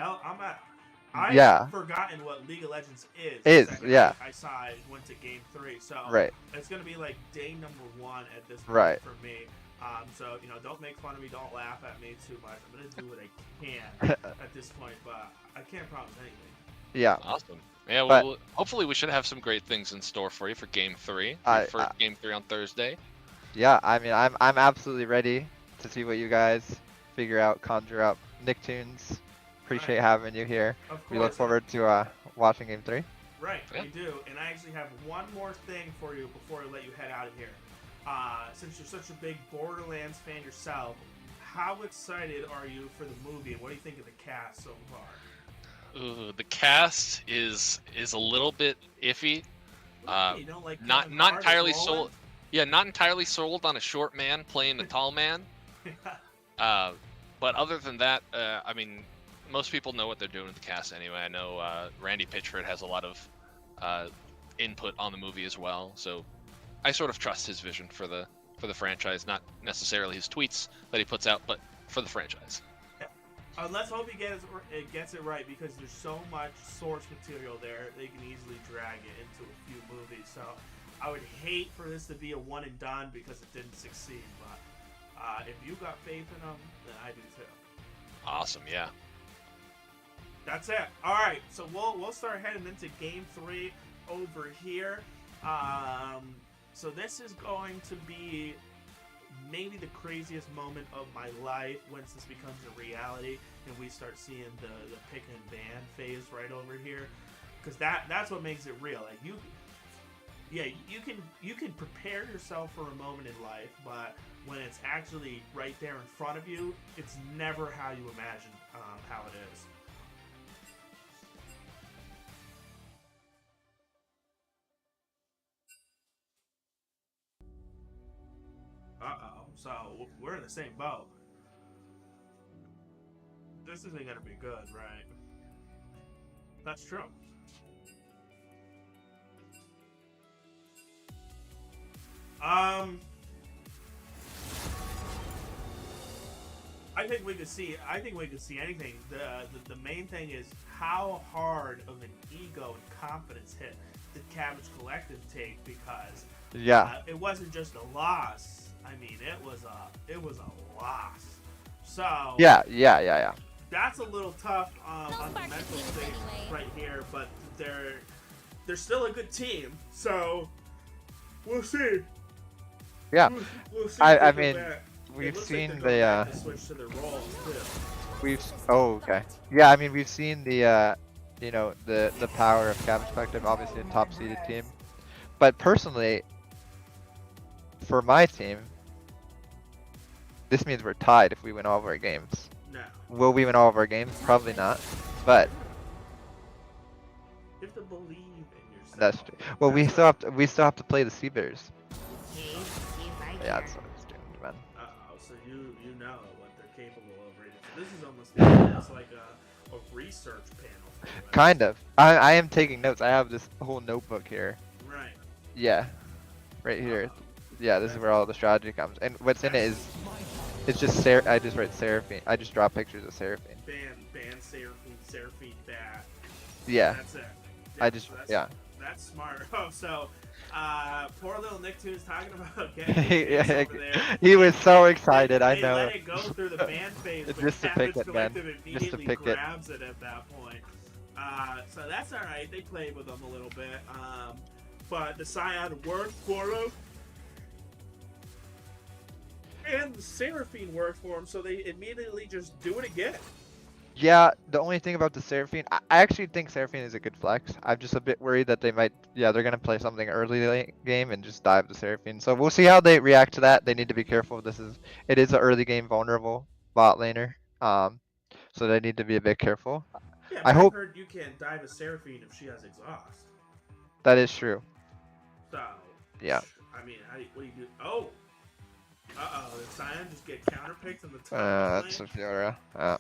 I've forgotten what League of Legends is. Is, the second yeah. I saw it went to game 3, so Right. it's gonna be like day number 1 at this point Right. for me. So don't make fun of me, don't laugh at me too much. I'm gonna do what I can at this point, but I can't promise anything. Yeah. Awesome. Yeah, But- well, hopefully we should have some great things in store for you for Game 3. For Game 3 on Thursday. Yeah. I mean, I'm absolutely ready to see what you guys figure out, conjure up. Nicktoons, appreciate having you here. Of course. We look forward to watching game 3. Right, Yeah. we do. And I actually have one more thing for you before I let you head out of here. Since you're such a big Borderlands fan yourself, how excited are you for the movie, and what do you think of the cast so far? Ooh, the cast is a little bit iffy. You don't like Not Kevin Hart as entirely Roland? sold. Yeah, not entirely sold on a short man playing a tall man. But other than that, I mean, most people know what they're doing with the cast anyway. I know Randy Pitchford has a lot of input on the movie as well, so I sort of trust his vision for the franchise, not necessarily his tweets that he puts out, but for the franchise. Let's hope he gets it right, because there's so much source material there, they can easily drag it into a few movies. So I would hate for this to be a one and done because it didn't succeed, but if you got faith in them, then I do too. Awesome, yeah. That's it. All right, so we'll start heading into game 3 over here. So this is going to be maybe the craziest moment of my life once this becomes a reality and we start seeing the pick and ban phase right over here, because that's what makes it real. Like you can prepare yourself for a moment in life, but when it's actually right there in front of you, it's never how you imagine how it is. Uh-oh, so we're in the same boat. This isn't gonna be good, right? That's true. I think we could see anything. The main thing is how hard of an ego and confidence hit did Cabbage Collective take, because it wasn't just a loss. I mean, it was a loss. So Yeah. that's a little tough on the mental state right here, but they're they're still a good team. So we'll see. Yeah. We'll see I if they mean, go back. we've It looks seen like they're going the back to switch to their roles too. okay. Yeah, I mean we've seen the you know, the power of Cabbage Collective, obviously a top seeded team. But personally, for my team, this means we're tied if we win all of our games. No. Will we win all of our games? Probably not. But You have to believe in yourself. that's true. Well, we still have to play the Sea Bears. Yeah, that's what it's doomed, man. Uh-oh, so you know what they're capable of right now. This is almost like a research panel. For you, right? Kind of. I am taking notes. I have this whole notebook here. Right. Yeah. Right here. Yeah, this is where all the strategy comes. And what's in it is, it's just I just write Seraphine. I just draw pictures of Seraphine. Ban Seraphine bat. Yeah. That's it. That's smart. Oh, so poor little Nicktoons talking about getting his picks over there. He was so excited, I They know. let it go through the ban phase, but Just to pick Cabbage it, man. Collective Just to immediately pick it. grabs it at that point. So that's alright. They played with them a little bit. But the Scion worked for him. And the Seraphine worked for him, so they immediately just do it again. Yeah, the only thing about the Seraphine, I actually think Seraphine is a good flex. I'm just a bit worried that they might, they're going to play something early late game and just dive the Seraphine. So we'll see how they react to that. They need to be careful. It is an early game vulnerable bot laner. So they need to be a bit careful. Yeah, I but hope I've heard you can't dive a Seraphine if she has exhaust. that is true. So, Yeah. I mean, what do you do? Oh! Uh-oh, did Scion just get counterpicked in the top That's lane? a Fiora.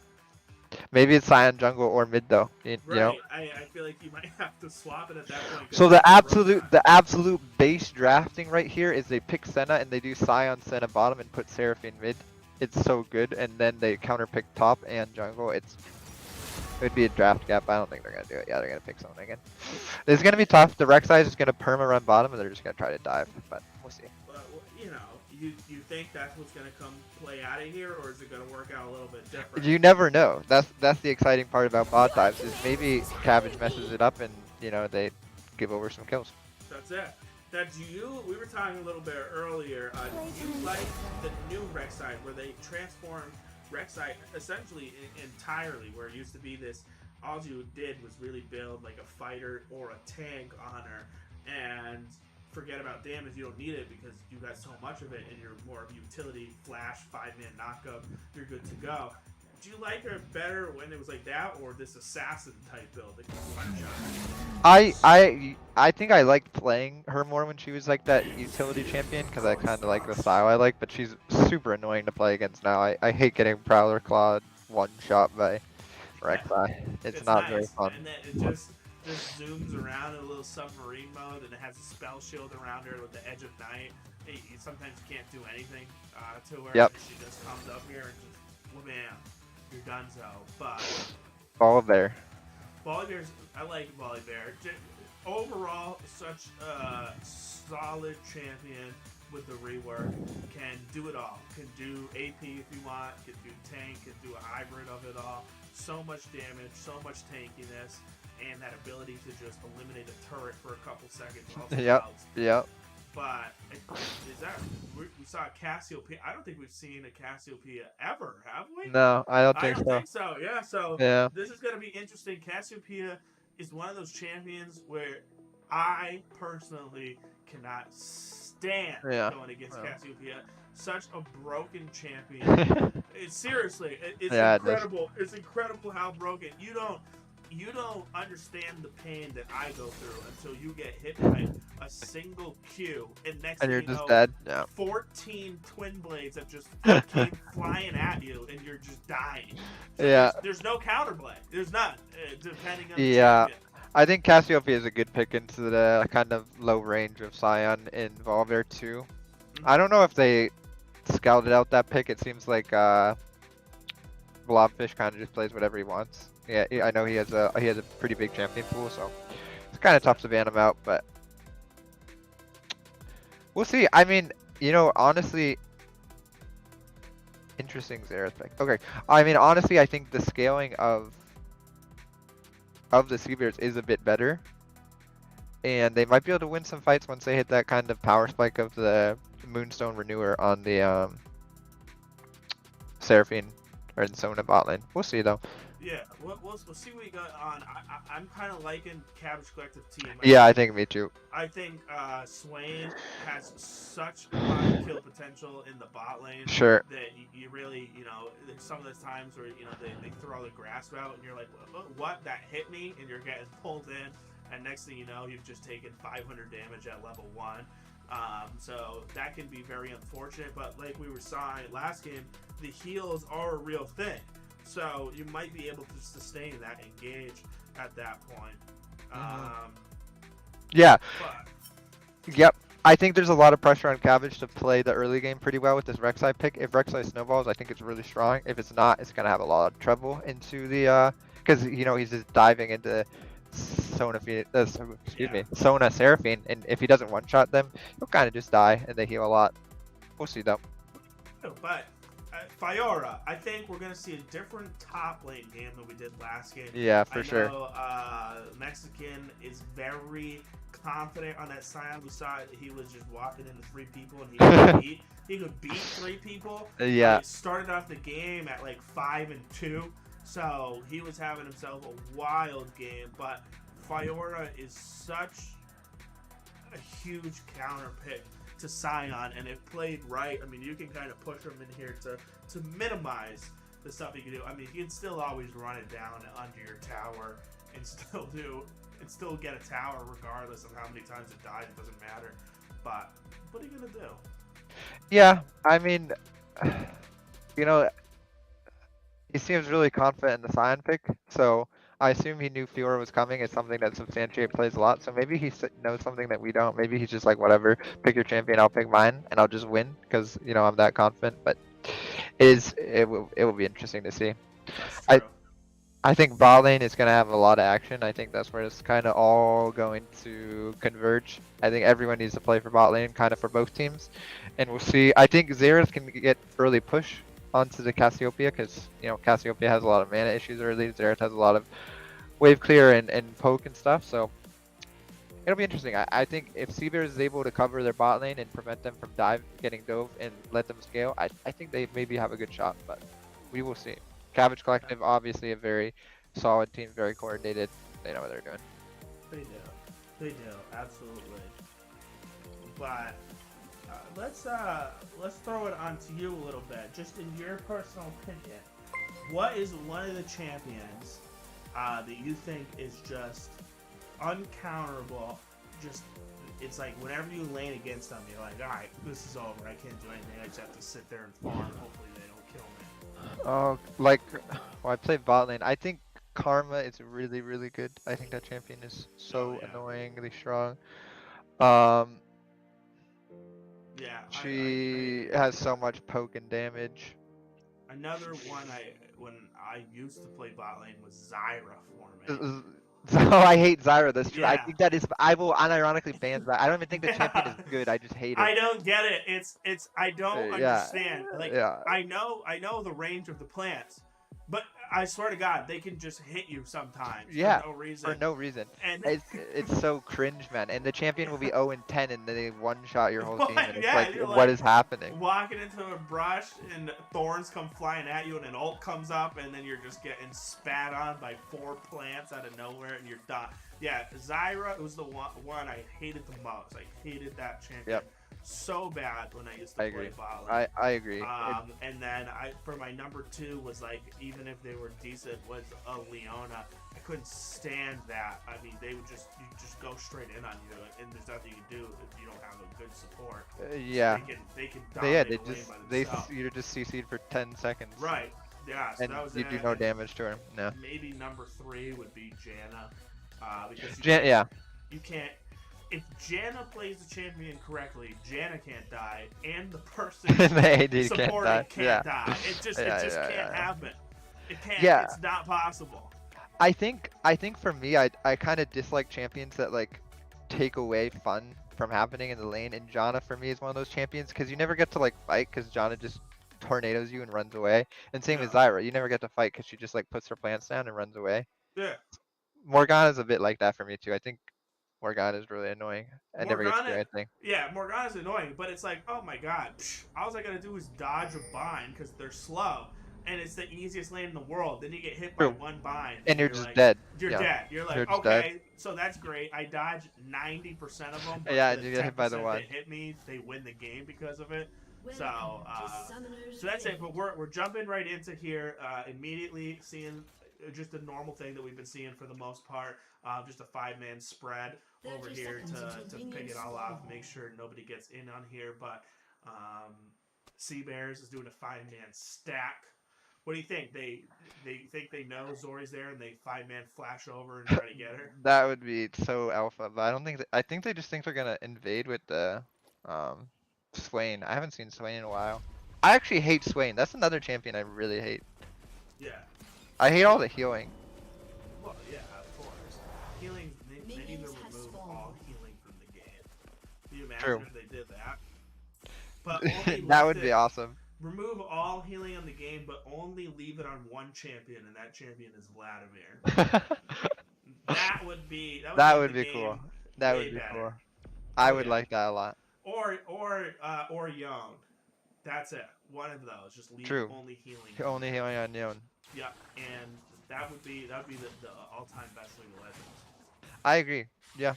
Maybe it's Scion jungle or mid though. You know. Right, I feel like you might have to swap it at that point. 'cause So the that's a roadmap. absolute base drafting right here is they pick Senna and they do Scion Senna bottom and put Seraphine mid. It's so good, and then they counter pick top and jungle. It would be a draft gap. I don't think they're gonna do it. Yeah, they're gonna pick someone again. It's gonna be tough. The Rek'Sai is gonna perma run bottom, and they're just gonna try to dive. But we'll see. But, you know, you think that's what's going to come play out of here, or is it going to work out a little bit different? You never know. That's the exciting part about bot dives is maybe Cabbage messes it up and they give over some kills. That's it. Now, we were talking a little bit earlier, do you like the new Rek'Sai where they transformed Rek'Sai essentially entirely, where it used to be this, all you did was really build like a fighter or a tank on her, and forget about damage, you don't need it because you got so much of it and you're more of utility, flash, 5-man knockup, you're good to go. Do you like her better when it was like that, or this assassin type build that can one shot? I think I liked playing her more when she was like that utility champion because I kind of like the style I like, but she's super annoying to play against now. I hate getting Prowler clawed one shot by Rek'Sai. It's not nice. very fun. And then it just zooms around in a little submarine mode, and it has a spell shield around her with the Edge of Night. Sometimes you can't do anything to her. Yep. And she just comes up here and just, wham, you're donezo. But Volibear. Volibear's, I like Volibear. Overall, such a solid champion with the rework. Can do it all. Can do AP if you want. Can do tank. Can do a hybrid of it all. So much damage. So much tankiness. And that ability to just eliminate a turret for a couple seconds also helps. Yep. But we saw Cassiopeia. I don't think we've seen a Cassiopeia ever, have we? No, I don't I think don't so. think so. Yeah. So Yeah. this is gonna be interesting. Cassiopeia is one of those champions where I personally cannot stand going against Cassiopeia. Such a broken champion. It's incredible. It's incredible how broken. You don't understand the pain that I go through until you get hit by a single Q, and next And thing you're you just know, dead. Yeah. 14 twin blades that just came flying at you, and you're just dying. So Yeah. There's no counterplay. There's none, depending on the Yeah. champion. I think Cassiopeia is a good pick into the kind of low range of Scion in Volibear too. I don't know if they scouted out that pick. It seems like Blobfish kind of just plays whatever he wants. Yeah, I know he has a pretty big champion pool, so it's kind of tough to ban him out, but we'll see. I mean, honestly, interesting Xerath pick. Okay, I mean, honestly, I think the scaling of the Seabears is a bit better. and they might be able to win some fights once they hit that kind of power spike of the Moonstone Renewer on the Seraphine or the Sona bot lane. We'll see though. Yeah, we'll see what you got on. I'm kind of liking Cabbage Collective team. I think me too. I think Swain has such high kill potential in the bot lane Sure. that you really, there's some of those times where, they throw the grasp out and you're like, what? That hit me? And you're getting pulled in. And next thing you know, you've just taken 500 damage at level 1. So that can be very unfortunate. But like we were saying last game, the heals are a real thing. So you might be able to sustain that engage at that point. Yeah. But, Yep. I think there's a lot of pressure on Cabbage to play the early game pretty well with this Rek'Sai pick. If Rek'Sai snowballs, I think it's really strong. If it's not, it's going to have a lot of trouble into the, because, he's just diving into Sona Seraphine, and if he doesn't one-shot them, he'll kind of just die, and they heal a lot. We'll see, though. But Fiora, I think we're going to see a different top lane game than we did last game. Yeah, for sure. Mexican is very confident on that Scion. We saw he was just walking into 3 people and he could beat 3 people. Yeah. He started off the game at like 5-2, so he was having himself a wild game. But Fiora is such a huge counter pick to Scion, and if played right, I mean, you can kind of push him in here to minimize the stuff he can do. I mean, you can still always run it down under your tower and still get a tower regardless of how many times it dies. It doesn't matter. But what are you gonna do? Yeah, I mean, he seems really confident in the Scion pick, so I assume he knew Fiora was coming. It's something that Substantiate plays a lot, so maybe he knows something that we don't. Maybe he's just like, whatever, pick your champion, I'll pick mine, and I'll just win, because, I'm that confident, but it will be interesting to see. I think bot lane is going to have a lot of action. I think that's where it's kind of all going to converge. I think everyone needs to play for bot lane, kind of for both teams, and we'll see. I think Xerath can get early push onto the Cassiopeia, because Cassiopeia has a lot of mana issues early. Xerath has a lot of wave clear and poke and stuff, so it'll be interesting. I think if Seabears is able to cover their bot lane and prevent them from getting dove and let them scale, I think they maybe have a good shot, but we will see. Cabbage Collective, obviously a very solid team, very coordinated. They know what they're doing. They do, absolutely. But let's throw it onto you a little bit. Just in your personal opinion, what is one of the champions that you think is just uncounterable? Just, it's like whenever you lane against them, you're like, all right, this is over. I can't do anything. I just have to sit there and farm. Hopefully they don't kill me. I play bot lane. I think Karma is really, really good. I think that champion is so annoyingly strong. She has so much poke and damage. Another one when I used to play bot lane was Zyra for me. I hate Zyra. That's true. Yeah. I think that is. I will unironically ban Zyra. I don't even think the champion is good. I just hate it. I don't get it. It's I don't understand. Like yeah. I know the range of the plants, but I swear to God, they can just hit you sometimes for no reason. For no reason. And it's so cringe, man. And the champion will be 0-10, and then they one-shot your whole team. And it's you're what is happening? Walking into a brush, and thorns come flying at you, and an ult comes up, and then you're just getting spat on by 4 plants out of nowhere, and you're done. Yeah, Zyra was the one I hated the most. I hated that champion. So bad when I used to play bot lane. I agree. And then for my number 2 was like, even if they were decent, was a Leona. I couldn't stand that. I mean, they would just go straight in on you, and there's nothing you can do if you don't have a good support. They can dominate the lane by themselves. You're just CC'd for 10 seconds. Right. Yeah. So and that was you do no damage to her. No. Maybe number 3 would be Janna, because you can't. If Janna plays the champion correctly, Janna can't die, and the person supporting can't die. It just can't happen. It can't. Yeah. It's not possible. I think for me, I kind of dislike champions that like take away fun from happening in the lane. And Janna for me is one of those champions because you never get to like fight because Janna just tornadoes you and runs away. And same with Zyra, you never get to fight because she just like puts her plants down and runs away. Yeah. Morgana's a bit like that for me too. I think Morgana's really annoying. I never get to do Morgana, anything. yeah, Morgana's annoying, but it's like, oh my god, all I gotta do is dodge a bind because they're slow, and it's the easiest lane in the world. Then you get hit by True. one bind, And you're you're just like, dead. you're Yeah. dead. You're like, You're just dead. okay, so that's great. I dodged 90% of them, but Yeah, the and you get hit by the 10% one. that hit me, they win the game because of it. So, so that's it. But we're jumping right into here immediately, seeing just a normal thing that we've been seeing for the most part. Just a 5-man spread over here to pick it all off, make sure nobody gets in on here. But Sea Bears is doing a 5-man stack. What do you think? They think they know Zori's there and they 5-man flash over and try to get her? That would be so alpha, but I don't think I think they just think they're gonna invade with the Swain. I haven't seen Swain in a while. I actually hate Swain. That's another champion I really hate. Yeah. I hate all the healing. Well, yeah, of course. Healing, they need to remove all healing from the game. Can you imagine True. if they did that? But only That left would it- be awesome. Remove all healing on the game, but only leave it on one champion, and that champion is Vladimir. That would be That would make be the cool. game That way would be better. cool. I Oh, would yeah. like that a lot. Or Young. That's it. One of those. Just leave True. only healing. Only healing on Neon. Yeah, and that would be the all-time best League of Legends. I agree. Yeah.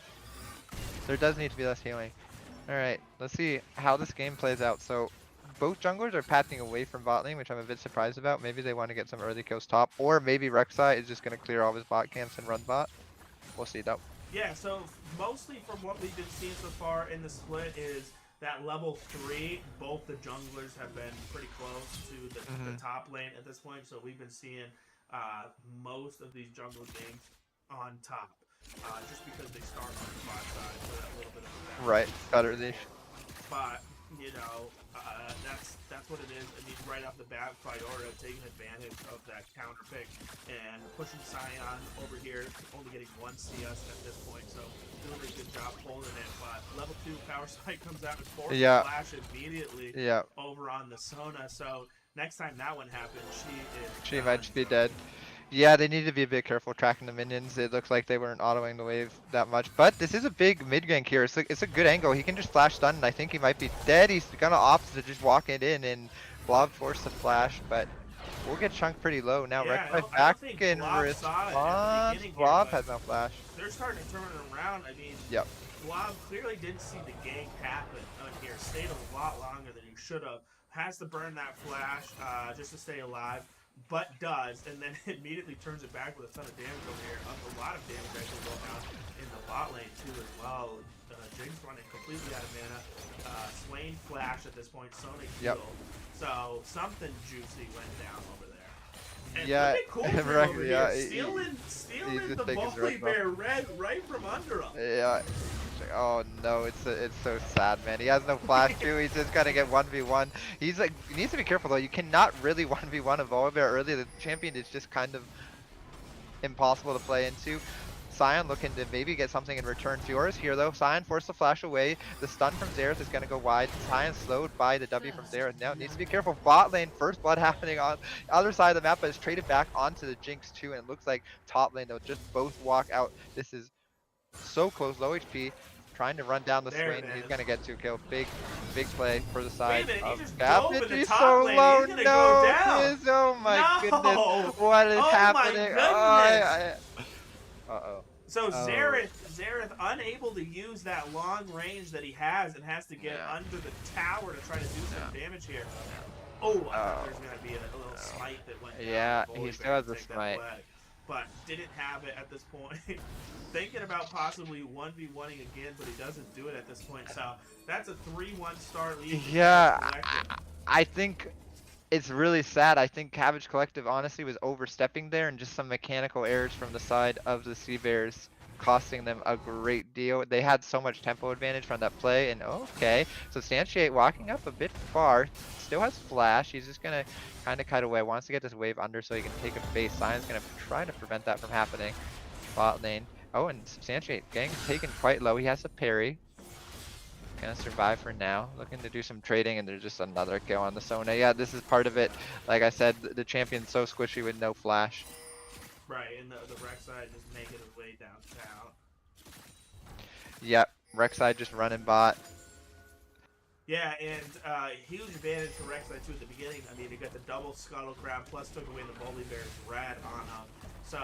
There does need to be less healing. Alright, let's see how this game plays out. So, both junglers are pathing away from bot lane, which I'm a bit surprised about. Maybe they want to get some early kills top, or maybe Rek'Sai is just going to clear all of his bot camps and run bot. We'll see though. Yeah, so mostly from what we've been seeing so far in the split is that level 3, both the junglers have been pretty close to the top lane at this point. So we've been seeing most of these jungle games on top. Just because they start on the bot side, so that little bit of a balance. Right, better than But you know, that's what it is. I mean, right off the bat, Fiora taking advantage of that counter pick and pushing Sion over here, only getting 1 CS at this point. So doing a good job holding it. But level 2 power spike comes out and forces flash immediately over on the Sona. So next time that one happens, she might just be dead. Yeah, they need to be a bit careful tracking the minions. It looks like they weren't autoing the wave that much. But this is a big mid gank here. It's a good angle. He can just flash stun, and I think he might be dead. He's gonna opt to just walk it in and Blob force the flash, but we'll get chunked pretty low. Now Rek'Sai back in response. Blob has no flash. They're starting to turn it around. I mean, Blob clearly didn't see the gank happen on here. Stayed a lot longer than he should have. Has to burn that flash just to stay alive. But does, and then immediately turns it back with a ton of damage over here. A lot of damage actually going down in the bot lane too as well. Jinx running completely out of mana. Swain flash at this point, Sonic heal. So something juicy went down over there. And yeah, cool right, over yeah, here. Stealing the Bully Bear red right from under him. Yeah. Oh no, it's so sad, man. He has no flash too. He's just gonna get 1v1. He needs to be careful though. You cannot really 1v1 a Volibear early. The champion is just kind of impossible to play into. Sion looking to maybe get something in return. Fiora's here though. Sion forced the flash away. The stun from Xerath is gonna go wide. Sion slowed by the W from Xerath. Now needs to be careful. Bot lane, first blood happening on the other side of the map, but it's traded back onto the Jinx too. And it looks like top lane they'll just both walk out. This is so close, low HP. Trying to run down the Swain. He's gonna get 2 kills. Big play for the side of Cabbage. He's so low. No, oh my goodness. What is happening? So Xerath unable to use that long range that he has and has to get under the tower to try to do some damage here. Oh, I thought there was gonna be a little smite that went down. Yeah, he still has the smite. But didn't have it at this point. Thinking about possibly 1v1ing again, but he doesn't do it at this point. So that's a 3-1 start lead. Yeah, I think it's really sad. I think Cabbage Collective honestly was overstepping there, and just some mechanical errors from the side of the Sea Bears costing them a great deal. They had so much tempo advantage from that play, and okay, Substantiate walking up a bit far, still has flash. He's just gonna kind of cut away, wants to get this wave under so he can take a base. Sion's gonna try to prevent that from happening. Bot lane. Oh, and Substantiate getting taken quite low. He has a parry. Gonna survive for now. Looking to do some trading, and there's just another kill on the Sona. Yeah, this is part of it. Like I said, the champion's so squishy with no flash. Right, and the Rek'Sai just making his way downtown. Yep, Rek'Sai just running bot. Yeah, and huge advantage for Rek'Sai too at the beginning. I mean, he got the double scuttle crab plus took away the Bully Bear's red on him. So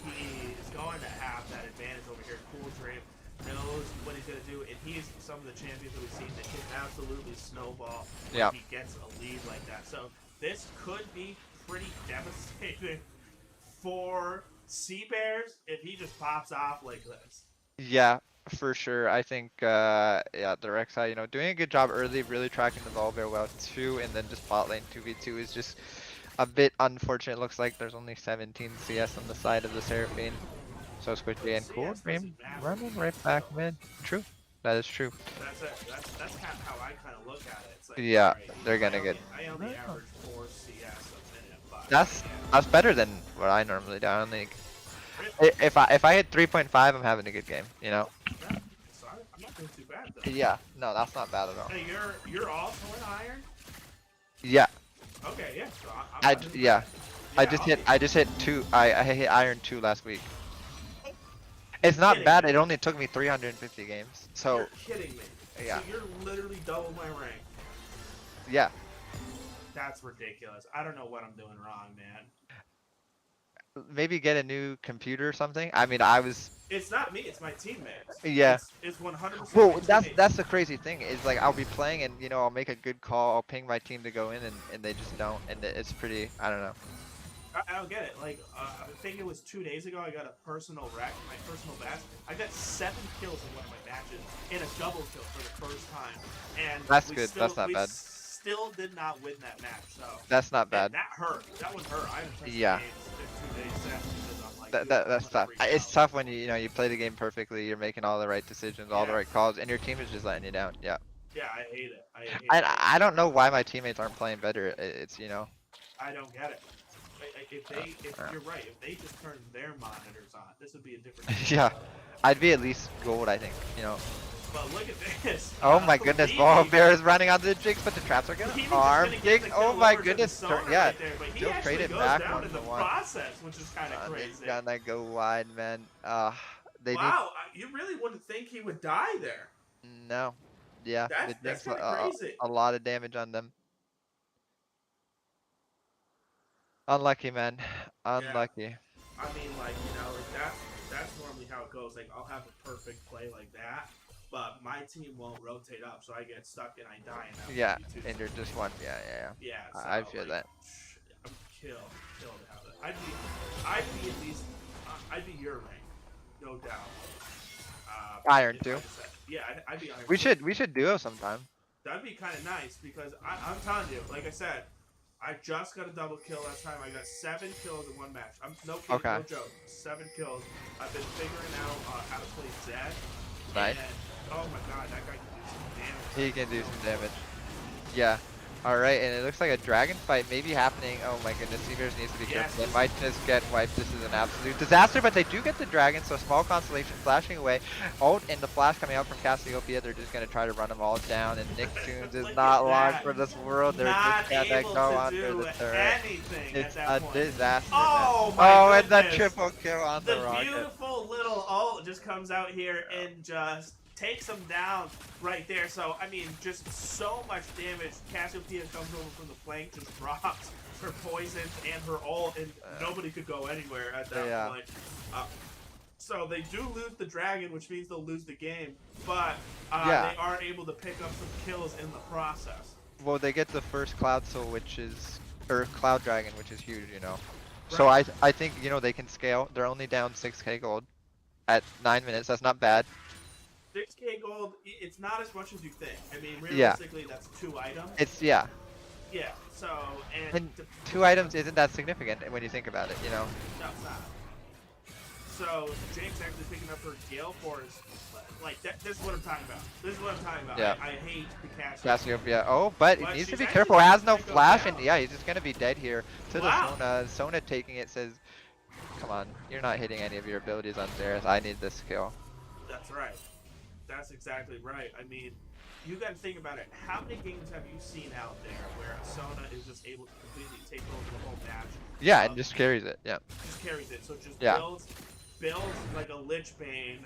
he is going to have that advantage over here. Cool Dream knows what he's going to do, and he's some of the champions that we've seen that can absolutely snowball when Yeah. he gets a lead like that. So this could be pretty devastating for Sea Bears if he just pops off like this. Yeah, for sure. I think, yeah, the Rek'Sai, you know, doing a good job early, really tracking the Volibear well too, and then just bot lane 2v2 is just a bit unfortunate. Looks like there's only 17 CS on the side of the Seraphine. So Squishy and Cool Dream running right back mid. True. That is true. That's kind of how I kind of look at it. It's like, Yeah, alright, they're gonna get. I only average 4 CS a minute, but That's better than what I normally do. I don't think. If I hit 3.5, I'm having a good game. You know. yeah, so I'm not doing too bad though. Yeah. No, that's not bad at all. Hey, you're also in iron? Yeah. Okay, yeah. So I'm not doing Yeah. bad. I Yeah, just hit 2. I hit iron 2 last week. It's not kidding bad. me. It only took me 350 games. So You're kidding me. yeah. So you're literally double my rank. Yeah. That's ridiculous. I don't know what I'm doing wrong, man. Maybe get a new computer or something. I mean, I was. It's not me. It's my teammates. Yeah. It's 100%. Well, my that's teammates. the crazy thing is like I'll be playing and you know I'll make a good call. I'll ping my team to go in and they just don't. And it's pretty. I don't know. I don't get it. Like, I think it was 2 days ago. I got a personal wreck, my personal best. I got 7 kills in one of my matches, and a double kill for the first time. And That's we good. Still, That's not we bad. Still did not win that match. So That's not that, bad. that hurt. That one hurt. I haven't touched Yeah. the games in 2 days since because I'm like, That's I'm tough. gonna freak It's out. tough when you know you play the game perfectly. You're making all the right decisions, all the Yeah. right calls, and your team is just letting you down. Yeah. Yeah, I hate it. I hate And it. I don't know why my teammates aren't playing better. It's you know. I don't get it. If you're right, if they just turned their monitors on, this would be a different. Yeah. I'd be at least gold, I think. You know. But look at this. Oh my goodness, Levy- Bear is running onto the jigs, but the traps are He gonna was just arm gonna get jig. the Oh kill my over to goodness, the Sona yeah. right there, but he Still actually trade it goes back down in the 1-1. process, which is kind of It's crazy. gonna go wide, man. They Wow, you really wouldn't think he would die there. need no. Yeah, That's- it that's makes kinda crazy. a lot of damage on them. Unlucky, man. Unlucky. I mean, like, you know, like that's normally how it goes. Like, I'll have a perfect play like that, but my team won't rotate up, so I get stuck and I die. And that Yeah, would be too and you're just one. Yeah. Yeah, so, I feel like, that. I'm killed to have it. I'd be at least, I'd be your rank, no doubt. Iron if I too. decided- Yeah, I'd be iron. We too. should duo sometime. That'd be kind of nice because I'm telling you, like I said, I just got a double kill last time. I got 7 kills in one match. I'm no kidding, Okay. no joke. 7 kills. I've been figuring out how to play Zed. Nice. And, oh my god, that guy can do some damage. He can do some damage. Yeah. Alright, and it looks like a dragon fight may be happening. Oh my goodness, Seabears needs to be Yes. careful. They might just get wiped. This is an absolute disaster, but they do get the dragon, so small constellation flashing away. Ult and the flash coming out from Cassiopeia. They're just going to try to run them all down, and Nicktoons is Look not at long that. for this world. They're Not just going to able go to under do the turret. anything It's at a that point. disaster. Oh man. my Oh, and the goodness. triple kill on the The rocket. beautiful little ult just comes out here and just takes him down right there. So, I mean, just so much damage. Cassiopeia comes over from the flank, just drops her poisons and her ult, and nobody could go anywhere at that Yeah. point. So they do lose the dragon, which means they'll lose the game, but Yeah. they are able to pick up some kills in the process. Well, they get the first Cloud Soul, which is, or Cloud Dragon, which is huge, you know. So I think, you know, they can scale. They're only down 6k gold at 9 minutes. That's not bad. 6k gold, it's not as much as you think. I mean, Yeah. realistically, that's 2 items. It's, yeah. Yeah, so, And 2 items isn't that significant when you think about it, you know. No, it's not. So, James actually picking up her Gale Force, like, this is what I'm talking about. This is what I'm talking about. Yeah. I hate the Cassiopeia. Cassiopeia. Oh, but it But needs to she's be actually careful. It has no gonna go flash, down. and yeah, he's just gonna be dead here to Wow. the Sona. Sona taking it says, "Come on, you're not hitting any of your abilities on Zereth. I need this kill." That's right. That's exactly right. I mean, you got to think about it. How many games have you seen out there where Sona is just able to completely take over the whole match? Yeah, and just carries it. Yeah. Just carries it. So just Yeah. builds build like a Lich Bane,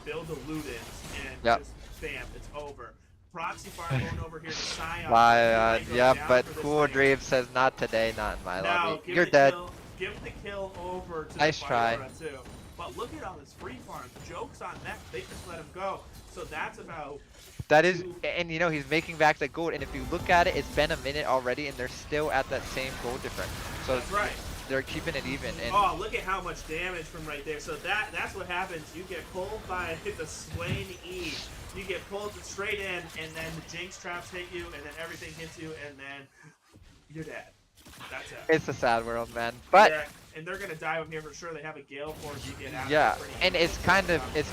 build a Ludens, and Yep. just bam, it's over. Proxy Farm going over here to Scion. My, He might go yeah, down but for this Cool thing. Dream says not today, not in my No, lobby. give You're the dead. Kill, give the kill over to Nice the try. Fiora too. But look at all this free farm. Joke's on them. They just let him go. So that's about. That is, two- and you know, he's making back the gold. And if you look at it, it's been a minute already, and they're still at that same gold difference. So That's right. they're keeping it even. And Oh, look at how much damage from right there. So that's what happens. You get pulled by the Swain E. You get pulled straight in, and then the Jinx traps hit you, and then everything hits you, and then you're dead. That's it. it's a sad world, man. But Yeah, and they're gonna die with here for sure. They have a Gale Force. You get out. yeah, pretty and easy. it's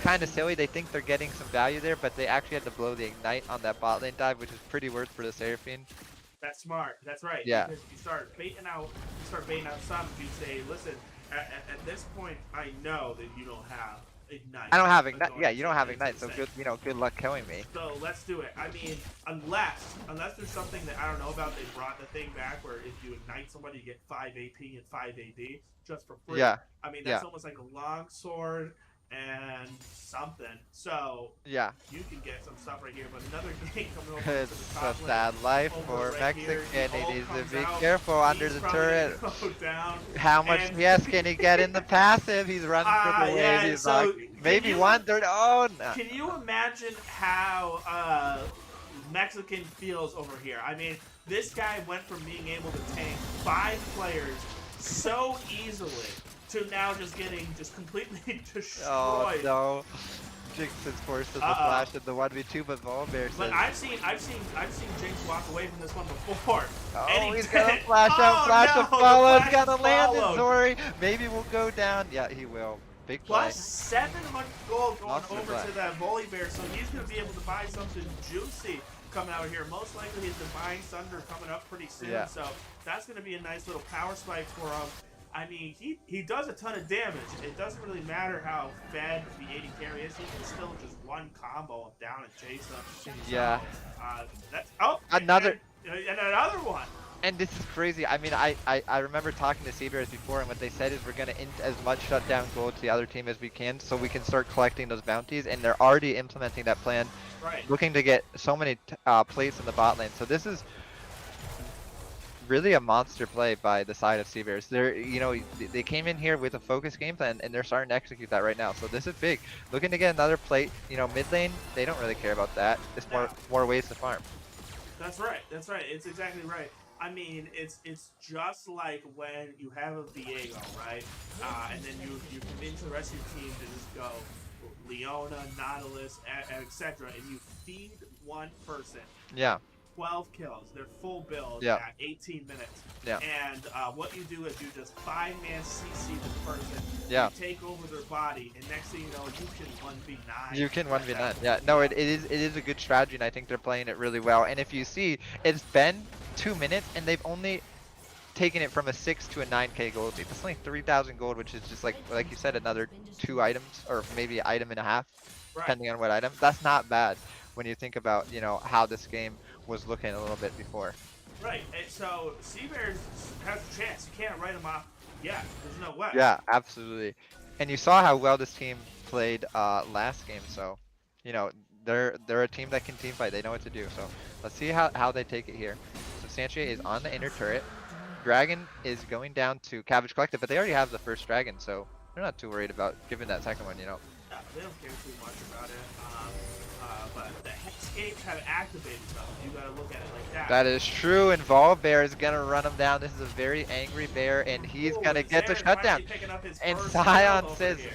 kind of silly. They think they're getting some value there, but they actually had to blow the ignite on that bot lane dive, which is pretty worth for the Seraphine. That's smart. That's right. Yeah. Because you start baiting out some. You say, listen, at this point, I know that you don't have ignite. I don't have But ignite. going Yeah, you don't have into ignite, so the good. You know, good luck killing me. So let's do it. I mean, unless there's something that I don't know about, they brought the thing back where if you ignite somebody, you get 5 AP and 5 AD just for free. Yeah. I mean, that's Yeah. almost like a long sword and something. So Yeah. you can get some stuff right here. But another game coming over to It's the a top lane. sad life over for right here. Mexican. Ult He needs to comes be out. careful under He's the probably turret. gonna go down. How much And- PS can he get in the passive? He's running for the wave. yeah, He's so like, can maybe you- 1/3. Oh no. Can you imagine how Mexican feels over here? I mean, this guy went from being able to tank 5 players so easily to now just getting completely destroyed. Oh no. Jinx is forced to the flash in the 1v2, but Volbear says, But I've seen Jinx walk away from this one before. oh, and he's he gonna did. flash out, Oh, flash no, of the follow, flash gonna land in followed. Zori. Maybe we'll go down. Yeah, he will. Big play. Plus 700 gold going Monster over play. to that Volibear, so he's going to be able to buy something juicy coming out here. Most likely his Divine Thunder coming up pretty soon, Yeah. so that's going to be a nice little power spike for him. I mean, he does a ton of damage. It doesn't really matter how fed the AD carry is. He can still just one combo down and chase him. Yeah. So, that's Another- and another one. And this is crazy. I mean, I remember talking to Seabears before, and what they said is we're going to int as much shutdown gold to the other team as we can so we can start collecting those bounties, and they're already implementing that plan, Right. looking to get so many plates in the bot lane. So this is really a monster play by the side of Seabears. They're, you know, they came in here with a focused game plan, and they're starting to execute that right now. So this is big. Looking to get another plate. You know, mid lane, they don't really care about that. It's more ways to farm. That's right. That's right. It's exactly right. I mean, it's just like when you have a Viego, right? And then you convince the rest of your team to just go Leona, Nautilus, etc. And you feed one person Yeah. 12 kills, their full build Yeah. at 18 minutes. Yeah. And what you do is you just 5-man CC this person. Yeah. You take over their body, and next thing you know, you can 1v9. You can 1v9. Yeah, no, it is a good strategy, and I think they're playing it really well. And if you see, it's been 2 minutes, and they've only taken it from a 6 to a 9k gold lead. That's only 3,000 gold, which is just like you said, another 2 items, or maybe an item and a half, Right. depending on what item. That's not bad when you think about, you know, how this game was looking a little bit before. Right, and so Seabears has a chance. You can't write them off yet. There's no way. Yeah, absolutely. And you saw how well this team played last game, so you know they're a team that can team fight. They know what to do. So let's see how they take it here. Substantiate is on the inner turret. Dragon is going down to Cabbage Collective, but they already have the first dragon, so they're not too worried about giving that second one. You know. Yeah, they don't care too much about it. But the Hexscapes have activated something. You gotta look at it like that. That is true, and Volbear is gonna run him down. This is a very angry bear, and he's Ooh, gonna get the Zaren's shutdown. finally picking up his And first Scion kill over says, here.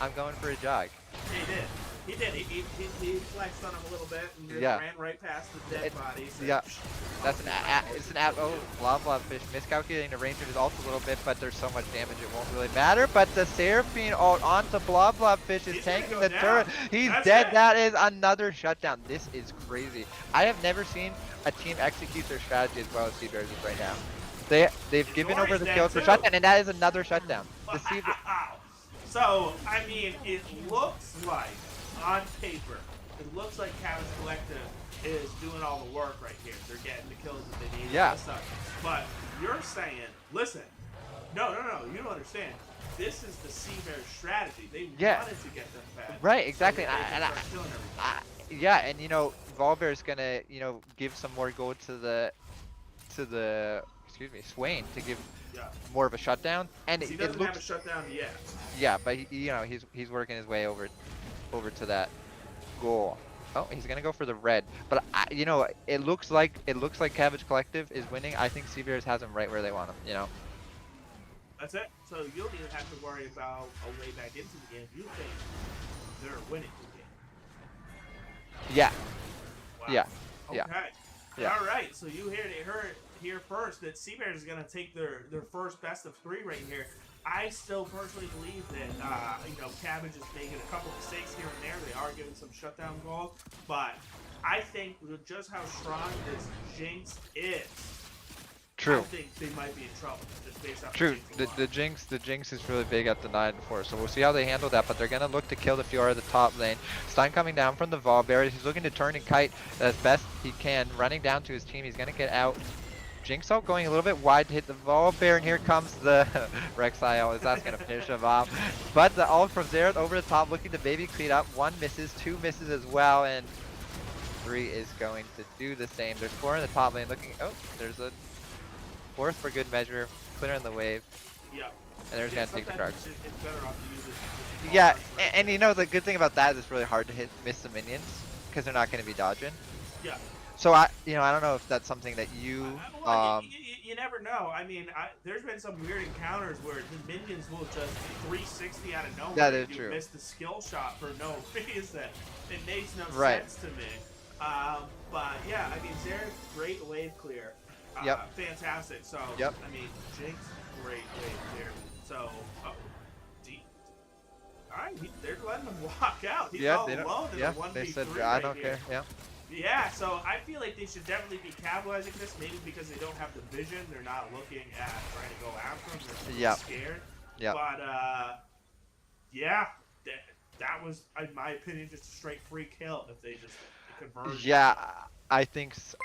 I'm going for a jog. He did. He did. He flexed on him a little bit and just Yeah. ran right past the dead body. So Yeah. That's it's an oh, blah blah fish miscalculating the range of his ult a little bit, but there's so much damage it won't really matter. But the Seraphine ult onto blah blah fish is He's gonna tanking go the down. turret. He's That's dead. it. That is another shutdown. This is crazy. I have never seen a team execute their strategy as well as Seabears is right now. They've given Zori's over the dead kills for too. shutdown, and that is another shutdown. The Seabears. So, I mean, it looks like, on paper, it looks like Cabbage Collective is doing all the work right here. They're getting the kills that they need. Yeah. And stuff. But you're saying, listen, No. You don't understand. This is the Seabear strategy. They Yeah. wanted to get them back. Right, exactly. So that they can start killing everybody. Yeah, and you know, Volbear's gonna, you know, give some more gold to the excuse me, Swain to give Yeah. more of a shutdown. And He it doesn't have a looks, shutdown yet. yeah, but you know, he's working his way over to that goal. Oh, he's gonna go for the red. But you know, it looks like Cabbage Collective is winning. I think Seabears has him right where they want him, you know. That's it. So you don't even have to worry about a way back into the game. You think they're winning the game. Yeah. Wow. Yeah. Okay. Yeah. All right. So you heard it here first that Seabears is going to take their first best of 3 right here. I still personally believe that you know, Cabbage is making a couple mistakes here and there. They are giving some shutdown goals, but I think with just how strong this Jinx is, True. I think they might be in trouble just based off True. the Jinx The Jinx is really big at the 9-4, so we'll see how they handle that. But they're gonna look to kill the Fiora at the top lane. Stein coming down from the Volbear. He's looking to turn and kite as best he can, running down to his team. He's gonna get out. Jinx out going a little bit wide to hit the Volbear, and here comes the Rek'Sai. That's gonna finish him off. But the ult from Xerath over the top, looking to baby clean up. 1 misses, 2 misses as well, and 3 is going to do the same. There's 4 in the top lane. Looking. Oh, there's a 4th for good measure, clearing the wave. Yeah. And they're just gonna take the drugs. It's better off to use it. Yeah, and you know the good thing about that is it's really hard to miss the minions because they're not gonna be dodging. Yeah. So I don't know if that's something that you you never know. I mean, there's been some weird encounters where the minions will just 360 out of nowhere. That is you true. miss the skill shot for no reason. It makes no Right. sense to me. But yeah, I mean, Xerath, great wave clear. Yep. Fantastic. So, Yep. I mean, Jinx, great wave clear. So, deep. All right, they're letting him walk out. He's all they don't, alone in yeah, a 1v3 they said I right don't here. care. Yeah. Yeah, so I feel like they should definitely be capitalizing this, maybe because they don't have the vision. They're not looking at trying to go after him. They're Yep. scared. Yep. But, yeah, that was, in my opinion, just a straight free kill if they just converted. Yeah, I think so.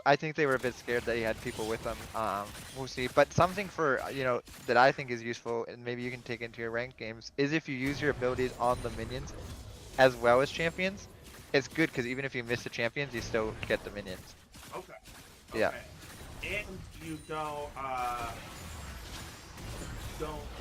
I think they were a bit scared that he had people with them. We'll see. But something for that I think is useful, and maybe you can take into your ranked games, is if you use your abilities on the minions as well as champions. It's good because even if you miss the champions, you still get the minions. Okay. Yeah. And you don't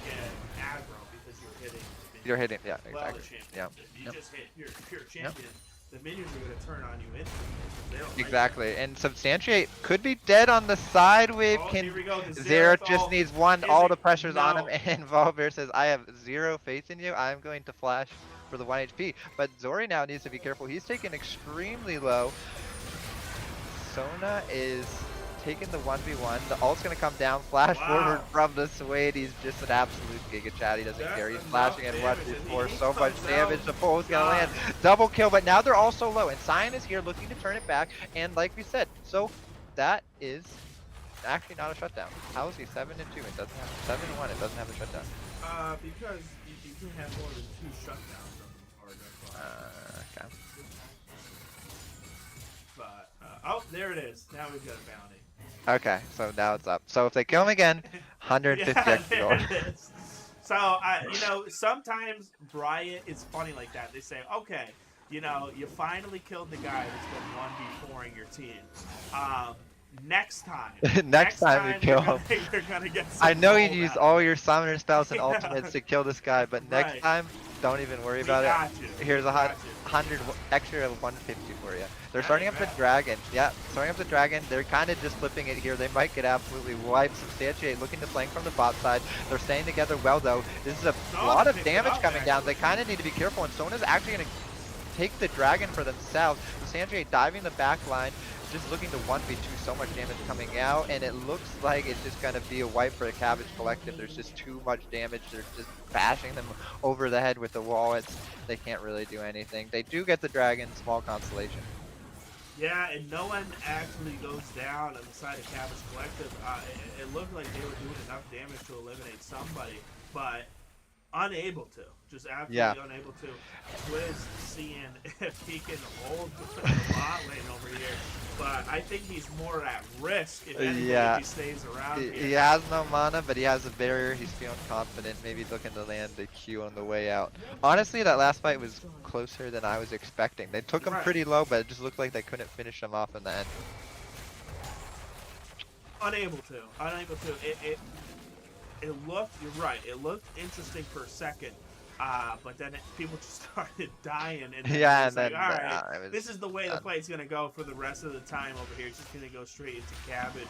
get aggro because you're hitting. You're hitting, yeah, well, exactly. the champion. Yeah. If you Yep. just hit your pure champion, the minions are going to turn on you instantly. They don't like Exactly. And Substantiate could be dead on the side wave. Oh, Can here we go. The Xerath Xerath just ult needs one. is All it- the pressure's on him, no. and Volbear says, "I have 0 faith in you. I'm going to flash for the 1 HP." But Zori now needs to be careful. He's taken extremely low. Sona is taking the 1v1. The ult's gonna come down, flash Wow. forward from the Suede. He's just an absolute giga chat. He doesn't That's care. He's enough flashing and damage, 1v4. and he So much comes damage. out. The pole's gonna God. land. Double kill, but now they're all so low. And Cyan is here looking to turn it back. And like we said, so that is actually not a shutdown. How is he 7-2? It doesn't have 7-1. It doesn't have a shutdown. Because you can have more than 2 shutdowns from Okay. But oh, there it is. Now we've got a bounty. Okay, so now it's up. So if they kill him again, 150 Yeah, extra there gold. it is. So sometimes Bryant is funny like that. They say, okay, you finally killed the guy that's been 1v4ing your team. Next time. Next time you kill him. You're gonna get I some know you gold used out. all your summoner spells and Yeah. ultimates to kill this guy, but next Right. time, don't even worry We about got it. you. Here's a We got you. 100 extra 150 for you. They're That starting ain't up the bad. dragon. Yeah, starting up the dragon. They're kind of just flipping it here. They might get absolutely wiped. Substantiate looking to flank from the bot side. They're staying together well though. This is a Oh, lot of picked it damage up, coming down. actually. They kind of need to be careful, and Sona's actually going to take the dragon for themselves. Substantiate diving the back line. Just looking to 1v2, so much damage coming out, and it looks like it's just going to be a wipe for the Cabbage Collective. There's just too much damage. They're just bashing them over the head with the wall. They can't really do anything. They do get the dragon, small consolation. Yeah, and no one actually goes down on the side of Cabbage Collective. It looked like they were doing enough damage to eliminate somebody, but unable to. Just absolutely unable to. Wiz seeing if he can hold the bot lane over here. But I think he's more at risk if anything if he stays around here. He has no mana, but he has a barrier. He's feeling confident. Maybe he's looking to land the Q on the way out. Honestly, that last fight was closer than I was expecting. They took him pretty low, but it just looked like they couldn't finish him off in the end. Unable to. It looked, you're right, it looked interesting for a second, but then people just started dying, and then like, all right, this is the way the fight's going to go for the rest of the time over here. It's just going to go straight into Cabbage.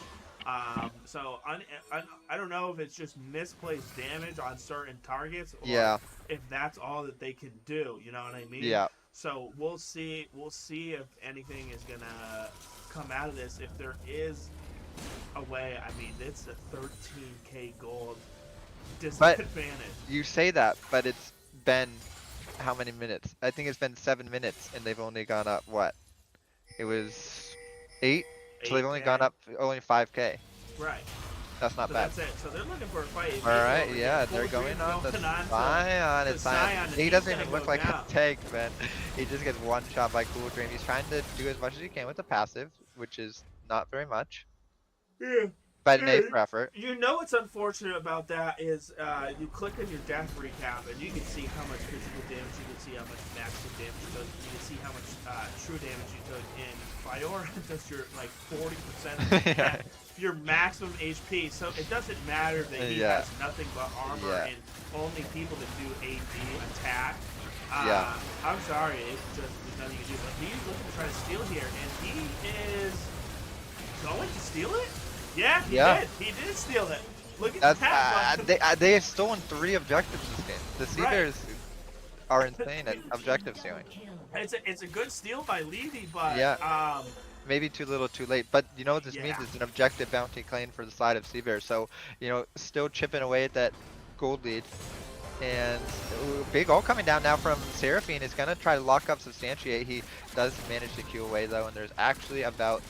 So I don't know if it's just misplaced damage on certain targets, or if that's all that they can do, you know what I mean? Yeah. So we'll see if anything is going to come out of this. If there is away, I mean, it's a 13k gold disadvantage. But you say that, but it's been how many minutes? I think it's been 7 minutes, and they've only gone up what? It was 8, so they've only gone up only 5k. Right. That's not bad. That's it. So they're looking for a fight. All right, yeah, they're going on the Scion. It's Scion. He doesn't even look like a tank, man. He just gets one shot by Cool Dream. He's trying to do as much as he can with the passive, which is not very much. Yeah. But an A for effort. You know what's unfortunate about that is you click on your death recap and you can see how much physical damage, you can see how much maximum damage you took, you can see how much true damage you took, and Fiora does your like 40% of your maximum HP, so it doesn't matter that he has nothing but armor and only people that do AD attack. I'm sorry, it's just there's nothing you can do, but he's looking to try to steal here, and he is going to steal it? Yeah, he did. He did steal it. Look at that. They have stolen 3 objectives this game. The Sea Bears are insane at objective stealing. It's a good steal by Levy, but maybe too little, too late. But you know what this means? It's an objective bounty claim for the side of Sea Bears. So you know, still chipping away at that gold lead. And big ult coming down now from Seraphine is gonna try to lock up Substantiate. He does manage to Q away though, and there's actually about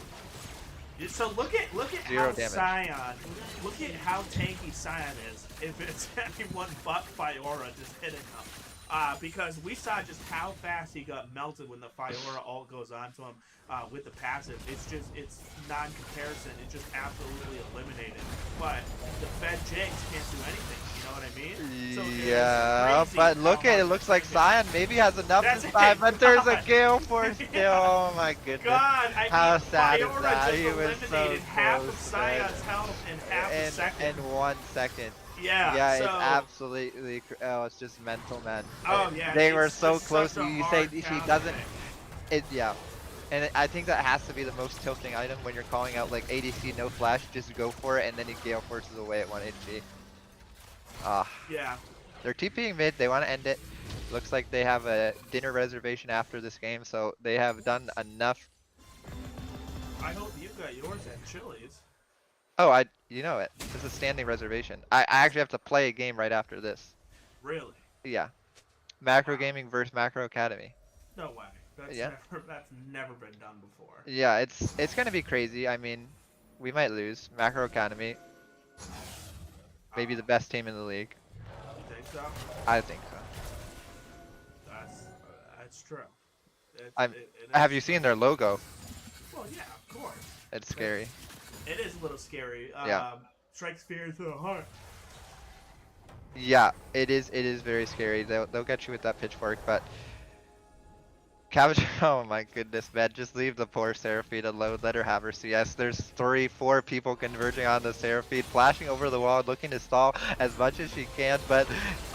so look at how Scion, look at how tanky Scion is if it's anyone but Fiora just hitting him. Because we saw just how fast he got melted when the Fiora ult goes onto him with the passive. It's non-comparison. It's just absolutely eliminated. But the Fed Jinx can't do anything. You know what I mean? So but look at it. Looks like Scion maybe has enough to survive, but there's a Gale Force still. Oh my goodness. God, how sad is Fiora that? Just He was so half close, of Scion's health in half a second. In 1 second. Yeah, it's absolutely. Oh, it's just mental, man. Oh yeah, they were so close. You say he doesn't. And I think that has to be the most tilting item when you're calling out like ADC no flash. Just go for it, and then he Gale Forces away at 1 HP. They're TPing mid. They want to end it. Looks like they have a dinner reservation after this game, so they have done enough. I hope you got yours at Chili's. Oh, you know it. It's a standing reservation. I actually have to play a game right after this. Really? Yeah. Macro Gaming versus Macro Academy. No way. That's never been done before. Yeah, it's gonna be crazy. I mean, we might lose. Macro Academy, maybe the best team in the league. You think so? I think so. That's true. Have you seen their logo? Well, yeah, of course. It's scary. It is a little scary. Strikes fear into the heart. Yeah, it is very scary. They'll get you with that pitchfork, but Cabbage, oh my goodness, man, just leave the poor Seraphine alone, let her have her CS. There's 3-4 people converging on the Seraphine, flashing over the wall, looking to stall as much as she can, but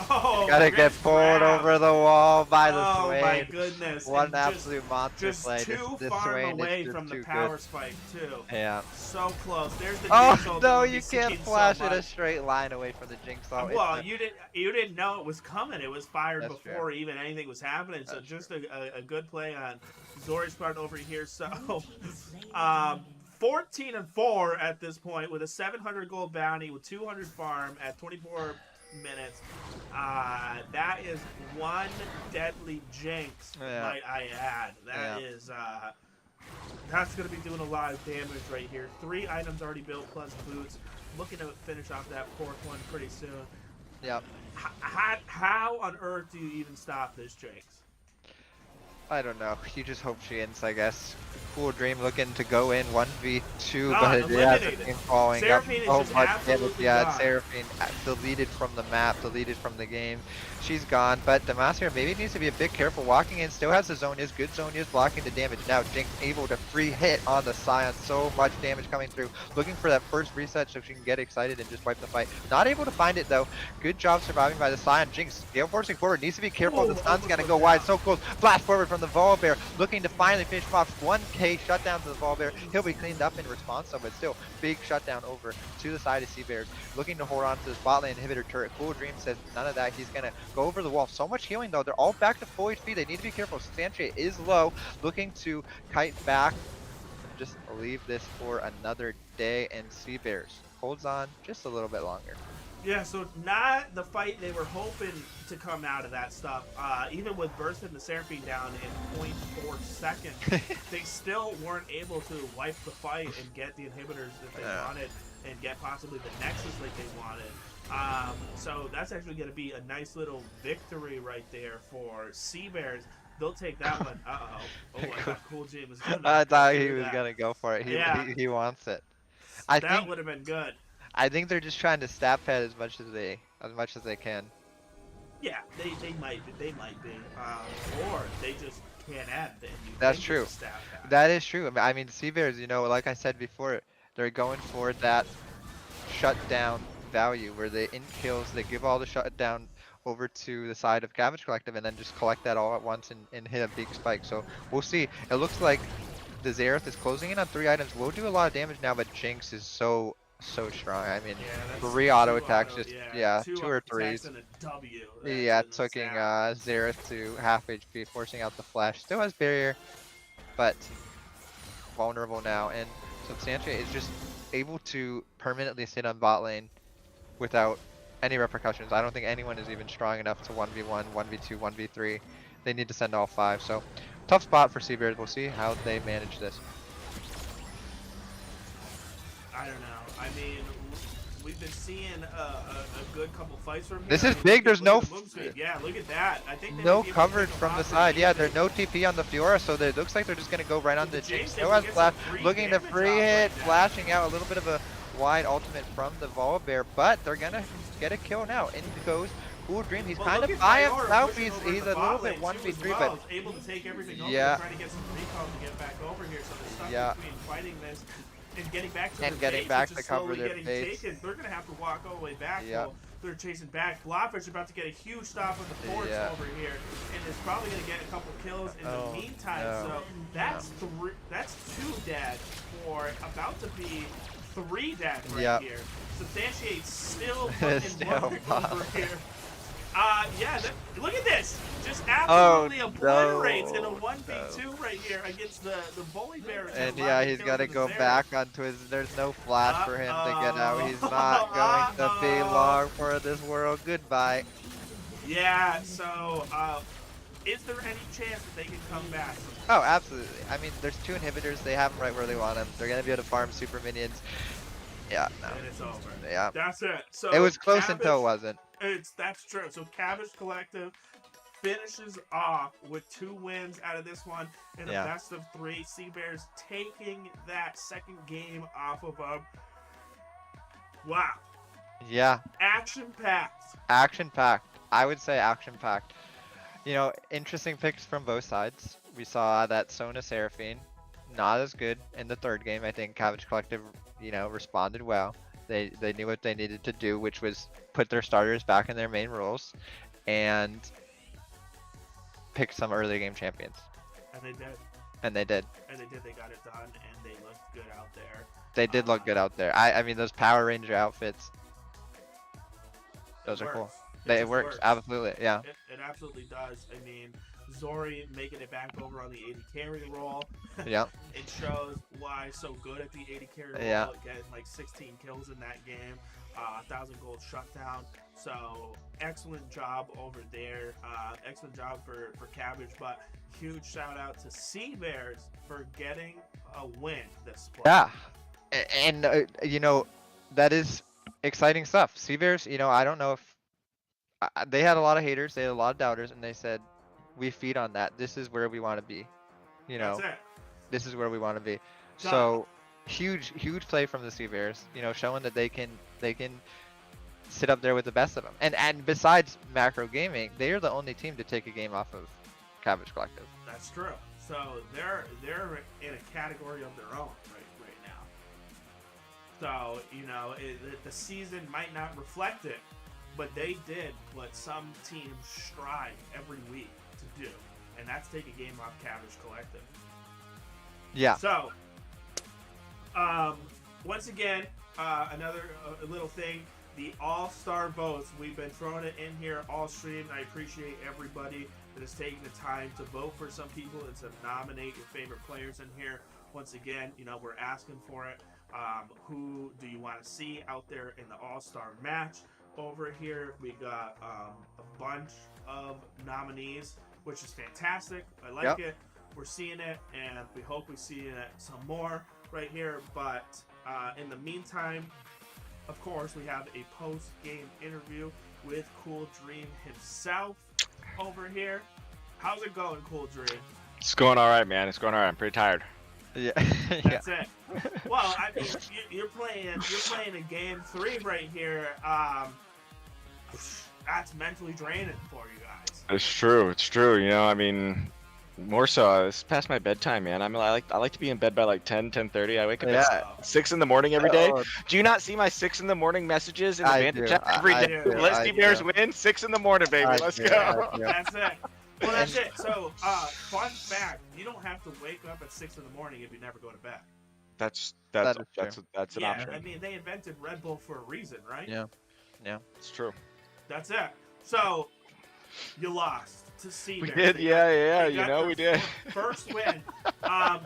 gotta get pulled over the wall by the Swain. Oh my goodness. One absolute monster play. Just too far away from the power spike, too. Yeah. So close. There's the Jinx ult. No, you can't flash in a straight line away from the Jinx ult. Well, you didn't know it was coming. It was fired before even anything was happening, so just a good play on Zori's part over here. So 14-4 at this point with a 700 gold bounty with 200 farm at 24 minutes. That is one deadly Jinx, might I add. That is that's going to be doing a lot of damage right here. 3 items already built plus boots. Looking to finish off that 4th one pretty soon. Yep. How on earth do you even stop this, Jinx? I don't know. You just hope she ends, I guess. Cool Dream looking to go in 1v2, Gone, but it has the eliminated. team falling up Seraphine is so just much damage. absolutely Yeah, gone. Seraphine deleted from the map, deleted from the game. She's gone, but Demacia maybe needs to be a bit careful. Walking in, still has the Zonias. Good Zonias blocking the damage. Now Jinx able to free hit on the Scion. So much damage coming through. Looking for that first reset so she can get excited and just wipe the fight. Not able to find it though. Good job surviving by the Scion. Jinx, gale forcing forward. Needs to be careful. The sun's gonna go wide. So close. Blast forward from the Volibear. Looking to finally finish him off. 1k shutdown to the Volibear. He'll be cleaned up in response though, but still big shutdown over to the side of Sea Bears. Looking to hold on to the spot lane inhibitor turret. Cool Dream says none of that. He's gonna go over the wall. So much healing though. They're all back to full HP. They need to be careful. Sanche is low. Looking to kite back. Just leave this for another day, and Sea Bears holds on just a little bit longer. Yeah, so not the fight they were hoping to come out of that stuff. Even with bursting the Seraphine down in 0.4 seconds, they still weren't able to wipe the fight and get the inhibitors that they wanted and get possibly the Nexus like they wanted. So that's actually going to be a nice little victory right there for Sea Bears. They'll take that one. Uh-oh. Oh, I thought Cool Jim was going to I thought he was gonna go for it. He wants it. That would have been good. I think they're just trying to stat pad as much as they can. Yeah, they might be, or they just can't add. That's true. That is true. I mean, Sea Bears, you know, like I said before, they're going for that shutdown value where they in kills, they give all the shutdown over to the side of Cabbage Collective and then just collect that all at once and hit a big spike. So we'll see. It looks like the Xerath is closing in on 3 items. We'll do a lot of damage now, but Jinx is so strong. I mean, 3 auto attacks, just two or threes. And a W. Yeah, taking Xerath to half HP, forcing out the flash. Still has barrier, but vulnerable now. And so Sanche is just able to permanently sit on bot lane without any repercussions. I don't think anyone is even strong enough to 1v1, 1v2, 1v3. They need to send all 5. So tough spot for Sea Bears. We'll see how they manage this. I don't know. I mean, we've been seeing a good couple fights from here. This is big. There's no. Yeah, look at that. I think no coverage from the side. Yeah, there's no TP on the Fiora, so it looks like they're just gonna go right on the Jinx. No has flash. Looking to free hit, flashing out a little bit of a wide ultimate from the Volibear, but they're gonna get a kill now. In goes Cool Dream. He's kind of by himself. He's a little bit 1v3, but able to take everything over. Trying to get some recall to get back over here. So they're stuck between fighting this and getting back to to cover their base. They're gonna have to walk all the way back. While they're chasing back. Blobfish about to get a huge stop on the porch over here, and is probably gonna get a couple kills in the meantime. So that's 2 dead for about to be 3 dead right here. Substantiate still putting work over here. Look at this! Just absolutely obliterates in a 1v2 right here against the Volibear. And he's got to go back onto his. There's no flash for him to get out. He's not going to be long for this world. Goodbye. Yeah. So, is there any chance that they can come back? Oh, absolutely. I mean, there's 2 inhibitors. They have them right where they want them. They're gonna be able to farm super minions. Yeah. No. And it's over. Yeah. That's it. So it was close until it wasn't. That's true. So Cabbage Collective finishes off with 2 wins out of this one in a best of 3. Sea Bears taking that second game off of them. Wow. Yeah. Action-packed. Action-packed. I would say action-packed. You know, interesting picks from both sides. We saw that Sona Seraphine, not as good in the 3rd game. I think Cabbage Collective, responded well. They knew what they needed to do, which was put their starters back in their main roles and pick some early game champions. And they did. And they did. They got it done, and they looked good out there. They did look good out there. I mean, those Power Ranger outfits, those are cool. It works. Absolutely, yeah. It absolutely does. I mean, Zori making it back over on the 80 carry roll. Yeah. It shows why so good at the 80 carry roll. Getting like 16 kills in that game. 1,000 gold shutdown. So excellent job over there. Excellent job for Cabbage. But huge shout out to Sea Bears for getting a win this play. Yeah. And that is exciting stuff. Sea Bears, I don't know if they had a lot of haters, they had a lot of doubters, and they said, we feed on that. This is where we want to be. You know, That's it. this is where we want to be. Done. So huge play from the Sea Bears. You know, showing that they can sit up there with the best of them. And besides Macro Gaming, they are the only team to take a game off of Cabbage Collective. That's true. So they're in a category of their own right now. So you know the season might not reflect it, but they did what some teams strive every week to do, and that's take a game off Cabbage Collective. Yeah. So once again, another little thing. The all-star votes, we've been throwing it in here all stream. I appreciate everybody that is taking the time to vote for some people and to nominate your favorite players in here. Once again, you know, we're asking for it. Who do you want to see out there in the all-star match? Over here, we got a bunch of nominees, which is fantastic. I like it. We're seeing it, and we hope we see it some more right here. But in the meantime, of course, we have a post-game interview with Cool Dream himself over here. How's it going, Cool Dream? It's going all right, man. It's going all right. I'm pretty tired. Yeah. That's it. Well, I mean, you're playing a game 3 right here. That's mentally draining for you guys. It's true. It's true. You know, I mean, more so, it's past my bedtime, man. I like to be in bed by like 10:30. I wake up at 6 in the morning every day. Do you not see my 6 in the morning messages in the Bandit chat every day? Let's see Bears win. 6 in the morning, baby. Let's go. That's it. Well, that's it. So, fun fact: you don't have to wake up at 6 in the morning if you never go to bed. That's That an is true. option. I mean, they invented Red Bull for a reason, right? Yeah. It's true. That's it. So, you lost to Sea We Bears. did, yeah. They You got know, their we did. First win.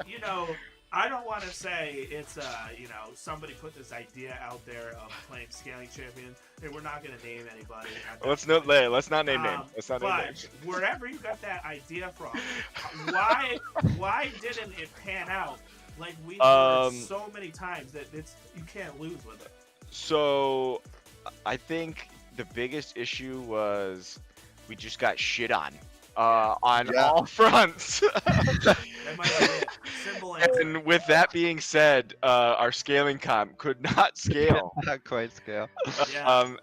You know, I don't want to say it's you know, somebody put this idea out there of playing scaling champions, and we're not gonna name anybody. Let's not name names. Let's not name But names. wherever you got that idea from, why didn't it pan out like we've heard so many times that you can't lose with it? So, I think the biggest issue was we just got shit on all fronts. That might be it. Simple answer. And with that being said, our scaling comp could not scale. Not quite scale. Yeah.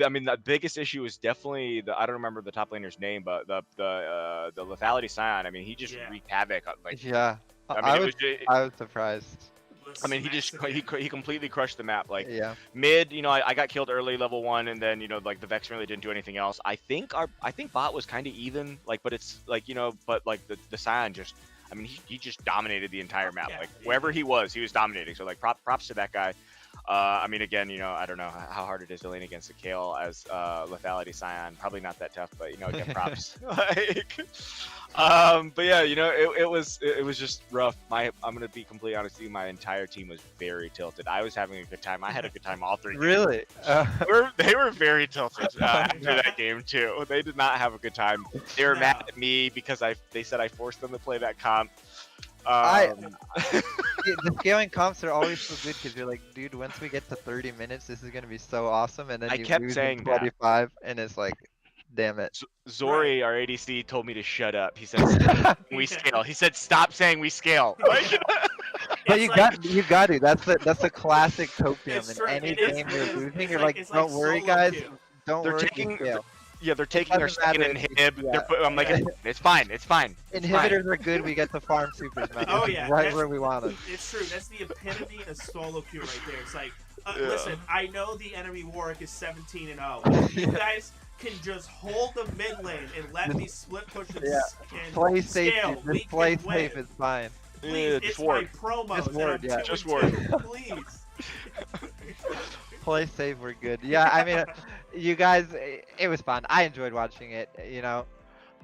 I mean, the biggest issue is definitely I don't remember the top laner's name, but the lethality Scion. I mean, he just wreaked havoc. Like, Yeah. I mean, I was surprised. I mean, he completely crushed the map. Like, Yeah. mid, you know, I got killed early level 1, and then, you know, like the Vex really didn't do anything else. I think bot was kind of even, like, but it's like, you know, but like the Scion just, I mean, he just dominated the entire map. Like, wherever he was dominating. So like props to that guy. I mean, again, you know, I don't know how hard it is to lane against a Kale as lethality Scion. Probably not that tough, but, you know, again, props. Like, but yeah, you know, it was just rough. I'm gonna be completely honest with you. My entire team was very tilted. I was having a good time. I had a good time all 3 games. Really? They were very tilted after that game too. They did not have a good time. They were mad at me because they said I forced them to play that comp. The scaling comps are always so good because you're like, dude, once we get to 30 minutes, this is gonna be so awesome, and then I you kept lose saying in that. 25, and it's like, damn it. Zori, our ADC, told me to shut up. He said, "We scale." He said, "Stop saying we scale." Like, But you got to. That's the classic topium. It's In true. any It is- game it you're is. losing, It's you're like- like, it's don't like worry, solo guys. queue. Don't They're worry. taking- scale. yeah, they're taking our doesn't second matter. inhib. Yeah. I'm like, it's fine. It's fine. It's fine. Inhibitors are good. We get to farm supers, man. Oh, This is yeah, right that's- where we want them. It's true. That's the epitome of solo queue right there. It's like, Yeah. listen, I know the enemy Warwick is 17-0. You guys can just hold the mid lane and let me split push and, Yeah. and Play safe, scale. dude. We Just play can win. safe. It's fine. Please, just it's ward. my promos. Just and ward, I'm yeah. 2 Just and ward. 2. Please. Play safe. We're good. Yeah, I mean, you guys, it was fun. I enjoyed watching it. You know,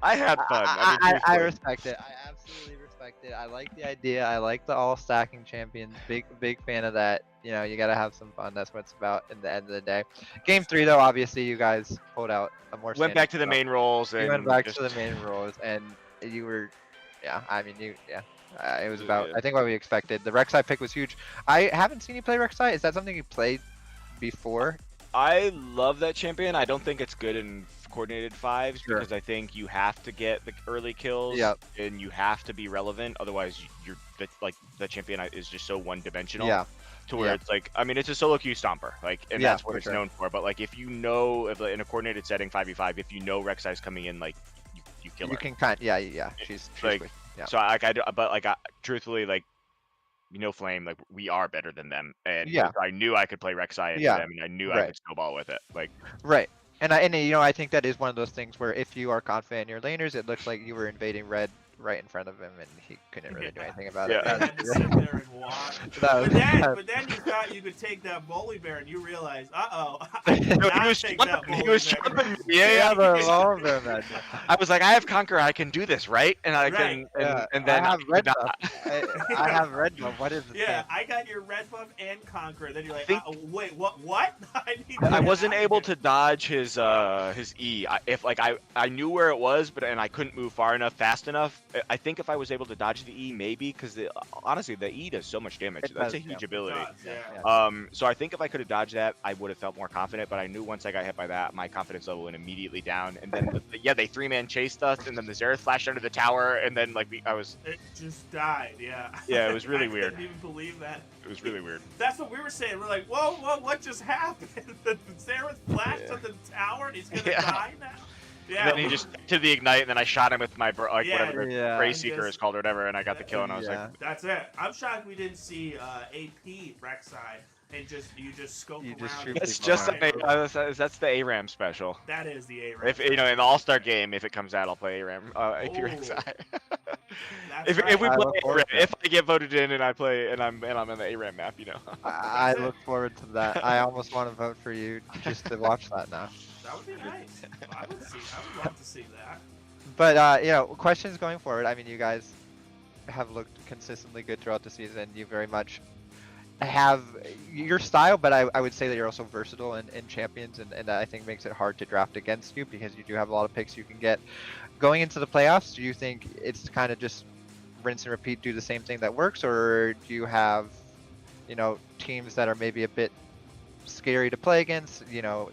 I had fun. I respect it. I absolutely respect it. I like the idea. I like the all stacking champions. Big fan of that. You know, you gotta have some fun. That's what it's about in the end of the day. Game 3 though, obviously you guys pulled out a more. Went back to the standard main roles stuff. and You went back just, to the main roles, and you were, yeah. I mean, it was about. Yeah. I think what we expected. The Rek'Sai pick was huge. I haven't seen you play Rek'Sai. Is that something you played before? I love that champion. I don't think it's good in coordinated fives Sure. because I think you have to get the early kills Yep. and you have to be relevant. Otherwise, the champion is just so one-dimensional. Yeah. To where Yeah. it's like, I mean, it's a solo queue stomper, like, and Yeah, that's what for it's sure. known for. But like, if you know, in a coordinated setting, 5v5, if you know Rek'Sai's coming in, like, you kill her. You can yeah. She's like, quick. Yeah. So truthfully, like, Flame, like, we are better than them, and Yeah. I knew I could play Rek'Sai into Yeah. them, and I knew I Right. could snowball with it, like. Right. And I think that is one of those things where if you are confident in your laners, it looks like you were invading red right in front of him, and he couldn't really do anything about Yeah. it. I had to sit there and watch. That was- But then you thought you could take that Bully Bear, and you realized, uh-oh, No, I he cannot was take that jumping, he Bully was Bear. jumping me. Yeah, Yeah, the revolver, man. I was like, I have Conqueror, I can do this, right? And I Right. can, Yeah, and then I have could red not. buff. I have red buff. What is the Yeah, thing? I got your red buff and Conqueror. Then you're like, think- wait, what? I wasn't able to. to dodge his E. I knew where it was, and I couldn't move far enough, fast enough. I think if I was able to dodge the E, maybe, because honestly, the E does so much damage. It That's does, a huge yeah. ability. Yeah. So I think if I could have dodged that, I would have felt more confident. But I knew once I got hit by that, my confidence level went immediately down. And then they 3-man chased us, and then the Xerath flashed under the tower, and then It just died. Yeah. Yeah, it was really I weird. couldn't even believe that. It was really weird. That's what we were saying. We're like, whoa, what just happened? The Xerath flashed Yeah. at the tower, and he's gonna Yeah. die now. Yeah. And then he just to the ignite, and then I shot him with my Yeah, whatever the yeah. Ray And Seeker just- is called or whatever, and I got the kill, and I was Yeah. like, That's it. I'm shocked we didn't see AP Rek'Sai and you just scope You around. just shoot and it's people find- that's the ARAM special. That is the A. If in the All-Star game, if it comes out, I'll play ARAM. AP Oh. Rek'Sai. That's if right. we I play look forward ARAM, to it. if I get voted in and I play and I'm on the ARAM map, I look forward to that. I almost want to vote for you just to watch that now. That would be nice. I would love to see that. But questions going forward. I mean, you guys have looked consistently good throughout the season. You very much have your style, but I would say that you're also versatile in champions, and that I think makes it hard to draft against you because you do have a lot of picks you can get. Going into the playoffs, do you think it's kind of just rinse and repeat, do the same thing that works, or do you have, teams that are maybe a bit scary to play against,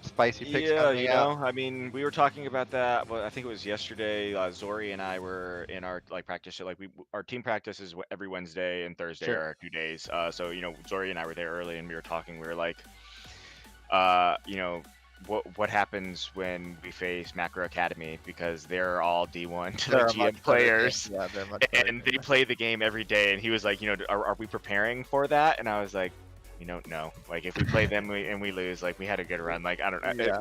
spicy picks Yeah, coming out? I mean, we were talking about that. Well, I think it was yesterday. Zori and I were in our practice. Our team practice is every Wednesday and Thursday Sure. are our 2 days. So Zori and I were there early, and we were talking. We were like, what happens when we face Macro Academy, because they're all D1 to the They're a much GM better players. team. Yeah, they're much better And team. they play the game every day, and he was like, are we preparing for that? And I was like, no. Like, if we play them and we lose, like, we had a good run. Like, I don't know. Yeah.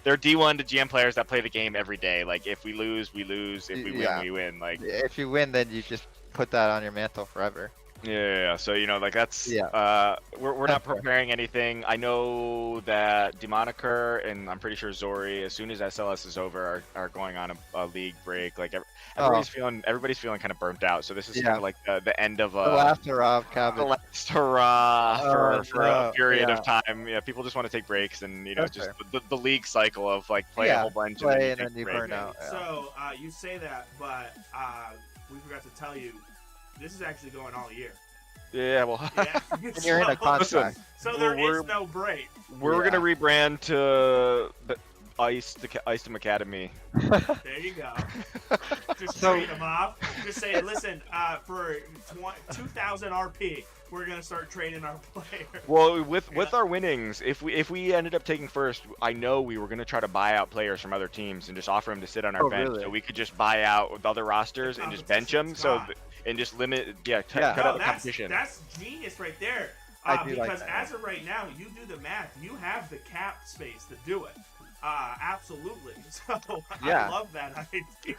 They're D1 to GM players that play the game every day. Like, if we lose, we lose. If we win, Yeah. we win. Like, If you win, then you just put that on your mantle forever. yeah. So like that's Yeah. we're not preparing anything. I know that Demoniker and I'm pretty sure Zori, as soon as SLS is over, are going on a league break. Like everybody's feeling kind of burnt out. So this is kind Yeah. of like the end of The last hurrah of the Cabbage. last hurrah for no, a period yeah. of time. Yeah, people just want to take breaks, and That's just fair. the league cycle of like play a Yeah, whole bunch play and and then you take a burn break. out. Yeah. So you say that, but we forgot to tell you, this is actually going all year. Yeah, well, Yeah. And you're in a So- contract. So there We're- is no break. we're Yeah. gonna rebrand to the Icetum Academy. There you go. Just So- trade them off. Just say, listen, for 2,000 RP, we're gonna start trading our players. Well, with our winnings, if we ended up taking first, I know we were gonna try to buy out players from other teams and just offer them to sit on our Oh, bench, really? so we could just buy out with other rosters and just bench them. So God. and just limit, cut No, out the that's competition. genius right there. I do like Because that. as of right now, you do the math, you have the cap space to do it. Absolutely. So Yeah. I love that idea.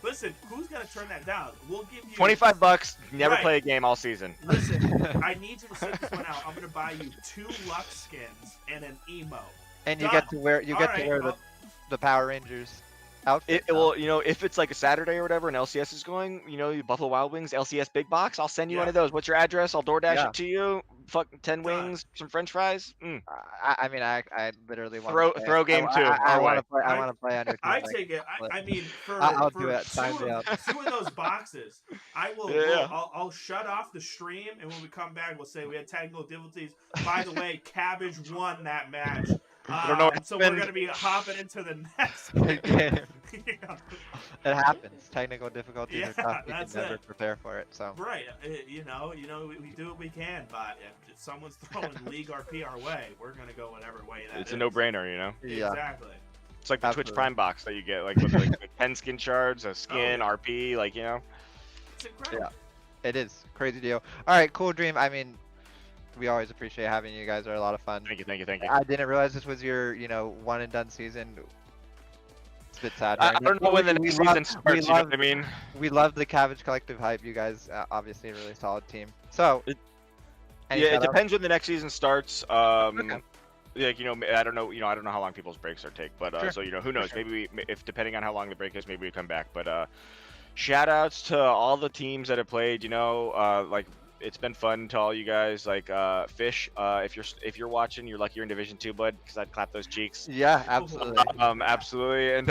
Listen, who's gonna turn that down? We'll give you $25, never Right. play a game all season. Listen, I need you to sit this one out. I'm gonna buy you 2 Lux skins and an emo. And you Done. get to wear Alright, the Power Rangers outfit. now. Well, if it's like a Saturday or whatever, and LCS is going, Buffalo Wild Wings LCS big box, I'll send you one Yeah. of those. What's your address? I'll DoorDash Yeah. it to you. Fuck 10 Done. wings, some French fries. I mean, I literally want Throw game two, I our want to way. play. I want to play on your team. I like, take it. but- I mean, for, I'll for do it. Sign me up. two of those boxes, I will. Yeah. I'll shut off the stream, and when we come back, we'll say we had technical difficulties. By the way, Cabbage won that match. I don't know what So we're happened. gonna be hopping into the next Game. game. Yeah. It happens. Technical difficulties Yeah, are tough. You can that's never it. prepare for it. So Right, we do what we can, but if someone's throwing League RP our way, we're gonna go whatever way that It's is. a no-brainer, you know. yeah, Exactly. It's like the Twitch Absolutely. Prime box that you get, like with like 10 skin shards, a skin, yeah. RP, like you know. It's incredible. it is crazy deal. All right, Cool Dream. I mean, we always appreciate having you guys. Are a lot of fun. Thank you, thank you, thank you. I didn't realize this was your, one and done season. It's a bit sad. I hearing don't that. know when the We next love- season starts. we You know love- what I mean? We love the Cabbage Collective hype. You guys, obviously, a really solid team. So, any Yeah, it shout-outs? depends when the next season starts. Okay. Like I don't know, I don't know how long people's breaks are take, but Sure. so who knows? sure. Maybe if depending on how long the break is, maybe we come back. But shout outs to all the teams that have played. Like it's been fun to all you guys. Like Fish, if you're watching, you're lucky you're in Division 2, bud, because I'd clap those cheeks. Yeah, absolutely. Absolutely, and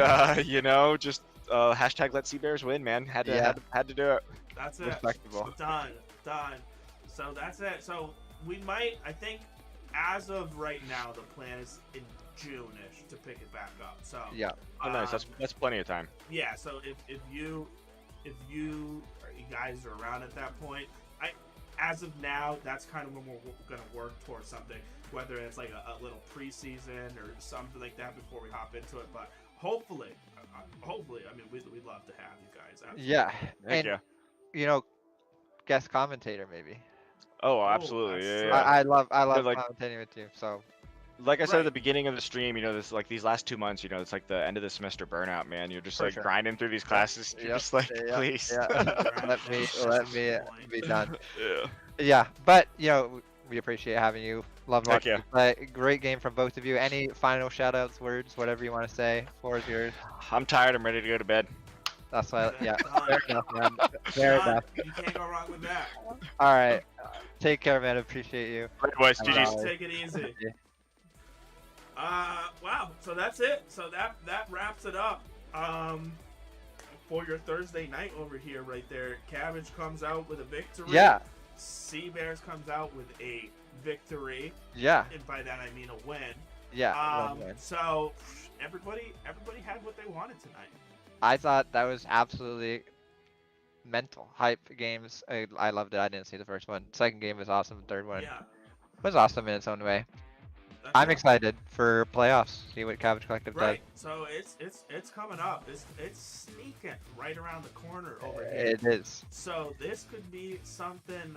just hashtag Let Sea Bears win, man. Had to do it. That's it. Respectable. Done. So that's it. So we might, I think, as of right now, the plan is in June-ish to pick it back up. So Yeah. Oh, nice. That's plenty of time. yeah. So if you guys are around at that point, as of now, that's kind of when we're gonna work towards something, whether it's like a little preseason or something like that before we hop into it. But hopefully, I mean, we'd love to have you guys. Absolutely. Yeah. Heck And, yeah. Guest commentator maybe. Oh, absolutely. that's Yeah, true. yeah. I love like- commentating with you. So Like I said at Right. the beginning of the stream, this like these last 2 months, it's like the end of the semester burnout, man. You're just For like sure. grinding through these classes. You're Yep, just like, yeah, please. yeah. let me be done. Yeah. Yeah, but we appreciate having you. Love Heck watching you play. Great game from both of you. Any final shout-outs, words, whatever you want to say? Floor is yours. I'm tired. I'm ready to go to bed. That's why. Yeah. Done. Fair enough, man. Fair Done. enough. You can't go wrong with that. All right. Take care, man. Appreciate you. Right, boys. Uh, GG's. Just take it easy. Wow. So that's it. So that wraps it up. For your Thursday night over here, right there. Cabbage comes out with a victory. Yeah. Sea Bears comes out with a victory, Yeah. and by that I mean a win. Yeah. win-win. So everybody had what they wanted tonight. I thought that was absolutely mental. Hype games. I loved it. I didn't see the first one. Second game was awesome. Third one Yeah. was awesome in its own way. That's I'm it. excited for playoffs. See what Cabbage Collective does. Right. So it's coming up. It's sneaking right around the corner over here. It is. So this could be something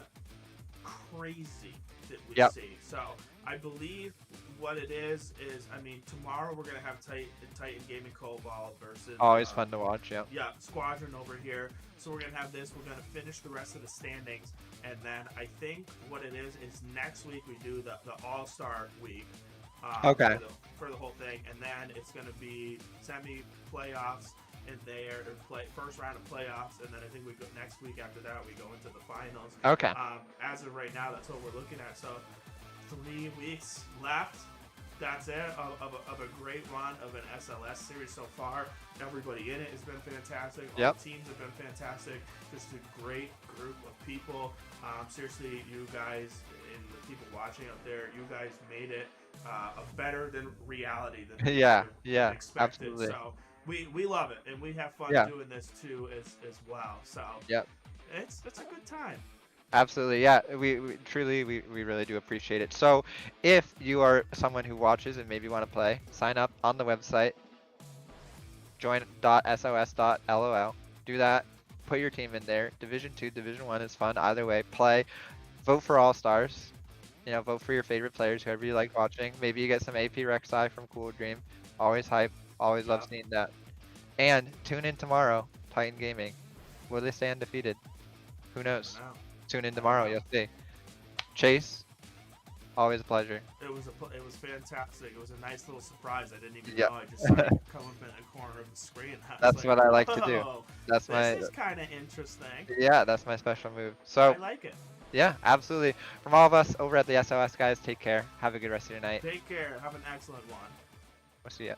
crazy that we Yep. see. So I believe what it is I mean, tomorrow we're gonna have Titan Gaming Cobalt versus Always fun to watch. Yeah. Yeah, Squadron over here. So we're gonna have this. We're gonna finish the rest of the standings, and then I think what it is next week we do the All-Star week. Okay. For the whole thing, and then it's gonna be semi-playoffs in there, or first round of playoffs, and then I think we go next week after that we go into the finals. Okay. As of right now, that's what we're looking at. So 3 weeks left. That's it of a great run of an SLS series so far. Everybody in it has been fantastic. All Yep. the teams have been fantastic. Just a great group of people. Seriously, you guys and the people watching out there, you guys made it a better than reality than we Yeah, would've yeah, expected. absolutely. So we love it, and we have fun Yeah. doing this too as well. So Yep. it's a good time. Absolutely, yeah. We truly really do appreciate it. So, if you are someone who watches and maybe want to play, sign up on the website. Join.sos.lol. Do that. Put your team in there. Division 2, Division 1 is fun. Either way, play. Vote for All Stars. Vote for your favorite players, whoever you like watching. Maybe you get some AP Rek'Sai from Cool Dream. Always hype. Always love Yeah. seeing that. And tune in tomorrow. Titan Gaming. Will they stay undefeated? Who knows? Wow. Tune in tomorrow, you'll see. Chase, always a pleasure. It was fantastic. It was a nice little surprise. I didn't even Yep. know. I just saw it come up in the corner of the screen. I was That's what I like to do. "Whoa, That's This my is kind of interesting. yeah, that's my special move. I So like it. yeah, absolutely. From all of us over at the SOS guys, take care. Have a good rest of your night. Take care. Have an excellent one. We'll see ya.